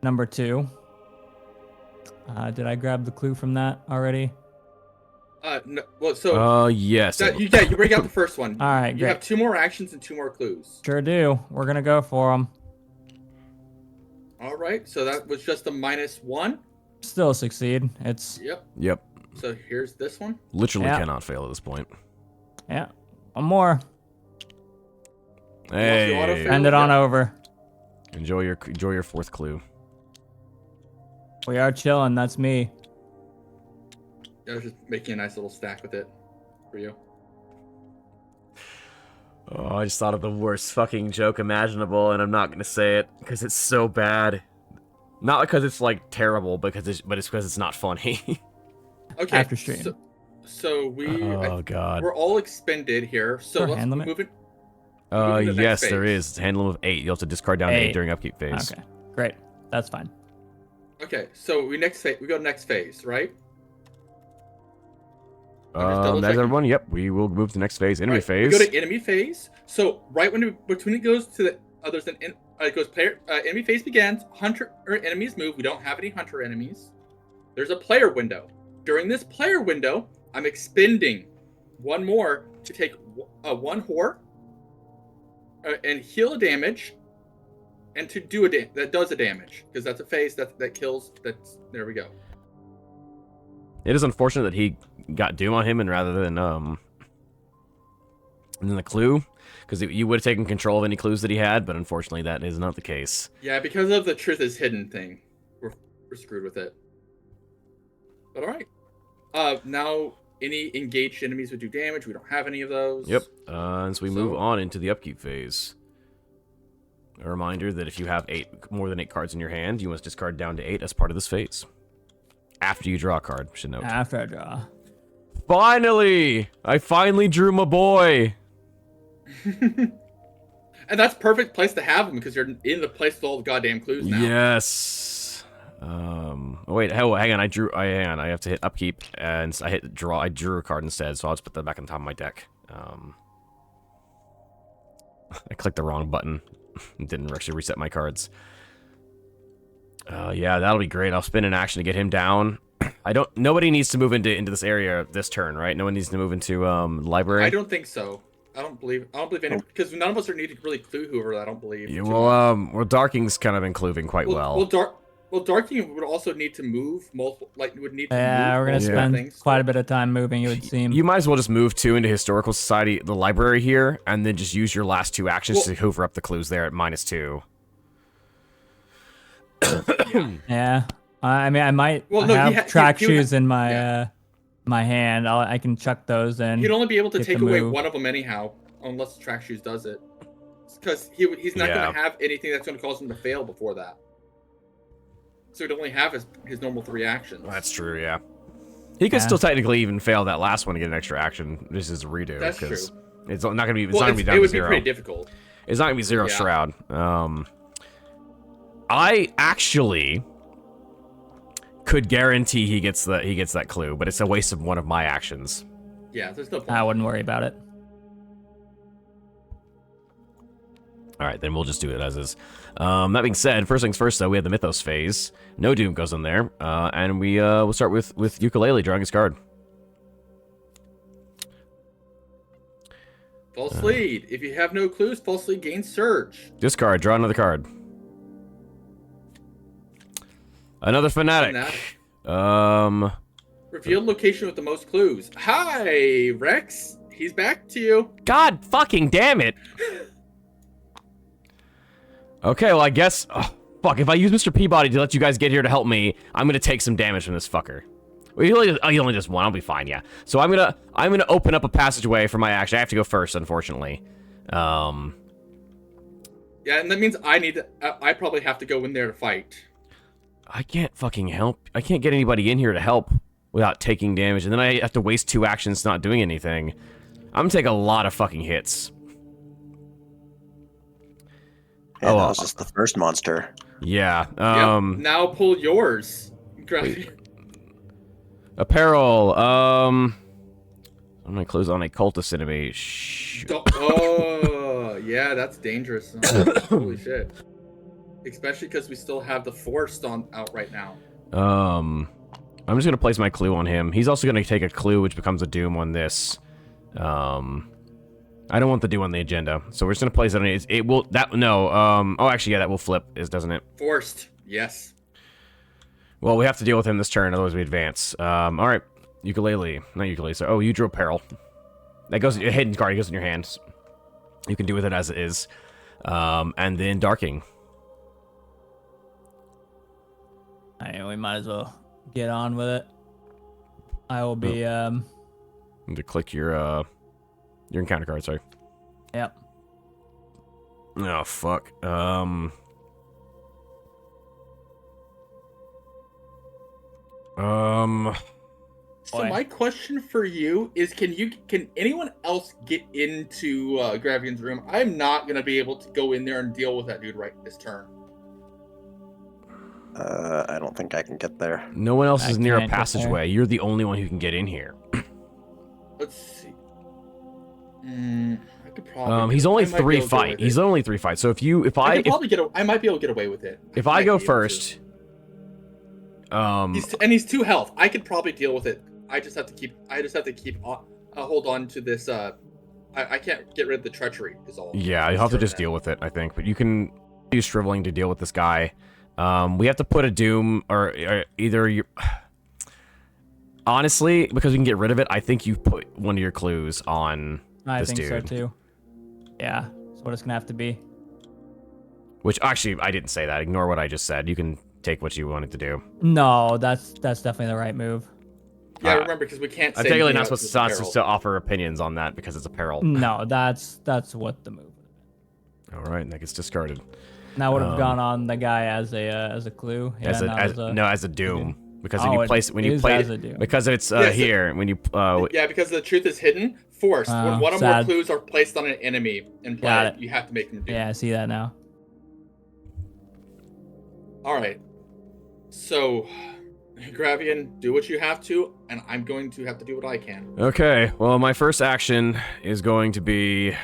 Number 2. Did I grab the clue from that already? No, well, so Yes. you bring out the first one. All right, You great. have 2 more actions and 2 more clues. Sure do. We're gonna go for them. All right, so that was just a -1. Still succeed. It's Yep. So here's this one. Literally Yeah. cannot fail at this point. yeah. One more. Hey. autofail. Send it on over. Enjoy your fourth clue. We are chilling. That's me. I was just making a nice little stack with it for you. Oh, I just thought of the worst fucking joke imaginable, and I'm not gonna say it because it's so bad. Not because it's like terrible, but it's because it's not funny. Okay. After stream. So Oh god. we're all expended here. So Sure, let's hand limit? move it. moving to the Yes, next there phase. is. It's hand limit of 8. You'll have to discard down to 8 during upkeep phase. Okay. Great. That's fine. Okay, so we go to next phase, right? I'm just double That's checking. everyone. Yep, we will move to the next phase. Enemy Right, phase. We go to enemy phase. So right between it goes to the there's an it goes player enemy phase begins. Hunter or enemies move. We don't have any hunter enemies. There's a player window. During this player window, I'm expending 1 more to take 1 horror and heal a damage, and to do that does a damage because that's a phase that kills. There we go. It is unfortunate that he got Doom on him and rather than the clue, because you would have taken control of any clues that he had, but unfortunately that is not the case. Yeah, because of the truth is hidden thing, we're screwed with it. But all right. Now any engaged enemies would do damage. We don't have any of those. Yep. And so we move on into the upkeep phase. A reminder that if you have more than 8 cards in your hand, you must discard down to 8 as part of this phase. After you draw a card, should note. After I draw. Finally! I finally drew my boy! And that's perfect place to have them because you're in the place with all the goddamn clues now. Yes. Wait, hang on. Hang on. I have to hit upkeep, and I hit draw. I drew a card instead, so I'll just put that back on top of my deck. I clicked the wrong button. Didn't actually reset my cards. Yeah, that'll be great. I'll spin an action to get him down. Nobody needs to move into this area this turn, right? No one needs to move into library. I don't think so. I don't believe any because none of us are needing to really clue whoever. I don't believe. Yeah, well, Darking's kind of been cluing quite well. Darking would also need to move multiple. Like would need to. Yeah, we're gonna spend things. quite a bit of time moving. It would seem. You might as well just move 2 into Historical Society, the library here, and then just use your last 2 actions to hoover up the clues there at -2. Yeah. I mean, I might have track shoes in my my hand. I can chuck those in. He'd only be able to get take the away move. one of them anyhow, unless track shoes does it. Because he's not going to have anything that's going to cause him to fail before that. So he'd only have his normal 3 actions. That's true, yeah. He could still technically even fail that last one to get an extra action. This is a redo. That's true. It's not gonna be. It's Well, not gonna be down it to would 0. be pretty difficult. It's not gonna be 0 Yeah. Shroud. I actually could guarantee he gets that clue, but it's a waste of one of my actions. Yeah, there's no point. I wouldn't worry about it. All right, then we'll just do it as is. That being said, first things first, though, we have the Mythos phase. No Doom goes in there, and we'll start with Ukulele drawing his card. False lead. If you have no clues, false lead gains surge. Discard, draw another card. Another Fanatic. Revealed location with the most clues. Hi, Rex. He's back to you. God fucking damn it. Okay, well, I guess... Oh, fuck, if I use Mr. Peabody to let you guys get here to help me, I'm gonna take some damage from this fucker. Well, he only does 1. I'll be fine, yeah. So I'm gonna open up a passageway for my action. I have to go first, unfortunately. Yeah, and that means I probably have to go in there to fight. I can't fucking help. I can't get anybody in here to help without taking damage, and then I have to waste 2 actions not doing anything. I'm gonna take a lot of fucking hits. Yeah, that was just the first monster. Yeah. Yep. Now pull yours. Apparel. I'm gonna close on a cultist enemy. Oh, yeah, that's dangerous. Holy shit. Especially because we still have the forest out right now. I'm just gonna place my clue on him. He's also gonna take a clue, which becomes a doom on this. I don't want the doom on the agenda, so we're just gonna place it on it. It will that no. Oh, actually, yeah, that will flip, doesn't it? Forced. Yes. Well, we have to deal with him this turn, otherwise we advance. All right, ukulele, not ukulele. So, oh, you drew peril. That goes a hidden card. It goes in your hands. You can do with it as it is. And then darking. We might as well get on with it. I will be To click your encounter card. Sorry. Yep. Oh fuck. So my question for you is, can anyone else get into Gravian's room? I'm not gonna be able to go in there and deal with that dude right this turn. I don't think I can get there. No one else is near a can't get passageway. You're the only one who can get in here. Let's see. I could probably. He's only I might be 3 able to get fight. with He's it. only 3 fights. So if I could probably I might be able to get away with it. if I might go be able to. first, He's 2 health. I could probably deal with it. I just have to keep hold on to this. I can't get rid of the treachery. Is all. yeah, you'll have to just deal with it, I think. But you can use shriveling to deal with this guy. We have to put a doom or either you. Honestly, because we can get rid of it, I think you put one of your clues on this dude. I think so too. Yeah, that's what it's gonna have to be. Which actually, I didn't say that. Ignore what I just said. You can take what you wanted to do. No, that's definitely the right move. Yeah, remember, because we can't. I'm say technically anything not about supposed this to apparel. offer opinions on that because it's a peril. No, that's what the move. All right, that gets discarded. And I would have gone on the guy as a clue. Yeah, as a doom. Because Oh, when you it place when you is play as a it, doom. because it's Yes, here when you Yeah, because the truth is hidden. Forced. When one or more sad. clues are placed on an enemy in play, Got it. you have to make them do. Yeah, I see that now. All right. So, Gravian, do what you have to, and I'm going to have to do what I can. Okay, well, my first action is going to be.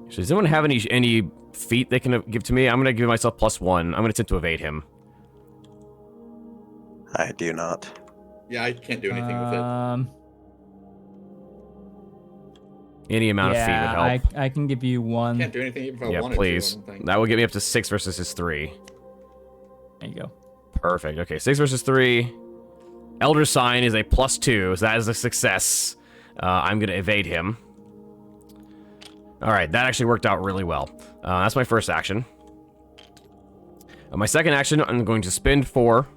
Does anyone have any feat they can give to me? I'm gonna give myself +1. I'm gonna attempt to evade him. I do not. Yeah, I can't do anything with it. Any amount of feet would help. I can give you one. Can't do anything even if I Yeah, wanted please. to. I don't think. That will get me up to 6 versus his 3. There you go. Perfect. Okay, 6 versus 3. Elder Sign is a +2, so that is a success. I'm gonna evade him. All right, that actually worked out really well. That's my first action. My second action, I'm going to spend 4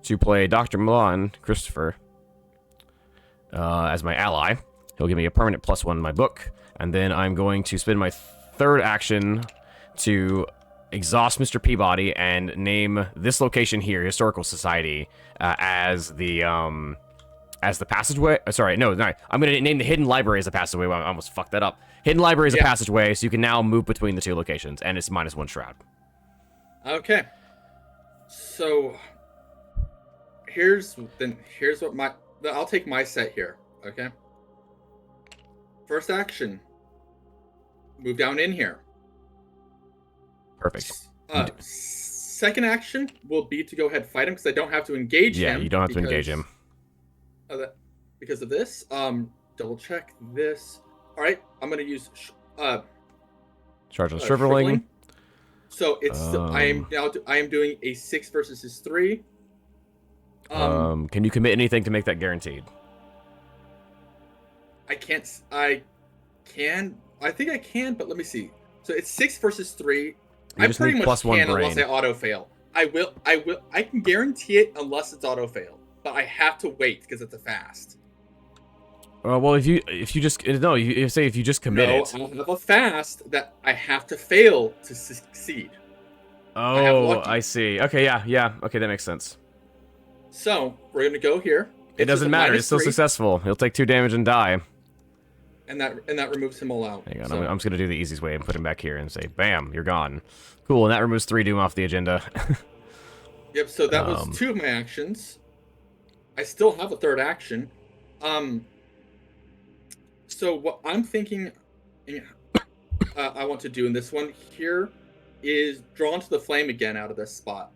to play Dr. Milan Christopher as my ally. He'll give me a permanent +1 in my book. And then I'm going to spend my third action to exhaust Mr. Peabody and name this location here, Historical Society, as the passageway. Sorry, no. I'm going to name the Hidden Library as a passageway. Well, I almost fucked that up. Hidden Library is a passageway, so you can now move between the 2 locations, and it's -1 shroud. Okay. So here's what I'll take my set here. Okay. First action. Move down in here. Perfect. Second action will be to go ahead and fight him because I don't have to engage him. Yeah, you don't have to engage him. Because of this. Double check this. All right, I'm gonna use Charge on shriveling. So it's I am doing a 6 versus his 3. Can you commit anything to make that guaranteed? I think I can, but let me see. So it's 6 versus 3. I just pretty need much +1 can brain. unless I auto fail. I can guarantee it unless it's auto fail, but I have to wait because it's a fast. Well, if you just commit No, it. I have a fast that I have to fail to succeed. have Oh, lucky. I see. Okay, yeah. Okay, that makes sense. So we're gonna go here. It doesn't matter. It's still -3, successful. He'll take 2 damage and die. and that removes him all out. Hang on, So, I'm just gonna do the easiest way and put him back here and say, bam, you're gone. Cool, and that removes 3 doom off the agenda. yep. So that was 2 of my actions. I still have a third action. So what I'm thinking, I want to do in this one here is draw into the flame again out of this spot.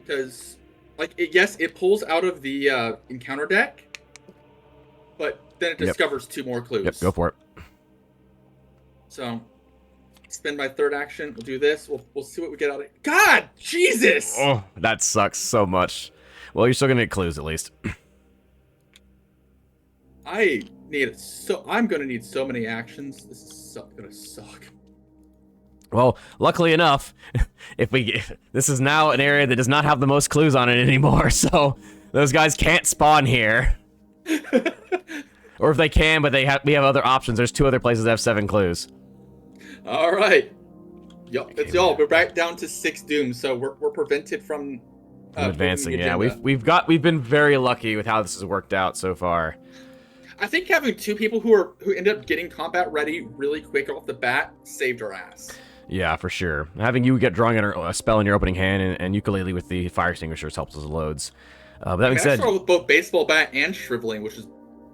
Because, like, yes, it pulls out of the encounter deck, but then it discovers 2 more clues. Yep, go for it. So, spend my third action. We'll do this. We'll see what we get out of it. God, Jesus! Oh, that sucks so much. Well, you're still gonna get clues at least. I'm gonna need so many actions. This is gonna suck. Well, luckily enough, this is now an area that does not have the most clues on it anymore, so those guys can't spawn here. Or if they can, but we have other options. There's 2 other places that have 7 clues. All right. Yup, that's Okay, all. man. We're back down to 6 dooms, so we're prevented from Advancing. moving the Yeah, agenda. we've been very lucky with how this has worked out so far. I think having 2 people who ended up getting combat ready really quick off the bat saved our ass. Yeah, for sure. Having you get drawing a spell in your opening hand and ukulele with the fire extinguishers helps us loads. But that being I said, started with both baseball bat and shriveling, which is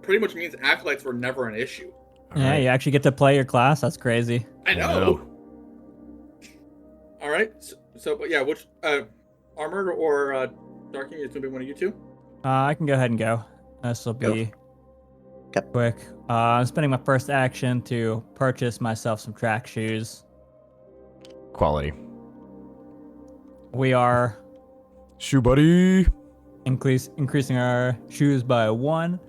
pretty much means acolytes were never an issue. Yeah, right. you actually get to play your class. That's crazy. I know. All right. So but yeah, which armored or darking is gonna be one of you 2? I can go ahead and go. This will be Okay. quick. I'm spending my first action to purchase myself some track shoes. Quality. We are Shoe buddy. increasing our shoes by 1.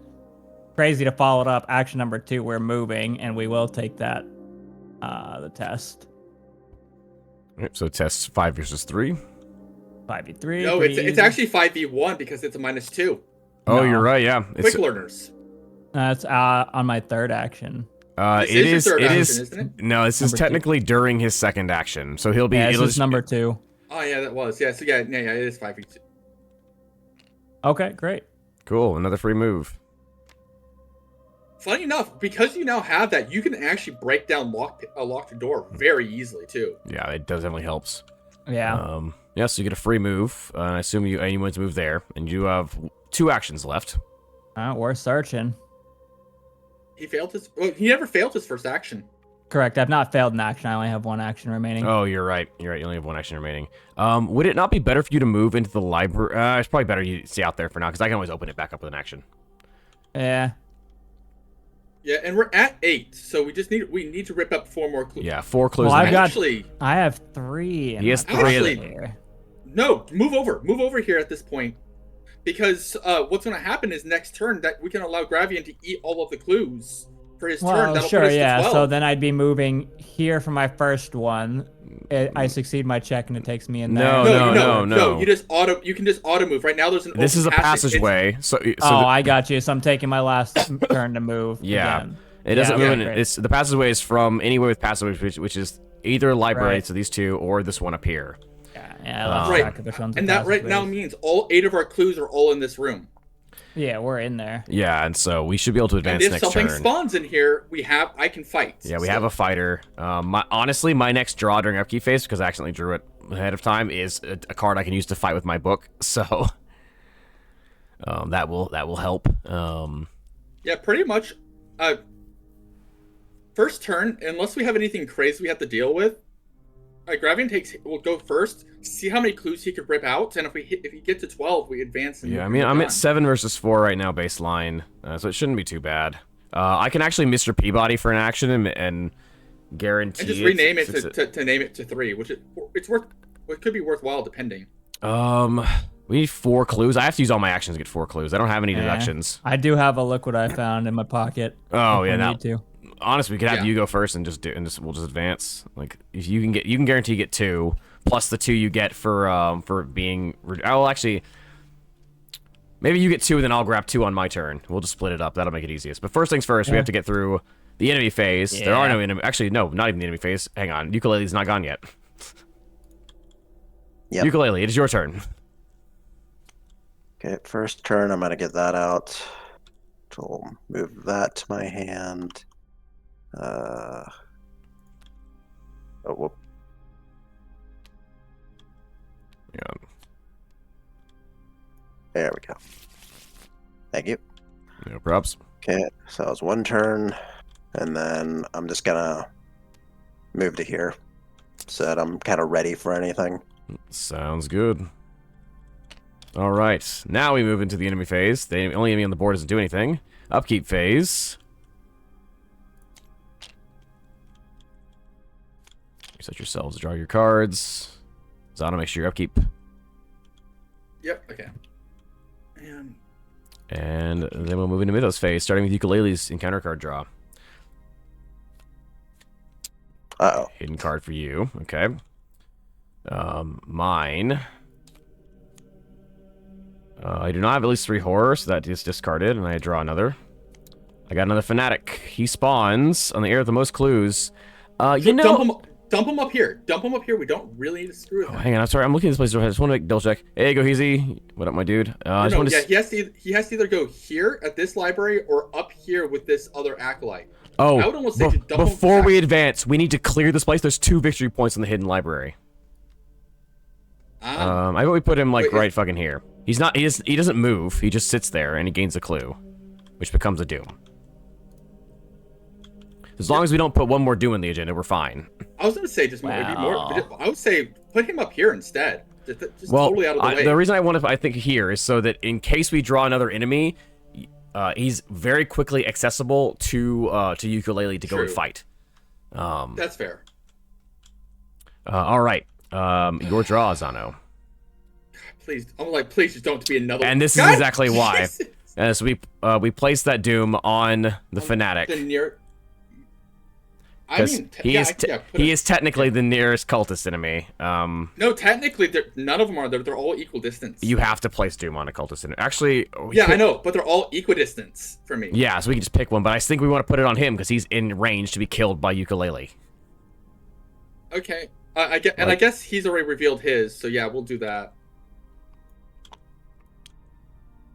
Crazy to follow it up. Action number 2, we're moving, and we will take that the test. Alright, so test 5 versus 3. 5v3. No, pretty it's easy. actually 5v1 because it's a -2. Oh, No. you're right. Yeah, Quick learners. That's on my third action. This it is your is. third It action, is. isn't it? No, this is Number 2. technically during his second action, so he'll be. Yeah, this it'll is just- number 2. Oh yeah, that was. Yeah, so yeah, it is 5v2. Okay, great. Cool, another free move. Funny enough, because you now have that, you can actually break down a locked door very easily too. Yeah, it definitely helps. Yeah. Yeah, so you get a free move. I assume you want to move there, and you have 2 actions left. We're searching. He never failed his first action. Correct. I've not failed an action. I only have 1 action remaining. Oh, you're right. You're right. You only have 1 action remaining. Would it not be better for you to move into the library? It's probably better you stay out there for now, because I can always open it back up with an action. Yeah. Yeah, and we're at 8, so we need to rip up 4 more clues. Yeah, 4 clues. Well, in I've the- got- Actually, I have 3. He has in my 3 of pocket them. here. no, move over here at this point, because what's going to happen is next turn that we can allow Gravian to eat all of the clues for his turn. Well, That'll sure, put us to yeah. 12. So then I'd be moving here for my first one. I succeed my check and it takes me in there. No. You can just auto move. Right now, there's an. This open is a passage. passageway. So I got you. So I'm taking my last turn to move. Yeah. Again. It doesn't Yeah, move. great. It's the passageway is from anywhere with passageways, which is either library, Right. so these 2, or this one up here. Yeah, I lost Right. track of which ones are And that right now passageways. means all 8 of our clues are all in this room. Yeah, we're in there. Yeah, and so we should be able to And advance if next something turn. spawns in here, I can fight. Yeah, we have a fighter. Honestly, my next draw during upkeep phase, because I accidentally drew it ahead of time, is a card I can use to fight with my book. So that will help. Yeah, pretty much. First turn, unless we have anything crazy we have to deal with, Gravian will go first. See how many clues he could rip out, and if he get to 12, we advance. And Yeah, I move mean, I'm on. at 7 versus 4 right now baseline, so it shouldn't be too bad. I can actually Mr. Peabody for an action and guarantee. And just rename it to name it to 3, which it could be worthwhile depending. We need 4 clues. I have to use all my actions to get 4 clues. I don't have any Yeah. deductions. I do have a liquid I found in my pocket. Oh if yeah, we now need to. honestly, we could have Yeah. you go first and we'll just advance. Like if you can guarantee you get 2 plus the 2 you get for being. Oh, actually, maybe you get 2 and then I'll grab 2 on my turn. We'll just split it up. That'll make it easiest. But first things first, we Yeah. have to get through The enemy phase. There are Yeah. no enemy. Actually, no, not even the enemy phase. Hang on. Ukulele's not gone yet. Yep. Ukulele, it is your turn. Okay, first turn, I'm gonna get that out. So move that to my hand. Oh, whoop. Yeah. There we go. Thank you. No props. Okay, so that was one turn, and then I'm just gonna move to here, so that I'm kind of ready for anything. Sounds good. All right, now we move into the enemy phase. The only enemy on the board doesn't do anything. Upkeep phase. Reset yourselves to draw your cards. Zana, make sure your upkeep. Yep. Okay. And then we'll move into Mythos phase, starting with Ukulele's encounter card draw. Uh-oh. Hidden card for you. Okay. Mine. I do not have at least 3 horror, so that is discarded, and I draw another. I got another fanatic. He spawns on the air with the most clues. You know. dump him up here. Dump him up here. We don't really need to screw with him. Hang on, I'm sorry. I'm looking at this place. I just want to double check. Hey, go easy. What up, my dude? I just want to. He has to either go here at this library or up here with this other acolyte. Oh, I would almost say just dump him before back. we advance, we need to clear this place. There's 2 victory points in the hidden library. I bet we put him like right fucking here. He's not. He doesn't move. He just sits there and he gains a clue, which becomes a doom. As long as we don't put one more doom in the agenda, we're fine. I was gonna say just maybe more. Wow. I would say put him up here instead. Just totally out of the way. The reason I think here is so that in case we draw another enemy, he's very quickly accessible to Ukulele to go and fight. That's fair. All right. Your draw, Zano. Please, please just don't be another. And this is exactly why. So we place that doom on the fanatic. The near. He is technically the nearest cultist enemy. No, technically, none of them are. They're all equidistant. You have to place doom on a cultist enemy. Actually, I know, but they're all equidistant for me. Yeah, so we can just pick one. But I think we want to put it on him because he's in range to be killed by Ukulele. Okay, I guess he's already revealed his. So yeah, we'll do that.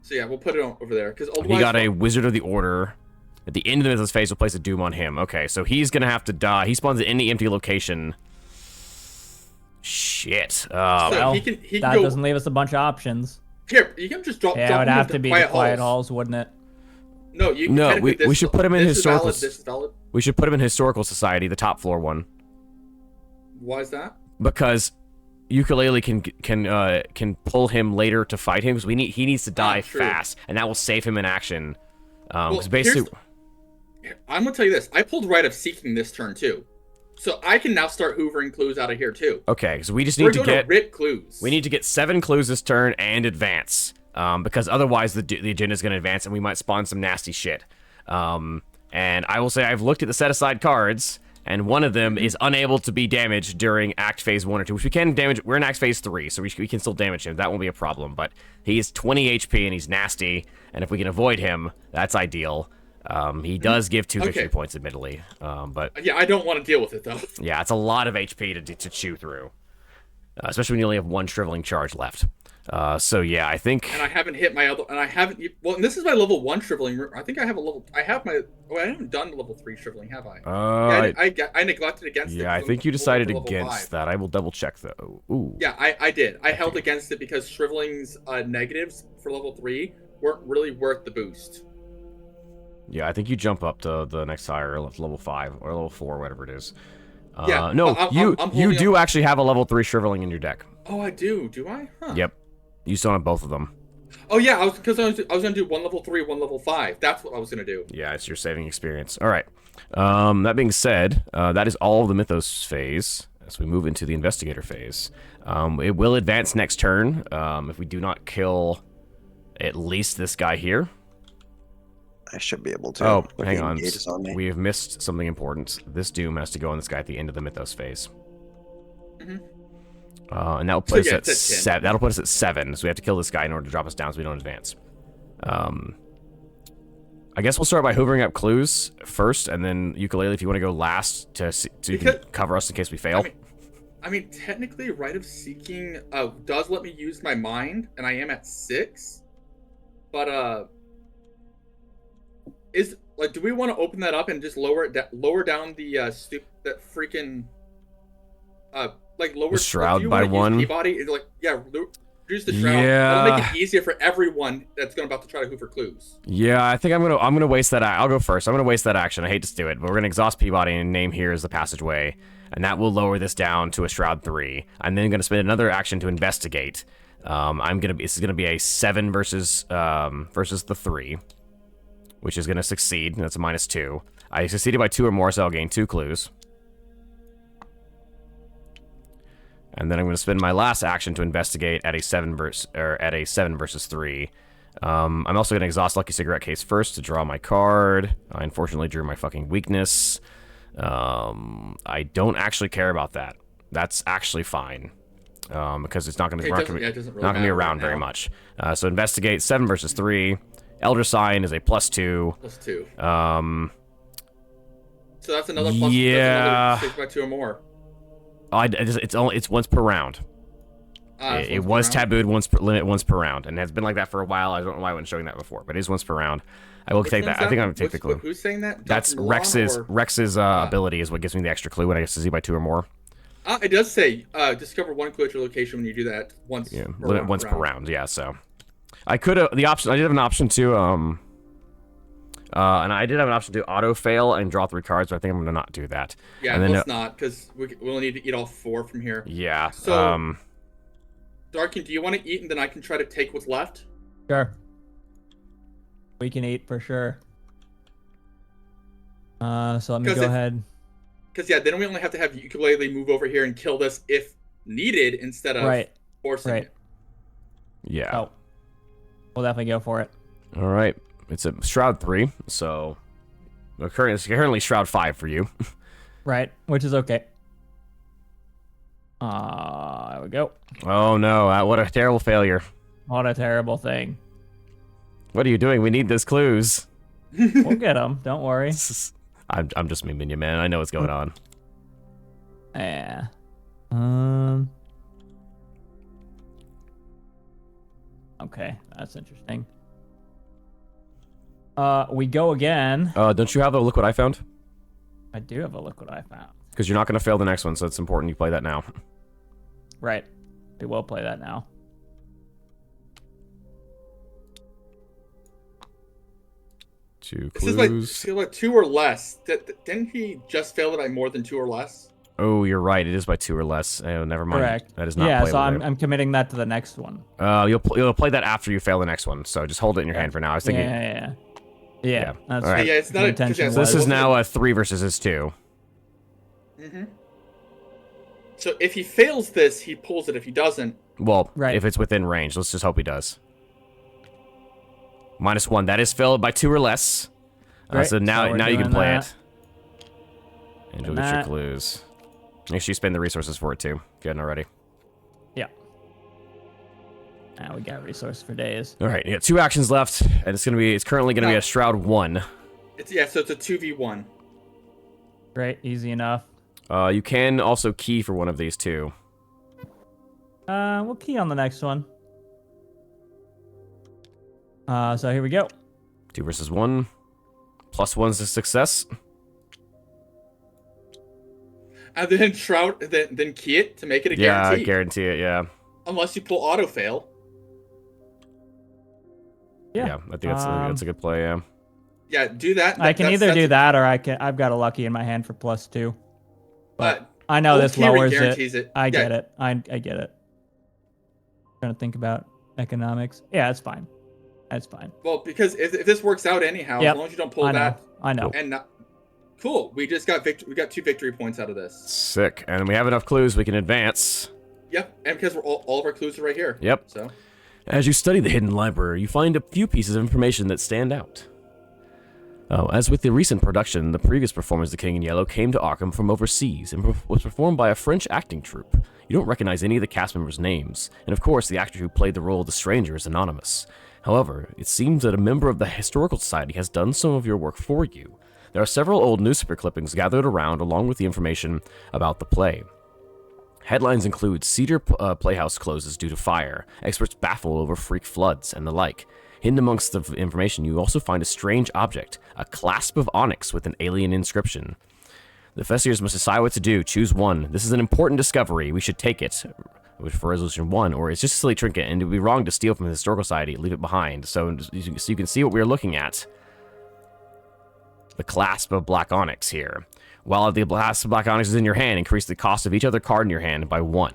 So yeah, we'll put it over there because he got a Wizard of the Order. At the end of this phase, we'll place a doom on him. Okay, so he's gonna have to die. He spawns at any empty location. Shit. So Well, he can that go, doesn't leave us a bunch of options. Here, you can just drop. Yeah, it drop would him have into to be the Quiet halls. Halls, wouldn't it? No, you. No, technically we should put him in this is historical. valid, this is valid. We should put him in Historical Society, the top floor one, Why is that? because Ukulele can pull him later to fight him because he needs to die True. fast, and that will save him in action. Well, Because basically, I'm gonna tell you this. I pulled Rite of Seeking this turn too, so I can now start hoovering clues out of here too. okay, so we just We're need to going get to rip clues. we need to get 7 clues this turn and advance, because otherwise the agenda is going to advance and we might spawn some nasty shit. And I will say I've looked at the set aside cards, and one of them is unable to be damaged during Act Phase 1 or 2, which we can damage. We're in Act Phase 3, so we can still damage him. That won't be a problem, but he is 20 HP and he's nasty, and if we can avoid him, that's ideal. He does give 2 victory points, admittedly, but Yeah, I don't want to deal with it though. yeah, it's a lot of HP to chew through, especially when you only have 1 shriveling charge left. So yeah, I think. And I haven't hit my other, and I haven't. Well, and this is my level 1 shriveling. I think I have a level. I have my. Oh, I haven't done level 3 shriveling, have I? I neglected against it. Yeah, I think you decided against that. I will double check though. Ooh. Yeah, I did. I held against it because shriveling's negatives for level 3 weren't really worth the boost. Yeah, I think you jump up to the next higher, level 5 or level 4, whatever it is. Yeah, no, I'm you do actually have a level 3 shriveling in your deck. Oh, I do. Do I? Huh. Yep, you still have both of them. Oh yeah, I was gonna do 1 level 3, 1 level 5. That's what I was gonna do. Yeah, it's your saving experience. All right. That being said, that is all of the Mythos phase. As we move into the Investigator phase, it will advance next turn if we do not kill at least this guy here. I should be able to. Oh, with hang the on. engages on me. We have missed something important. This doom has to go on this guy at the end of the Mythos phase. Mhm. And that'll put us yeah, at it's at 10. 7. That'll put us at 7. So we have to kill this guy in order to drop us down so we don't advance. I I guess we'll start by hoovering up clues first, and then ukulele if you want to go last so you can cover us in case we fail. I mean, technically, Rite of Seeking does let me use my mind, and I am at 6. But do we want to open that up and just lower down the that freaking lower the shroud by 1? Peabody, reduce the shroud. Yeah. That'll make it easier for everyone that's about to try to hoover clues. Yeah, I think I'm gonna waste that. I'll go first. I'm gonna waste that action. I hate to do it, but we're gonna exhaust Peabody and name here as the passageway, and that will lower this down to a shroud 3. I'm then gonna spend another action to investigate. This is gonna be a 7 versus the 3, which is gonna succeed. And that's a -2. I succeeded by 2 or more, so I'll gain 2 clues. And then I'm going to spend my last action to investigate at a 7 versus 3. I'm also going to exhaust Lucky Cigarette Case first to draw my card. I unfortunately drew my fucking weakness. I don't actually care about that. That's actually fine. Because it's not going to be around very much. So investigate 7 versus 3. Elder Sign is a +2. +2. So that's another plus. Yeah. That's another 6 by 2 or more. It's once per round. It was tabooed once per round, and has been like that for a while. I don't know why I wasn't showing that before, but it is once per round. I will take that. I think I'm gonna take the clue. Who's saying that? That's Rex's ability is what gives me the extra clue when I succeed by 2 or more. It does say discover 1 clue at your location when you do that once. Yeah, once per round. Yeah, so I could have the option. I did have an option to and I did have an option to auto fail and draw 3 cards, but I think I'm gonna not do that. Yeah, and then, let's not, because we'll need to eat all 4 from here. Yeah. So, Darkin, do you want to eat, and then I can try to take what's left? Sure. We can eat for sure. So let me go ahead. Because then we only have to have Ukulele move over here and kill this if needed instead of forcing it. Yeah. Oh. We'll definitely go for it. All right. It's a Shroud 3, so it's currently Shroud 5 for you. Right, which is okay. There we go. Oh no, what a terrible failure. What a terrible thing. What are you doing? We need those clues. We'll get them, don't worry. I'm just memeing you, man. I know what's going on. Yeah. Okay, that's interesting. We go again. Don't you have a look what I found? I do have a look what I found. Because you're not going to fail the next one, so it's important you play that now. Right. We will play that now. Two clues. This is like 2 or less. Didn't he just fail it by more than 2 or less? Oh, you're right. It is by 2 or less. Oh, never mind. Correct. That is not playable. Yeah, so I'm committing that to the next one. You'll play that after you fail the next one. So just hold it in your hand for now. I was thinking. Yeah. That's all right. Yeah, it's not intention. So this is now a 3 versus his 2. Mm-hmm. So if he fails this, he pulls it. If he doesn't, well, if it's within range, let's just hope he does. -1. That is failed by 2 or less. So now you can play it. And you'll get your clues. Make sure you spend the resources for it too. Good already. Yeah. Now we got resources for days. All right, you got 2 actions left, and it's currently gonna be a Shroud 1. So it's a 2v1. Great, easy enough. You can also key for one of these too. We'll key on the next one. So here we go. 2 versus 1. +1's a success. And then Shroud, then key it to make it a guarantee. Yeah, guarantee it, yeah. Unless you pull auto fail. Yeah, I think that's a good play, yeah. Yeah, do that. I can either do that or I've got a lucky in my hand for +2. But I know this lowers it. I get it. I get it. Trying to think about economics. Yeah, it's fine. That's fine. Well, because if this works out anyhow, as long as you don't pull that. I know. And cool. We just got We got 2 victory points out of this. Sick. And we have enough clues we can advance. Yep. And because all of our clues are right here. Yep. So, as you study the hidden library, you find a few pieces of information that stand out. As with the recent production, the previous performance of The King in Yellow came to Arkham from overseas and was performed by a French acting troupe. You don't recognize any of the cast members' names, and of course, the actor who played the role of the stranger is anonymous. However, it seems that a member of the Historical Society has done some of your work for you. There are several old newspaper clippings gathered around along with the information about the play. Headlines include Cedar Playhouse closes due to fire, experts baffle over freak floods, and the like. Hidden amongst the information, you also find a strange object, a clasp of onyx with an alien inscription. The investigators must decide what to do. Choose one. This is an important discovery. We should take it for Resolution 1, or it's just a silly trinket, and it would be wrong to steal from the Historical Society, leave it behind. So you can see what we're looking at. The clasp of black onyx here. While the clasp of black onyx is in your hand, increase the cost of each other card in your hand by 1.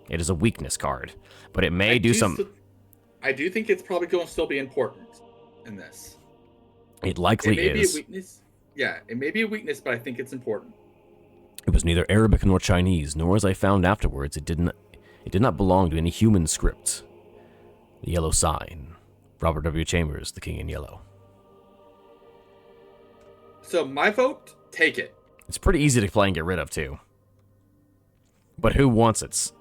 It is a weakness card, but it may do some... I do think it's probably going to still be important in this. It likely is. It may be a weakness. Yeah, it may be a weakness, but I think it's important. It was neither Arabic nor Chinese, nor, as I found afterwards, it did not belong to any human script. The Yellow Sign. Robert W. Chambers, The King in Yellow. So my vote, take it. It's pretty easy to play and get rid of, too. But who wants it?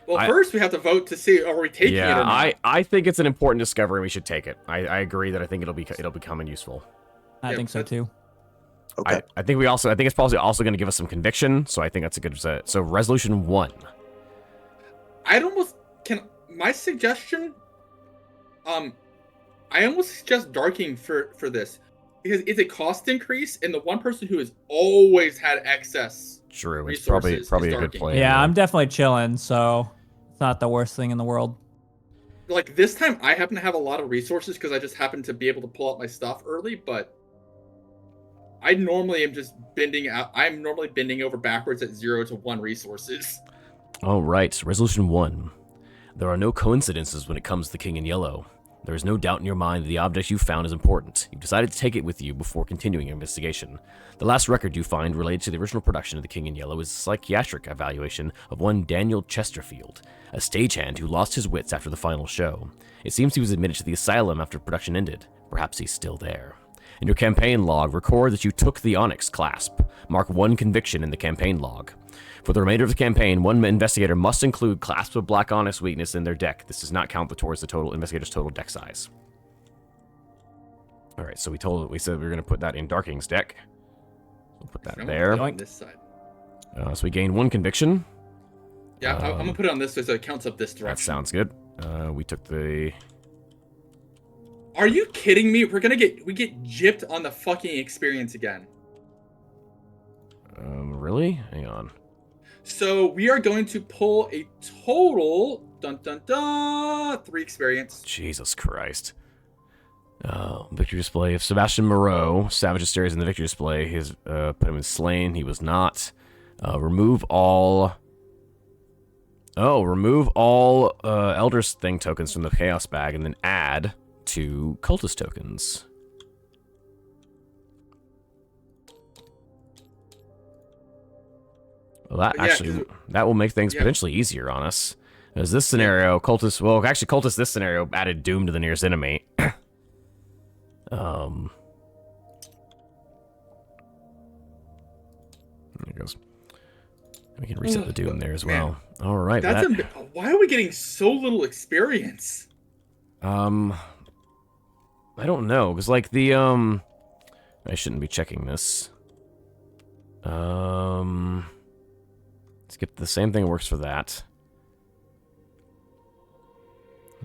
Well, first we have to vote to see are we taking it or not. Yeah, I think it's an important discovery. We should take it. I agree that I think it'll become useful. I think so too. Okay. I think it's probably also going to give us some conviction. So I think that's a good set. So Resolution 1. My suggestion. I almost suggest darking for this because it's a cost increase, and the one person who has always had excess. True, it's probably a good play. Yeah, I'm definitely chilling, so it's not the worst thing in the world. Like this time, I happen to have a lot of resources because I just happen to be able to pull out my stuff early, but I normally am just bending out. I'm normally bending over backwards at 0 to 1 resources. All right, Resolution 1. There are no coincidences when it comes to the King in Yellow. There is no doubt in your mind that the object you found is important. You've decided to take it with you before continuing your investigation. The last record you find related to the original production of The King in Yellow is a psychiatric evaluation of one Daniel Chesterfield, a stagehand who lost his wits after the final show. It seems he was admitted to the asylum after production ended. Perhaps he's still there. In your campaign log, record that you took the onyx clasp. Mark 1 conviction in the campaign log. For the remainder of the campaign, one investigator must include clasp of black onyx weakness in their deck. This does not count towards the total investigator's total deck size. All right, so we said we were going to put that in Darking's deck. We'll put that there. On this side. So we gain 1 conviction. Yeah, I'm gonna put it on this way so it counts up this direction. That sounds good. We took the... Are you kidding me? We get gypped on the fucking experience again. Really? Hang on. So we are going to pull a total 3 experience. Jesus Christ. Victory display of Sebastian Moreau. Savage Hysteria is in the victory display. His put him in slain. He was not. Remove all. Remove all Elder's Thing tokens from the Chaos bag and then add 2 Cultist tokens. Well, that will make things potentially easier on us. As this scenario, Cultist, this scenario added Doom to the nearest enemy. There it goes. We can reset the Doom there as well. All right. Why are we getting so little experience? I don't know, because like the I shouldn't be checking this. Skip the same thing works for that.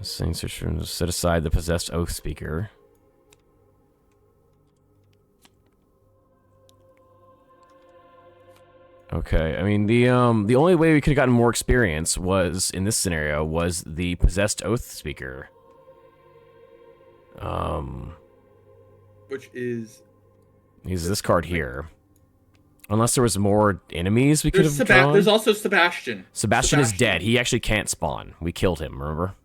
Set aside the possessed oath speaker. Okay, I mean the only way we could have gotten more experience was in this scenario was the possessed oath speaker. Which is this card here. Unless there was more enemies we could have drawn. There's also Sebastian. Sebastian is dead. He actually can't spawn. We killed him, remember?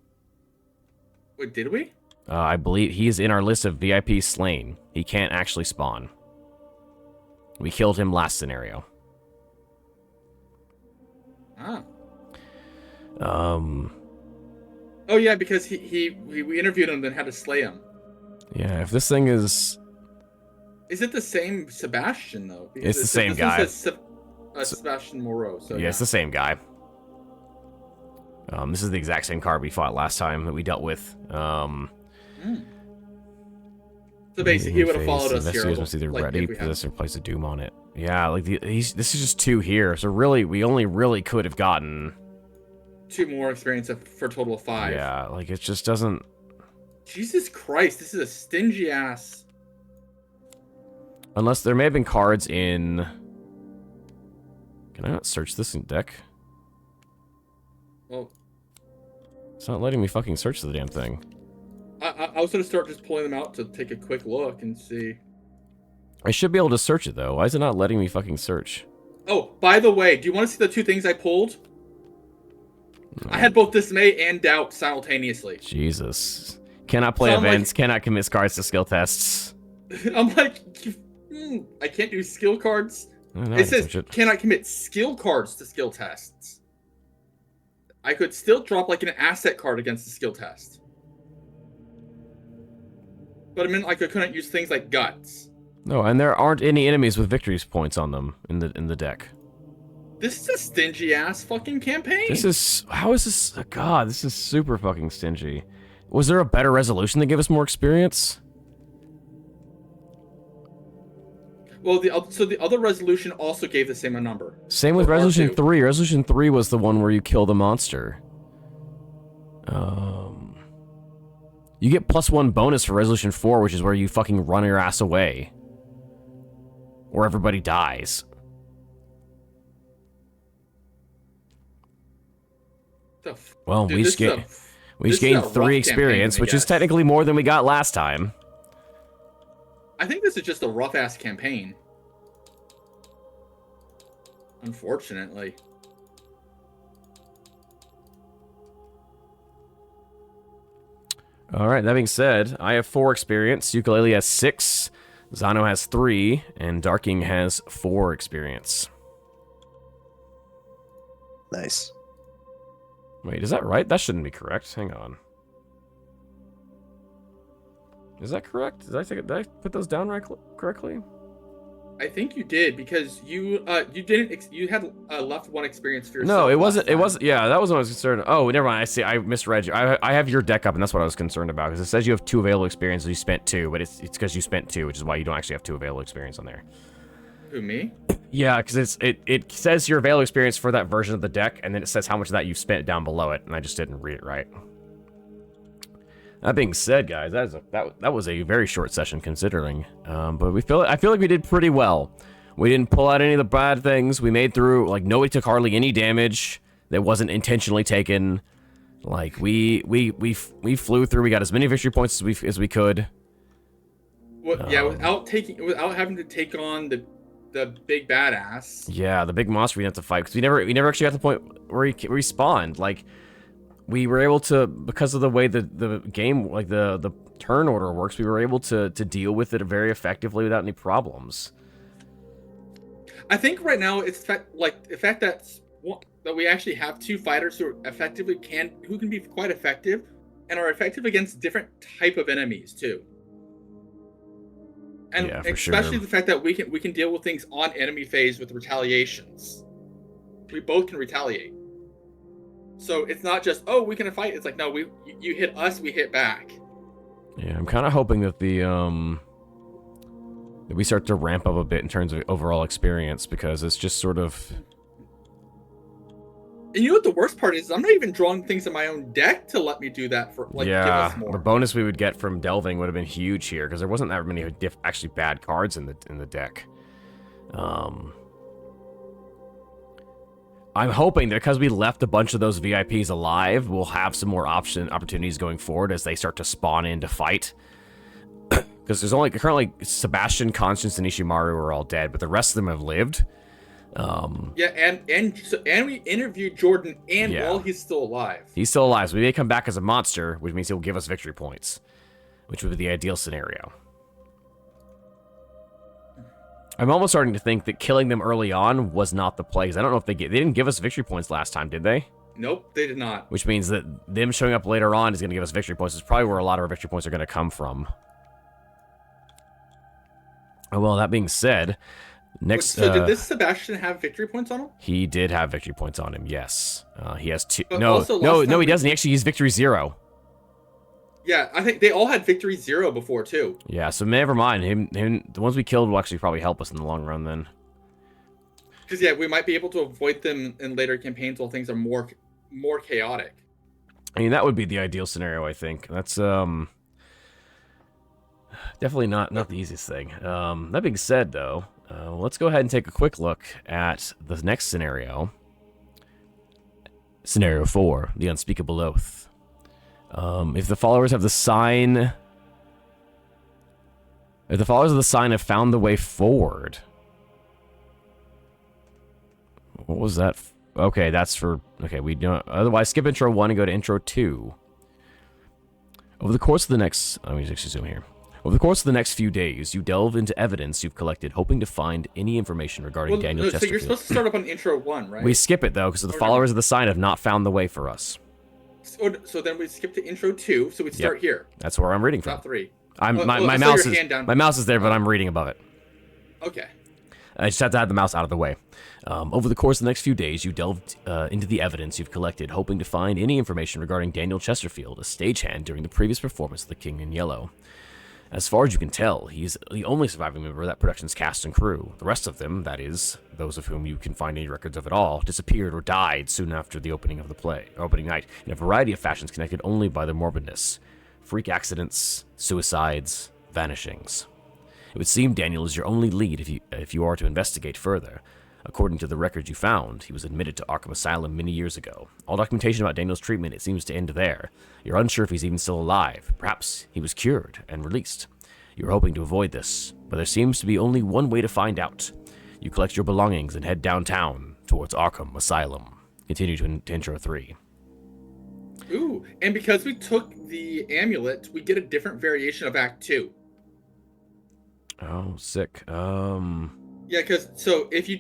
Wait, did we? I believe he is in our list of VIP slain. He can't actually spawn. We killed him last scenario. Ah. Oh yeah, because we interviewed him and then had to slay him. Yeah, if this thing is... Is it the same Sebastian, though? Because it's the same guy. Sebastian Moreau. So yeah, it's the same guy. This is the exact same card we fought last time that we dealt with. So basically, he would have followed us here. Must either ready, possess, or place a doom on it. Yeah, like this is just 2 here. So really, we only really could have gotten 2 more experience for a total of 5. Yeah, like it just doesn't. Jesus Christ, this is a stingy ass. Unless there may have been cards in. Can I not search this in deck? Well, it's not letting me fucking search the damn thing. I was gonna start just pulling them out to take a quick look and see. I should be able to search it though. Why is it not letting me fucking search? Oh, by the way, do you want to see the 2 things I pulled? No. I had both dismay and doubt simultaneously. Jesus. Cannot play events, cannot commit cards to skill tests. I'm like, I can't do skill cards. It says cannot commit skill cards to skill tests. I could still drop like an asset card against the skill test. But I mean, like I couldn't use things like guts. No, and there aren't any enemies with victory points on them in the deck. This is a stingy ass fucking campaign. How is this? God, this is super fucking stingy. Was there a better resolution that gave us more experience? Well, the other resolution also gave the same number. Same with Resolution 3. Resolution 3 was the one where you kill the monster. You get +1 bonus for Resolution 4, which is where you fucking run your ass away. Or everybody dies. Well, we just gained 3 experience, which is technically more than we got last time. I think this is just a rough-ass campaign. Unfortunately. Alright, that being said, I have 4 experience, Yooka-Laylee has 6, Zano has 3, and Darking has 4 experience. Nice. Wait, is that right? That shouldn't be correct. Hang on. Is that correct? Did I put those down correctly? I think you did because you had left 1 experience for yourself. No, it wasn't. It wasn't. Yeah, that was what I was concerned. Oh, never mind. I see. I misread you. I have your deck up, and that's what I was concerned about because it says you have 2 available experiences. You spent 2, but it's because you spent 2, which is why you don't actually have 2 available experience on there. Who, me? Yeah, because it says your available experience for that version of the deck, and then it says how much of that you've spent down below it, and I just didn't read it right. That being said, guys, that was a very short session considering. But I feel like we did pretty well. We didn't pull out any of the bad things. We made through. Like nobody took hardly any damage that wasn't intentionally taken. Like we flew through. We got as many victory points as we could. Well, yeah, without having to take on the big badass. Yeah, the big monster we didn't have to fight because we never actually got to the point where he spawned. Like. We were able to, because of the way the game, like the turn order works, we were able to deal with it very effectively without any problems. I think right now it's the fact that we actually have 2 fighters who can be quite effective and are effective against different type of enemies too. And yeah, especially the fact that we can deal with things on enemy phase with retaliations. We both can retaliate. So it's not just, oh, we can fight. It's like, no, you hit us, we hit back. Yeah, I'm kind of hoping that that we start to ramp up a bit in terms of overall experience because it's just sort of. And you know what the worst part is? I'm not even drawing things in my own deck to let me do that for give us more. The bonus we would get from delving would have been huge here because there wasn't that many actually bad cards in the deck. I'm hoping that because we left a bunch of those VIPs alive, we'll have some more opportunities going forward as they start to spawn in to fight. Because there's only currently Sebastian, Constance, and Ishimaru are all dead, but the rest of them have lived. Yeah, and we interviewed Jordan, while he's still alive. He's still alive, so we may come back as a monster, which means he'll give us victory points, which would be the ideal scenario. I'm almost starting to think that killing them early on was not the play. I don't know if they didn't give us victory points last time, did they? Nope, they did not. Which means that them showing up later on is going to give us victory points. It's probably where a lot of our victory points are going to come from. Oh, well, that being said, Next, So did this Sebastian have victory points on him? he did have victory points on him. Yes, he has 2. But No, also no, last no, time he doesn't. He actually used victory 0. Yeah, I think they all had victory 0 before too. Yeah, so never mind. Him. The ones we killed will actually probably help us in the long run then. Because yeah, we might be able to avoid them in later campaigns while things are more chaotic. I mean, that would be the ideal scenario, I think. That's definitely not the easiest thing. That being said, though, let's go ahead and take a quick look at the next scenario. Scenario 4, the unspeakable oath. If the followers of the sign have found the way forward. What was that? Okay, that's for... Okay, we don't... Otherwise, skip intro 1 and go to intro 2. Over the course of the next... Let me just zoom here. Over the course of the next few days, you delve into evidence you've collected, hoping to find any information regarding Daniel So Chesterfield. you're supposed to start up on intro 1, right? We skip it, though, because the followers of the sign have not found the way for us. So then we skip to intro 2, so we start here. That's where I'm reading from. Not 3. My mouse is there, but I'm reading above it. Okay. I just have to have the mouse out of the way. Over the course of the next few days, you delved into the evidence you've collected, hoping to find any information regarding Daniel Chesterfield, a stagehand during the previous performance of The King in Yellow. As far as you can tell, he's the only surviving member of that production's cast and crew. The rest of them, that is, those of whom you can find any records of at all, disappeared or died soon after the opening night, in a variety of fashions connected only by their morbidness. Freak accidents, suicides, vanishings. It would seem Daniel is your only lead if you are to investigate further. According to the records you found, he was admitted to Arkham Asylum many years ago. All documentation about Daniel's treatment, it seems to end there. You're unsure if he's even still alive. Perhaps he was cured and released. You're hoping to avoid this, but there seems to be only one way to find out. You collect your belongings and head downtown towards Arkham Asylum. Continue to intro 3. Ooh, and because we took the amulet, we get a different variation of Act 2. Oh, sick. Yeah, because so if you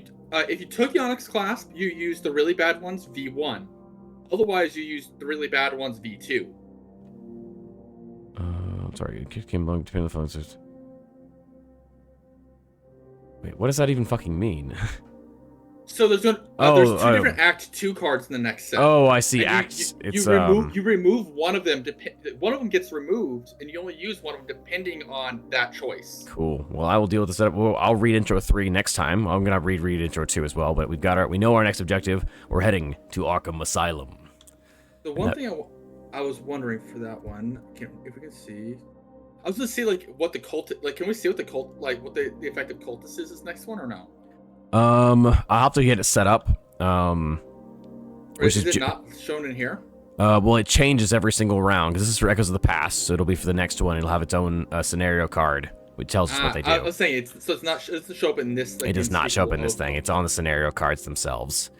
took the Onyx Clasp, you use the really bad ones V1. Otherwise, you use the really bad ones V2. I'm sorry, it came along between the phones. Wait, what does that even fucking mean? So there's two different Act 2 cards in the next set. Oh, I see. And you remove one of them. One of them gets removed, and you only use one of them depending on that choice. Cool. Well, I will deal with the setup. Well, I'll read intro 3 next time. I'm gonna read intro 2 as well. But we know our next objective. We're heading to Arkham Asylum. The one thing I was wondering for that one, if we can see, I was gonna see what the cult Can we see what the cult what the effect of cultist is this next one or no? I'll have to get it set up. Or is it not shown in here? Well, it changes every single round because this is for Echoes of the Past, so it'll be for the next one. It'll have its own scenario card, which tells us what they do. I was saying it doesn't show up in this. It does not show up in this thing. It's on the scenario cards themselves.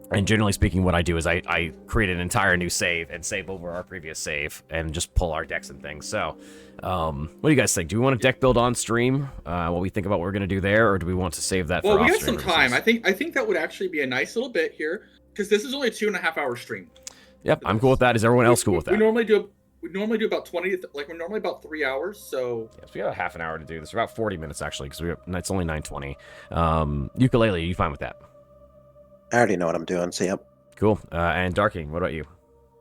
And generally speaking, what I do is I create an entire new save and save over our previous save and just pull our decks and things. So, what do you guys think? Do we want to deck build on stream? What we think about what we're going to do there, or do we want to save that for Well, we got some time. I think that would actually be a nice little bit here because this is only a 2.5 hour stream. Yep, I'm cool with that. Is everyone else cool with that? We normally do about 20, we're normally about 3 hours, so... Yes, we have a half an hour to do this. About 40 minutes, actually, because it's only 9:20. Ukulele, you fine with that? I already know what I'm doing, so yep. Cool. And Darking, what about you?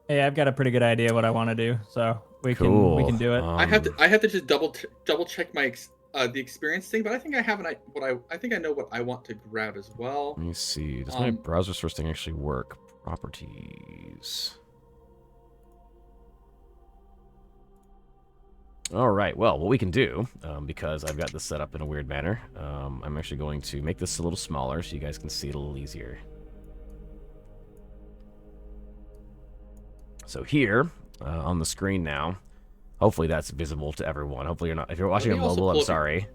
Hey, I've got a pretty good idea what I want to do, so we can do it. I have to just double check my the experience thing, but I think I have I think I know what I want to grab as well. Let me see. Does my browser source thing actually work? Properties. All right. Well, what we can do, because I've got this set up in a weird manner, I'm actually going to make this a little smaller so you guys can see it a little easier. So here, on the screen now, hopefully that's visible to everyone. Hopefully you're not. If you're watching on mobile, I'm sorry.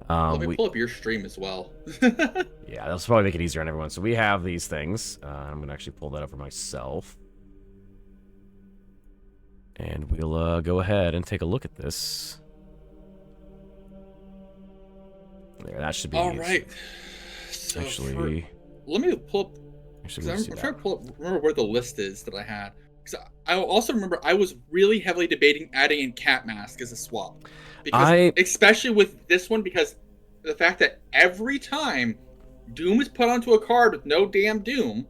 Let me pull up your stream as well. Yeah, that'll probably make it easier on everyone. So we have these things. I'm going to actually pull that up for myself. And we'll go ahead and take a look at this. There, that should be all right. So actually, let me pull up. I'm trying to remember where the list is that I had. Because I also remember I was really heavily debating adding in Cat Mask as a swap. Because especially with this one, because the fact that every time Doom is put onto a card with no damn Doom,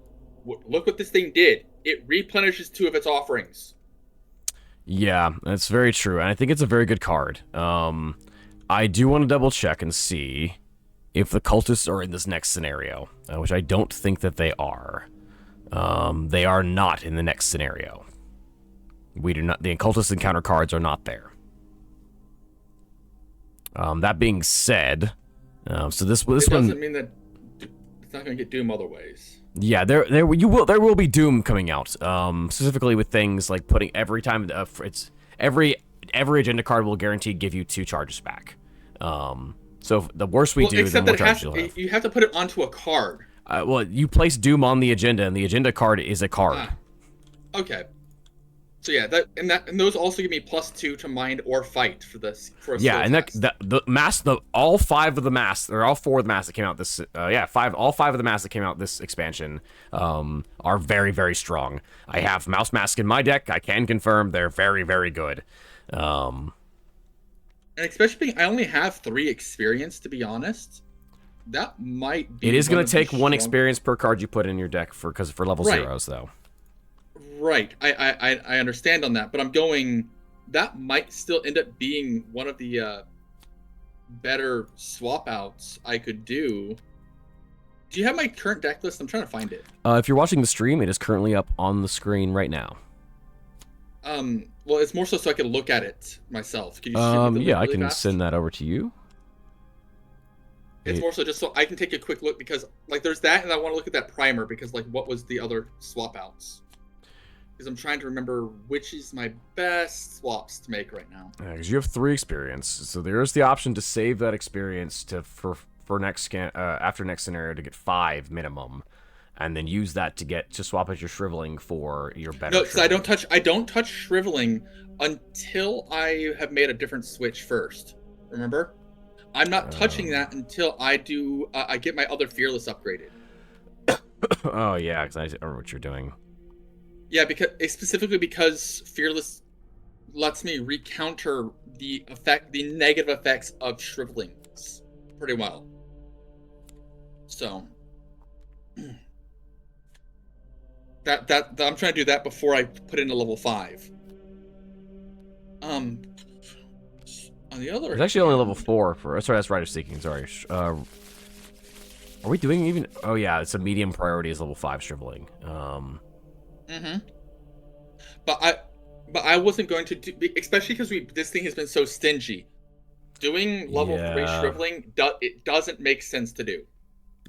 look what this thing did. It replenishes 2 of its offerings. Yeah, that's very true, and I think it's a very good card. I do want to double check and see if the cultists are in this next scenario, which I don't think that they are. They are not in the next scenario. We do not. The cultist encounter cards are not there. That being said, so this one doesn't mean that it's not going to get Doom other ways. Yeah, there will be Doom coming out. Specifically with things like putting every time every agenda card will guarantee give you 2 charges back. So the worse we do, the more charges you'll have. You have to put it onto a card. Well, you place Doom on the agenda, and the agenda card is a card. Okay. So yeah, and those also give me +2 to mind or fight for this. Yeah, and all 5 of the masks, or all 4 of the masks that came out this, all 5 of the masks that came out this expansion, are very, very strong. I have Mouse Mask in my deck. I can confirm they're very, very good. And especially, I only have 3 experience, to be honest. That might be. It is going to take 1 experience per card you put in your deck for level 0s, though. Right, I understand on that, but I'm going. That might still end up being one of the better swap outs I could do. Do you have my current deck list? I'm trying to find it. If you're watching the stream, it is currently up on the screen right now. Well, it's more so I can look at it myself. Can you shoot me the yeah, link I can fast? send that over to you. It's more so just so I can take a quick look, because like there's that, and I want to look at that primer, because like what was the other swap outs? Because I'm trying to remember which is my best swaps to make right now. Yeah, because you have 3 experience, so there is the option to save that experience for next after next scenario to get 5 minimum, and then use that to swap out your shriveling for your better. No, because I don't touch shriveling until I have made a different switch first. Remember, I'm not touching that until I do. I get my other fearless upgraded. Oh yeah, because I remember what you're doing. Yeah, specifically because fearless lets me recounter the negative effects of shrivelings pretty well. So that I'm trying to do that before I put into level 5. On the other, It's actually only level 4 for. Sorry, that's Rider Seeking. Sorry. Are we doing even? Oh yeah, it's a medium priority is level 5 shriveling. But I wasn't going to do, especially because this thing has been so stingy. Doing level 3 shriveling it doesn't make sense to do.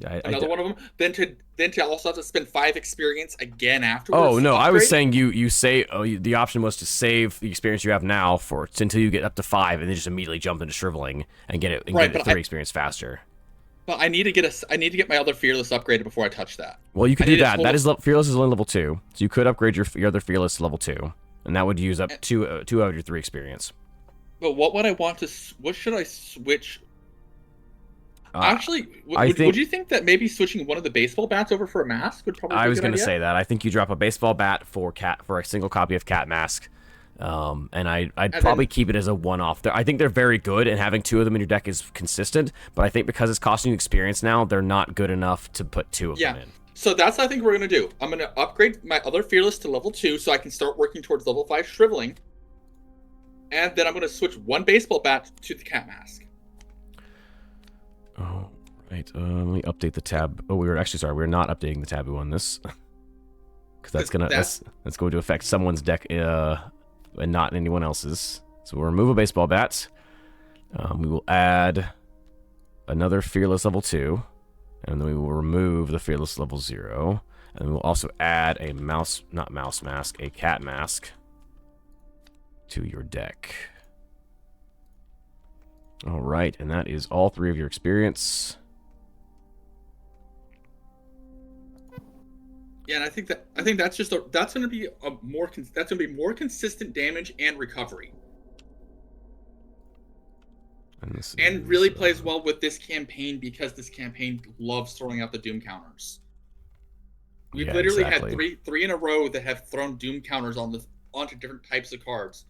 Another one of them. Then to also have to spend 5 experience again afterwards. Oh no, I was saying you say the option was to save the experience you have now until you get up to 5, and then just immediately jump into shriveling and get it 3 experience faster. But I need to get my other fearless upgraded before I touch that. Well, you could do that. That is fearless is only level 2, so you could upgrade your other fearless to level 2, and that would use up 2 out of your 3 experience. But what would I want to? What should I switch? Actually, would you think that maybe switching one of the baseball bats over for a mask would probably? I was going to say that. I think you drop a baseball bat for a single copy of Cat Mask. And I'd probably keep it as a one-off. I think they're very good, and having 2 of them in your deck is consistent, but I think because it's costing you experience now, they're not good enough to put 2 of them in. So that's what I think we're going to do. I'm going to upgrade my other Fearless to level 2 so I can start working towards level 5 Shriveling. And then I'm going to switch 1 baseball bat to the Cat Mask. Oh, right. Let me update the tab. Oh, we're not updating the taboo on this. Because that's going to affect someone's deck, and not anyone else's. So we'll remove a baseball bat. We will add another Fearless level 2. And then we will remove the Fearless level 0. And we will also add a a Cat Mask to your deck. Alright, and that is all 3 of your experience. Yeah, and I think that's going to be more consistent damage and recovery. And really plays well with this campaign because this campaign loves throwing out the Doom counters. We've literally had three in a row that have thrown Doom counters onto different types of cards,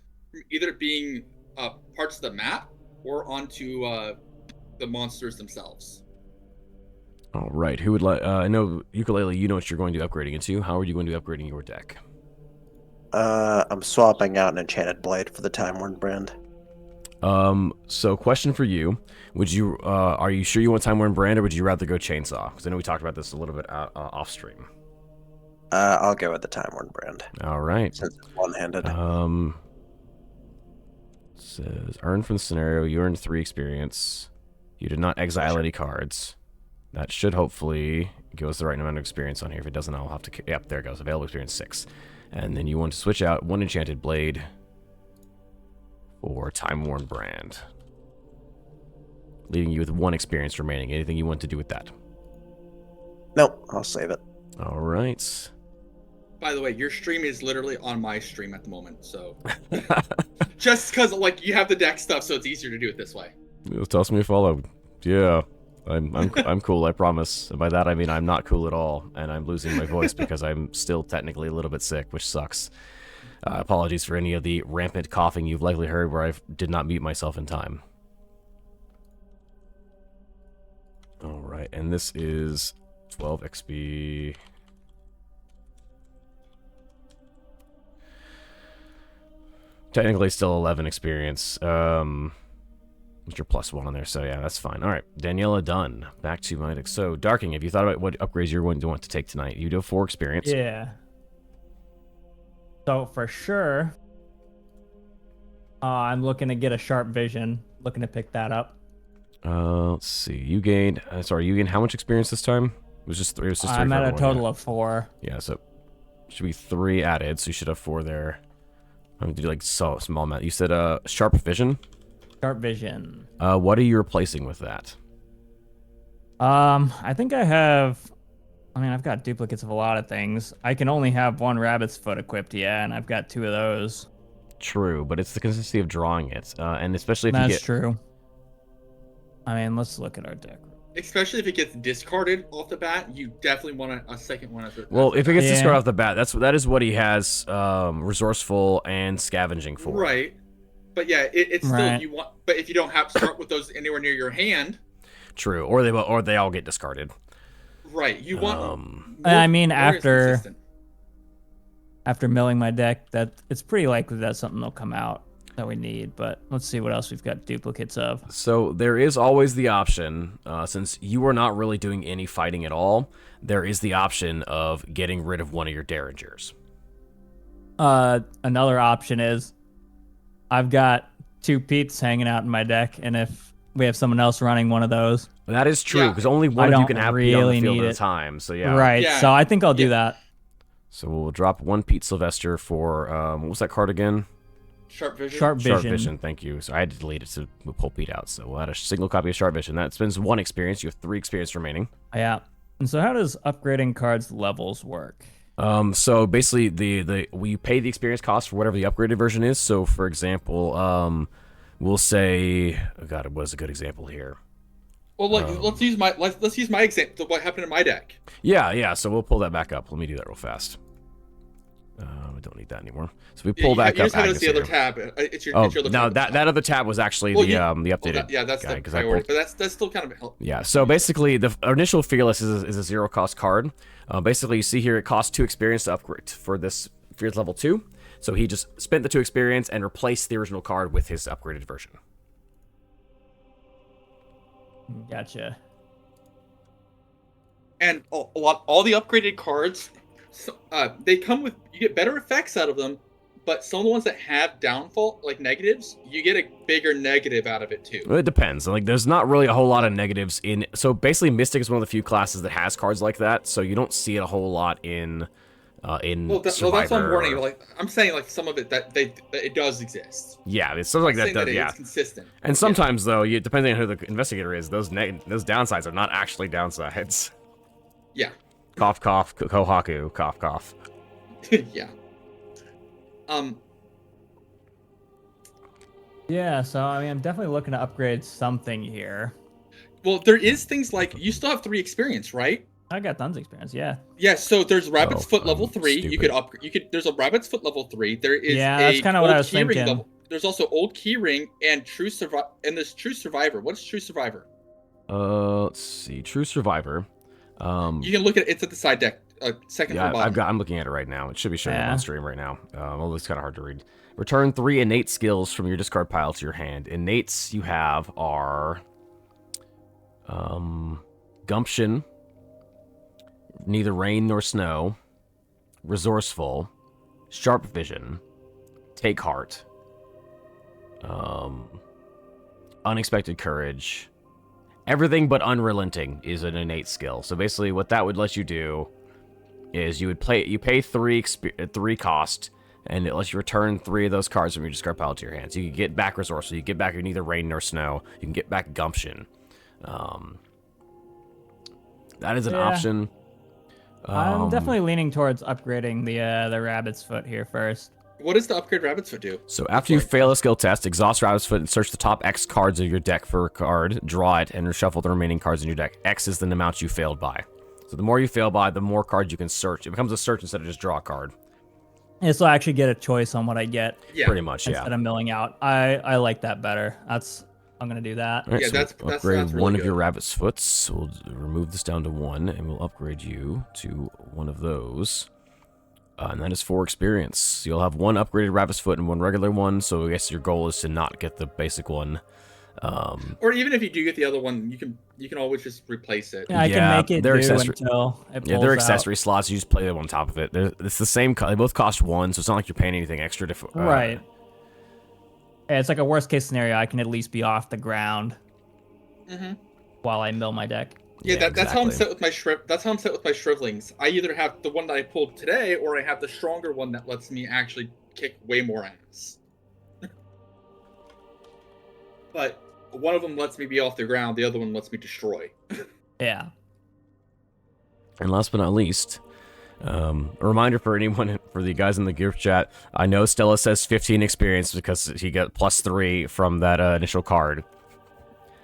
either being parts of the map or onto the monsters themselves. All right. Who would like? I know ukulele. You know what you're going to be upgrading into. How are you going to be upgrading your deck? I'm swapping out an enchanted blade for the Time Worn brand. So question for you: Would you? Are you sure you want Time Worn brand, or would you rather go chainsaw? Because I know we talked about this a little bit off stream. I'll go with the Time Worn brand. All right. Since it's one-handed. Says earn from the scenario. You earned 3 experience. You did not exile any cards. That should hopefully give us the right amount of experience on here. If it doesn't, I'll have to. Yep, there it goes. Available experience 6. And then you want to switch out 1 enchanted blade for Time Worn brand, leaving you with 1 experience remaining. Anything you want to do with that? Nope, I'll save it. All right. By the way, your stream is literally on my stream at the moment, so just because like you have the deck stuff, so it's easier to do it this way. Toss me a follow. Yeah, I'm cool. I promise. And by that I mean I'm not cool at all, and I'm losing my voice because I'm still technically a little bit sick, which sucks. Apologies for any of the rampant coughing you've likely heard where I did not mute myself in time. All right, and this is 12 XP. Technically still 11 experience. With your +1 on there, so yeah, that's fine. All right, Daniela done. Back to my deck. So, Darking, have you thought about what upgrades you're going to want to take tonight? You do have 4 experience. Yeah. So for sure, I'm looking to get a sharp vision. Looking to pick that up. Let's see. You gained. You gained how much experience this time? It was just 3. It was just 3. I'm at a total of 4. Yeah, so should be 3 added. So you should have 4 there. I'm gonna do like small amount. You said sharp vision. Sharp vision. What are you replacing with that? I think I have. I mean, I've got duplicates of a lot of things. I can only have 1 rabbit's foot equipped, yeah, and I've got 2 of those. True, but it's the consistency of drawing it, and especially if That's you get. true. I mean, let's look at our deck. Especially if it gets discarded off the bat, you definitely want a second one. Well, if it gets Yeah. discarded off the bat, that is what he has resourceful and scavenging for. Right, but yeah, it's still Right. you want. But if you don't have start with those anywhere near your hand, True, or they all get discarded. right? You want. I mean, more after consistent. milling my deck, that it's pretty likely that something will come out that we need. But let's see what else we've got duplicates of. So there is always the option, since you are not really doing any fighting at all, there is the option of getting rid of one of your Derringers. Another option is I've got 2 Peeps hanging out in my deck, and if we have someone else running one of those, That is true, Yeah. because only one I of you don't can have Pete on the really field need at a it. time. So yeah. right? Yeah. So I think I'll do that. So we'll drop 1 Pete Sylvester for what was that card again? Sharp vision. Sharp vision. Sharp Vision, thank you. So I had to delete it to pull Pete out. So we'll add a single copy of Sharp Vision. That spends 1 experience. You have 3 experience remaining. Yeah. And so how does upgrading cards levels work? So basically, we pay the experience cost for whatever the upgraded version is. So for example, we'll say, oh God, what is a good example here? Well, let's use my example. What happened in my deck? Yeah. So we'll pull that back up. Let me do that real fast. We don't need that anymore. So we Yeah, pull back you up. just had Agnes the other here. tab. It's your Oh other no, tab. that other tab was actually Well, the Well, updated. that's guy, the 'cause I priority, pulled- but that's still kind of help. Yeah, so basically the initial Fearless is a 0 cost card. Basically, you see here it costs 2 experience to upgrade for this Fearless level 2. So he just spent the 2 experience and replaced the original card with his upgraded version. Gotcha. And all the upgraded cards, they come with, you get better effects out of them, but some of the ones that have downfall, like negatives, you get a bigger negative out of it too. Well, it depends. Like, there's not really a whole lot of negatives in. So basically, Mystic is one of the few classes that has cards like that. So you don't see it a whole lot in That's Survivor. what I'm warning. Like I'm saying, like some of it that it does exist. Yeah, it's something like I'm that. saying Does, yeah, it's consistent. and sometimes though, depending on who the investigator is, those downsides are not actually downsides. Yeah. Cough, cough, Kohaku, cough, cough. Yeah. Yeah, so I mean, I'm definitely looking to upgrade something here. Well, there is things like you still have 3 experience, right? I got tons of experience, yeah. Yeah. So there's Rabbit's Oh, Foot level I'm 3. You could stupid. upgrade. You could. There's a Rabbit's Foot level 3. There is Yeah, that's a kinda what I Old was Keyring thinking. There's also Old Keyring and True Survivor. And there's True Survivor. What's True Survivor? Let's see. True Survivor. You can look at it's at the side deck, second Yeah, from bottom. I'm looking at it right now. It should be showing up Yeah. on stream right now. Although it's kind of hard to read. Return 3 innate skills from your discard pile to your hand. Innates you have are Gumption, Neither Rain Nor Snow, Resourceful, Sharp Vision, Take Heart, Unexpected Courage. Everything but Unrelenting is an innate skill. So basically what that would let you do is you pay 3 cost, and it lets you return 3 of those cards from your discard pile to your hand. So you can get back Resourceful, you can get back your Neither Rain Nor Snow, you can get back Gumption. That is an option. I'm definitely leaning towards upgrading the Rabbit's Foot here first. What does the upgrade Rabbit's Foot do? So after you fail a skill test, exhaust Rabbit's Foot and search the top X cards of your deck for a card, draw it, and reshuffle the remaining cards in your deck. X is the amount you failed by. So the more you fail by, the more cards you can search. It becomes a search instead of just draw a card. Yeah, so I actually get a choice on what I get Yeah. Pretty much, yeah. instead of milling out. I like that better. I'm gonna do that. All right, Yeah, so that's- we'll that's upgrade really one of good. your Rabbit's Foots. We'll remove this down to 1, and we'll upgrade you to one of those. And that is 4 experience. So you'll have 1 upgraded Rabbit's Foot and 1 regular one, so I guess your goal is to not get the basic one. Or even if you do get the other one, you can always just replace it. Yeah, I Yeah, can make it they're do accessory- until it Yeah, pulls they're out. accessory slots. You just play them on top of it. It's the same. They both cost 1, so it's not like you're paying anything extra to. Right. Yeah, it's like a worst case scenario. I can at least be off the ground while I mill my deck. Yeah, that's how I'm exactly. set with my That's how I'm set with my shrivelings. I either have the one that I pulled today, or I have the stronger one that lets me actually kick way more ass. But one of them lets me be off the ground. The other one lets me destroy. Yeah. And last but not least, a reminder for anyone, for the guys in the group chat, I know Stella says 15 experience because he got +3 from that initial card.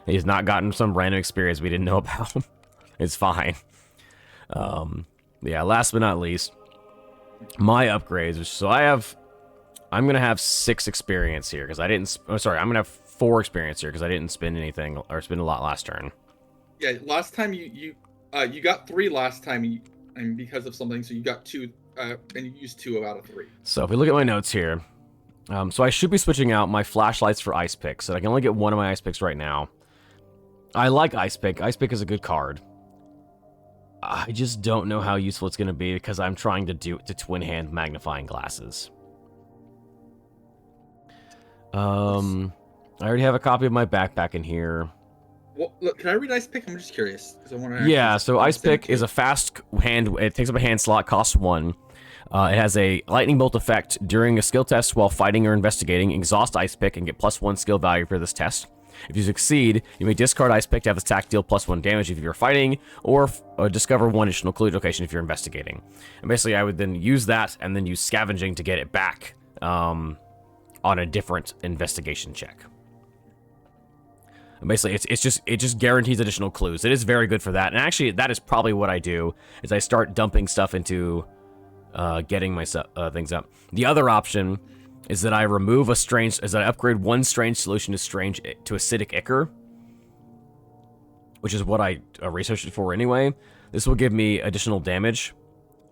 He's not gotten some random experience we didn't know about. It's fine. Yeah, last but not least, my upgrades. So I'm going to have 6 experience here because I didn't, I'm going to have 4 experience here because I didn't spend anything, or spend a lot last turn. Yeah, last time you got 3 last time, and because of something, so you got 2, and you used 2 out of 3. So if we look at my notes here, so I should be switching out my flashlights for Ice Pick, so I can only get 1 of my Ice Picks right now. I like Ice Pick. Ice Pick is a good card. I just don't know how useful it's going to be because I'm trying to do it to twin hand magnifying glasses. I already have a copy of my backpack in here. Well, look, can I read Ice Pick? I'm just curious because I want to. Yeah, so Ice Pick is a fast hand. It takes up a hand slot, costs 1. It has a lightning bolt effect during a skill test while fighting or investigating. Exhaust Ice Pick and get +1 skill value for this test. If you succeed, you may discard Ice Pick to have this attack deal +1 damage if you're fighting, or discover 1 additional clue location if you're investigating. And basically, I would then use that and then use Scavenging to get it back on a different investigation check. And basically, it just guarantees additional clues. It is very good for that. And actually, that is probably what I do, is I start dumping stuff into getting my things up. The other option is that I remove I upgrade 1 strange solution to acidic ichor, which is what I researched it for anyway. This will give me additional damage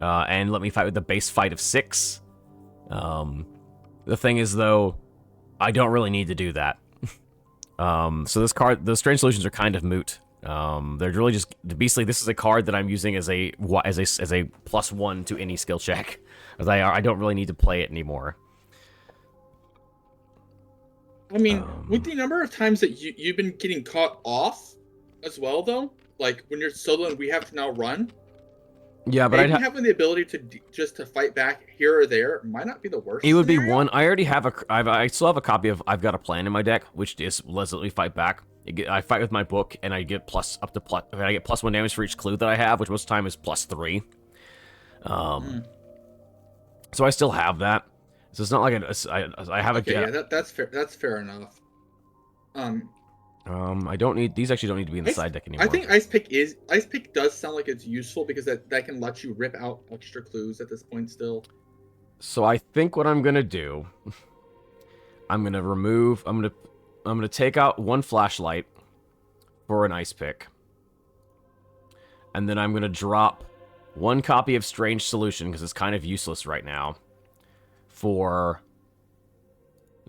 and let me fight with the base fight of 6. The thing is, though, I don't really need to do that. So those strange solutions are kind of moot. They're really just basically, this is a card that I'm using as a +1 to any skill check, as I don't really need to play it anymore. I mean, with the number of times that you've been getting caught off as well, though, like when you're soloing, we have to now run. Yeah, but maybe having the ability to just to fight back here or there might not be the worst. It would be scenario. 1. I already have I still have a copy of I've Got a Plan in my deck, which is let's let me fight back. I fight with my book, and I get I get +1 damage for each clue that I have, which most of the time is +3. So I still have that. So it's not like I have Okay, a. yeah, that's fair. That's fair enough. I don't need these. Actually, don't need to be in the side deck anymore. I think Ice Pick does sound like it's useful because that can let you rip out extra clues at this point still. So I think what I'm gonna do, I'm gonna take out 1 flashlight for an ice pick. And then I'm going to drop 1 copy of Strange Solution, because it's kind of useless right now, for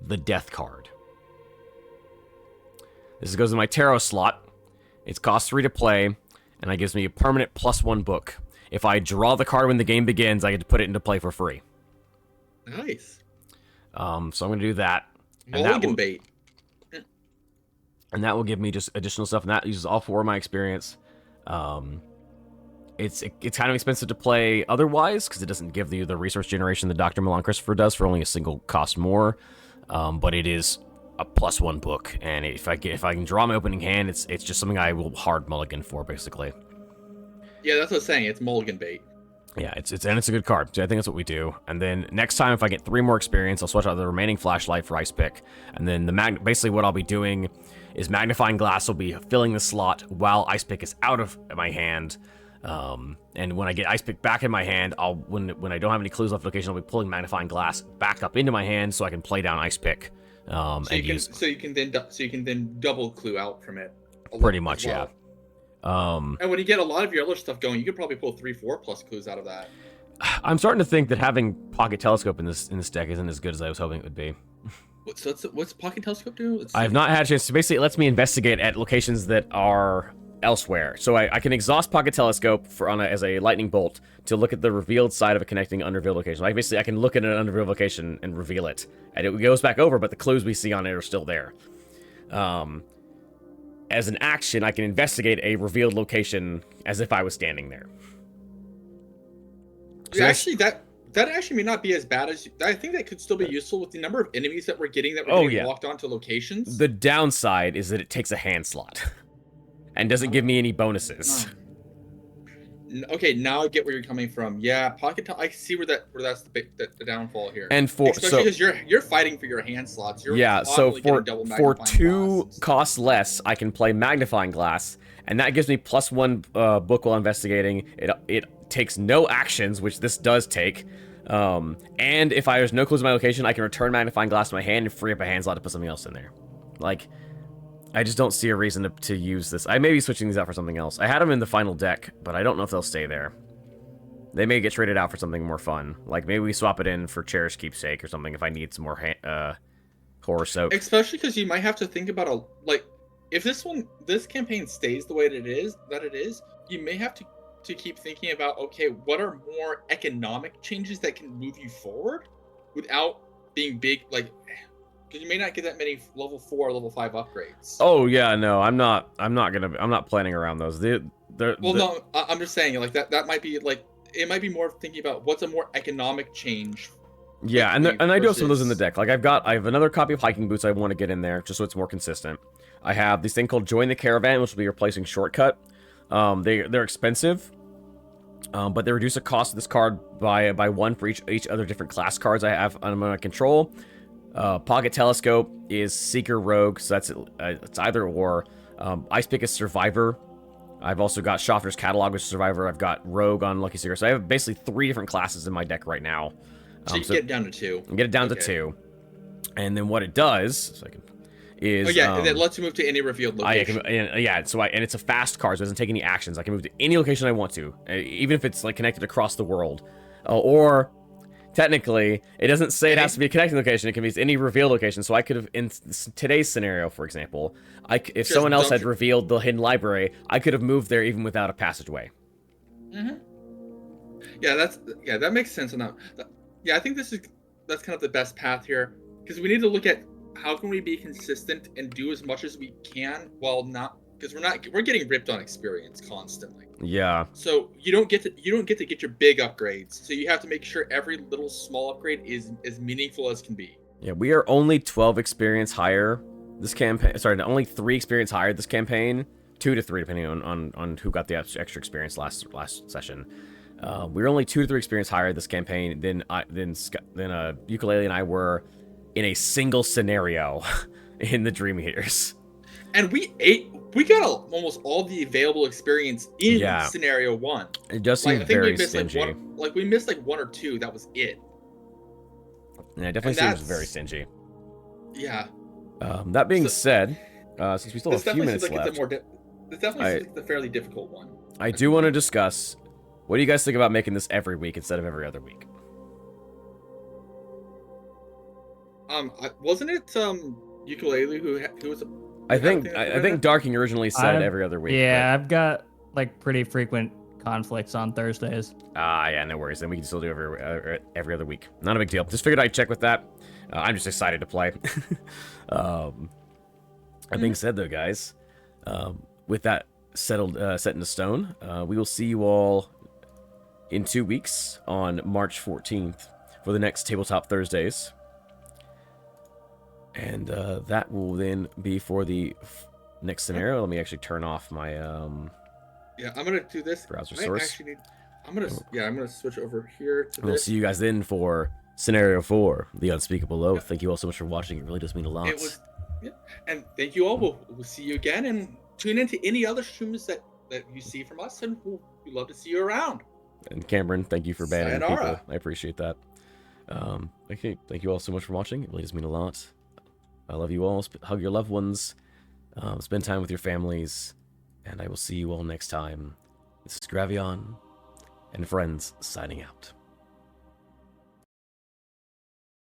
the Death card. This goes in my Tarot slot. It costs 3 to play, and it gives me a permanent +1 book. If I draw the card when the game begins, I get to put it into play for free. Nice. So I'm going to do that. Mulligan bait. And that will give me just additional stuff, and that uses all 4 of my experience. It's kind of expensive to play otherwise, because it doesn't give you the resource generation that Dr. Milan Christopher does for only a single cost more. But it is a +1 book, and if I can draw my opening hand, it's just something I will hard mulligan for, basically. Yeah, that's what I'm saying. It's mulligan bait. Yeah, it's a good card. So I think that's what we do. And then next time, if I get 3 more experience, I'll switch out the remaining flashlight for ice pick. And then basically what I'll be doing is magnifying glass will be filling the slot while ice pick is out of my hand. And when I get ice pick back in my hand, when I don't have any clues left location, I'll be pulling magnifying glass back up into my hand so I can play down ice pick. So you can then double clue out from it. Pretty much, well. Yeah. And when you get a lot of your other stuff going, you could probably pull 3-4 plus clues out of that. I'm starting to think that having Pocket Telescope in this deck isn't as good as I was hoping it would be. What's Pocket Telescope do? I have not had a chance to. Basically, it lets me investigate at locations that are elsewhere. So I can exhaust Pocket Telescope as a lightning bolt to look at the revealed side of a connecting unrevealed location. I can look at an unrevealed location and reveal it, and it goes back over, but the clues we see on it are still there. As an action, I can investigate a revealed location as if I was standing there. So actually, that actually may not be as bad as I think. That could still be useful with the number of enemies that we're getting locked onto locations. The downside is that it takes a hand slot and doesn't give me any bonuses. Okay, now I get where you're coming from. Yeah, I see where that's the downfall here. And especially because you're fighting for your hand slots. So for 2 costs less, I can play magnifying glass, and that gives me +1 book while investigating. It takes no actions, which this does take. And if there's no clues in my location, I can return magnifying glass to my hand and free up a hand slot to put something else in there. Like, I just don't see a reason to use this. I may be switching these out for something else. I had them in the final deck, but I don't know if they'll stay there. They may get traded out for something more fun. Like, maybe we swap it in for Cherished Keepsake or something if I need some more horror soak. Especially because you might have to think about if this campaign stays the way that it is, you may have to keep thinking about, okay, what are more economic changes that can move you forward without being big, because you may not get that many level 4 or level 5 upgrades. Oh yeah, no, I'm not planning around those. No, I'm just saying that might be it might be more thinking about what's a more economic change. Yeah, and I do have some of those in the deck. Like I have another copy of Hiking Boots I want to get in there just so it's more consistent. I have this thing called Join the Caravan, which will be replacing Shortcut. They're expensive, but they reduce the cost of this card by 1 for each other different class cards I have under my control. Pocket Telescope is Seeker Rogue, so it's either or. Ice Pick is Survivor. I've also got Schaffner's Catalog, which is Survivor. I've got Rogue on Lucky Seeker. So I have basically 3 different classes in my deck right now. So you get it down to 2. Get it down to 2. And then what it does is... and it lets you move to any revealed location. And it's a fast card, so it doesn't take any actions. I can move to any location I want to, even if it's connected across the world. Or... Technically, it doesn't say it has to be a connecting location. It can be any revealed location. So I could have, in today's scenario, for example, if someone else had revealed the hidden library, I could have moved there even without a passageway. Mm-hmm. Yeah, that makes sense enough. I think that's kind of the best path here, because we need to look at how can we be consistent and do as much as we can while not, because we're getting ripped on experience constantly. Yeah. So you don't get to get your big upgrades. So you have to make sure every little small upgrade is as meaningful as can be. Yeah, we are only 12 experience higher this campaign. Sorry, only 3 experience higher this campaign. 2 to 3, depending on who got the extra experience last session. We're only 2 to 3 experience higher this campaign than Ukulele and I were in a single scenario in the Dream Eaters. And we got almost all the available experience in scenario 1. It does seem very stingy. We missed 1 or 2. That was it. Yeah, it definitely seems very stingy. Yeah. That being said, since we still have a few minutes left. This definitely seems like a fairly difficult one. I do want to discuss. What do you guys think about making this every week instead of every other week? Wasn't it Ukulele who was? I think Darking originally said every other week. Yeah, I've got like pretty frequent conflicts on Thursdays. Yeah, no worries. Then we can still do every other week. Not a big deal. Just figured I'd check with that. I'm just excited to play. That being said, though, guys, with that settled, set in stone, we will see you all in 2 weeks on March 14th for the next Tabletop Thursdays. And that will then be for the next scenario. Let me actually turn off my Yeah, I'm gonna do this. Browser source. I'm gonna switch over here to We'll see you guys then for scenario 4, the Unspeakable Oath. Thank you all so much for watching. It really does mean a lot. And thank you all. We'll see you again, and tune into any other streams that you see from us, and we'd love to see you around. And Cameron, thank you for banning Sayonara. people. I appreciate that. Okay, thank you all so much for watching. It really does mean a lot. I love you all. Hug your loved ones. Spend time with your families. And I will see you all next time. This is Gravion and friends signing out.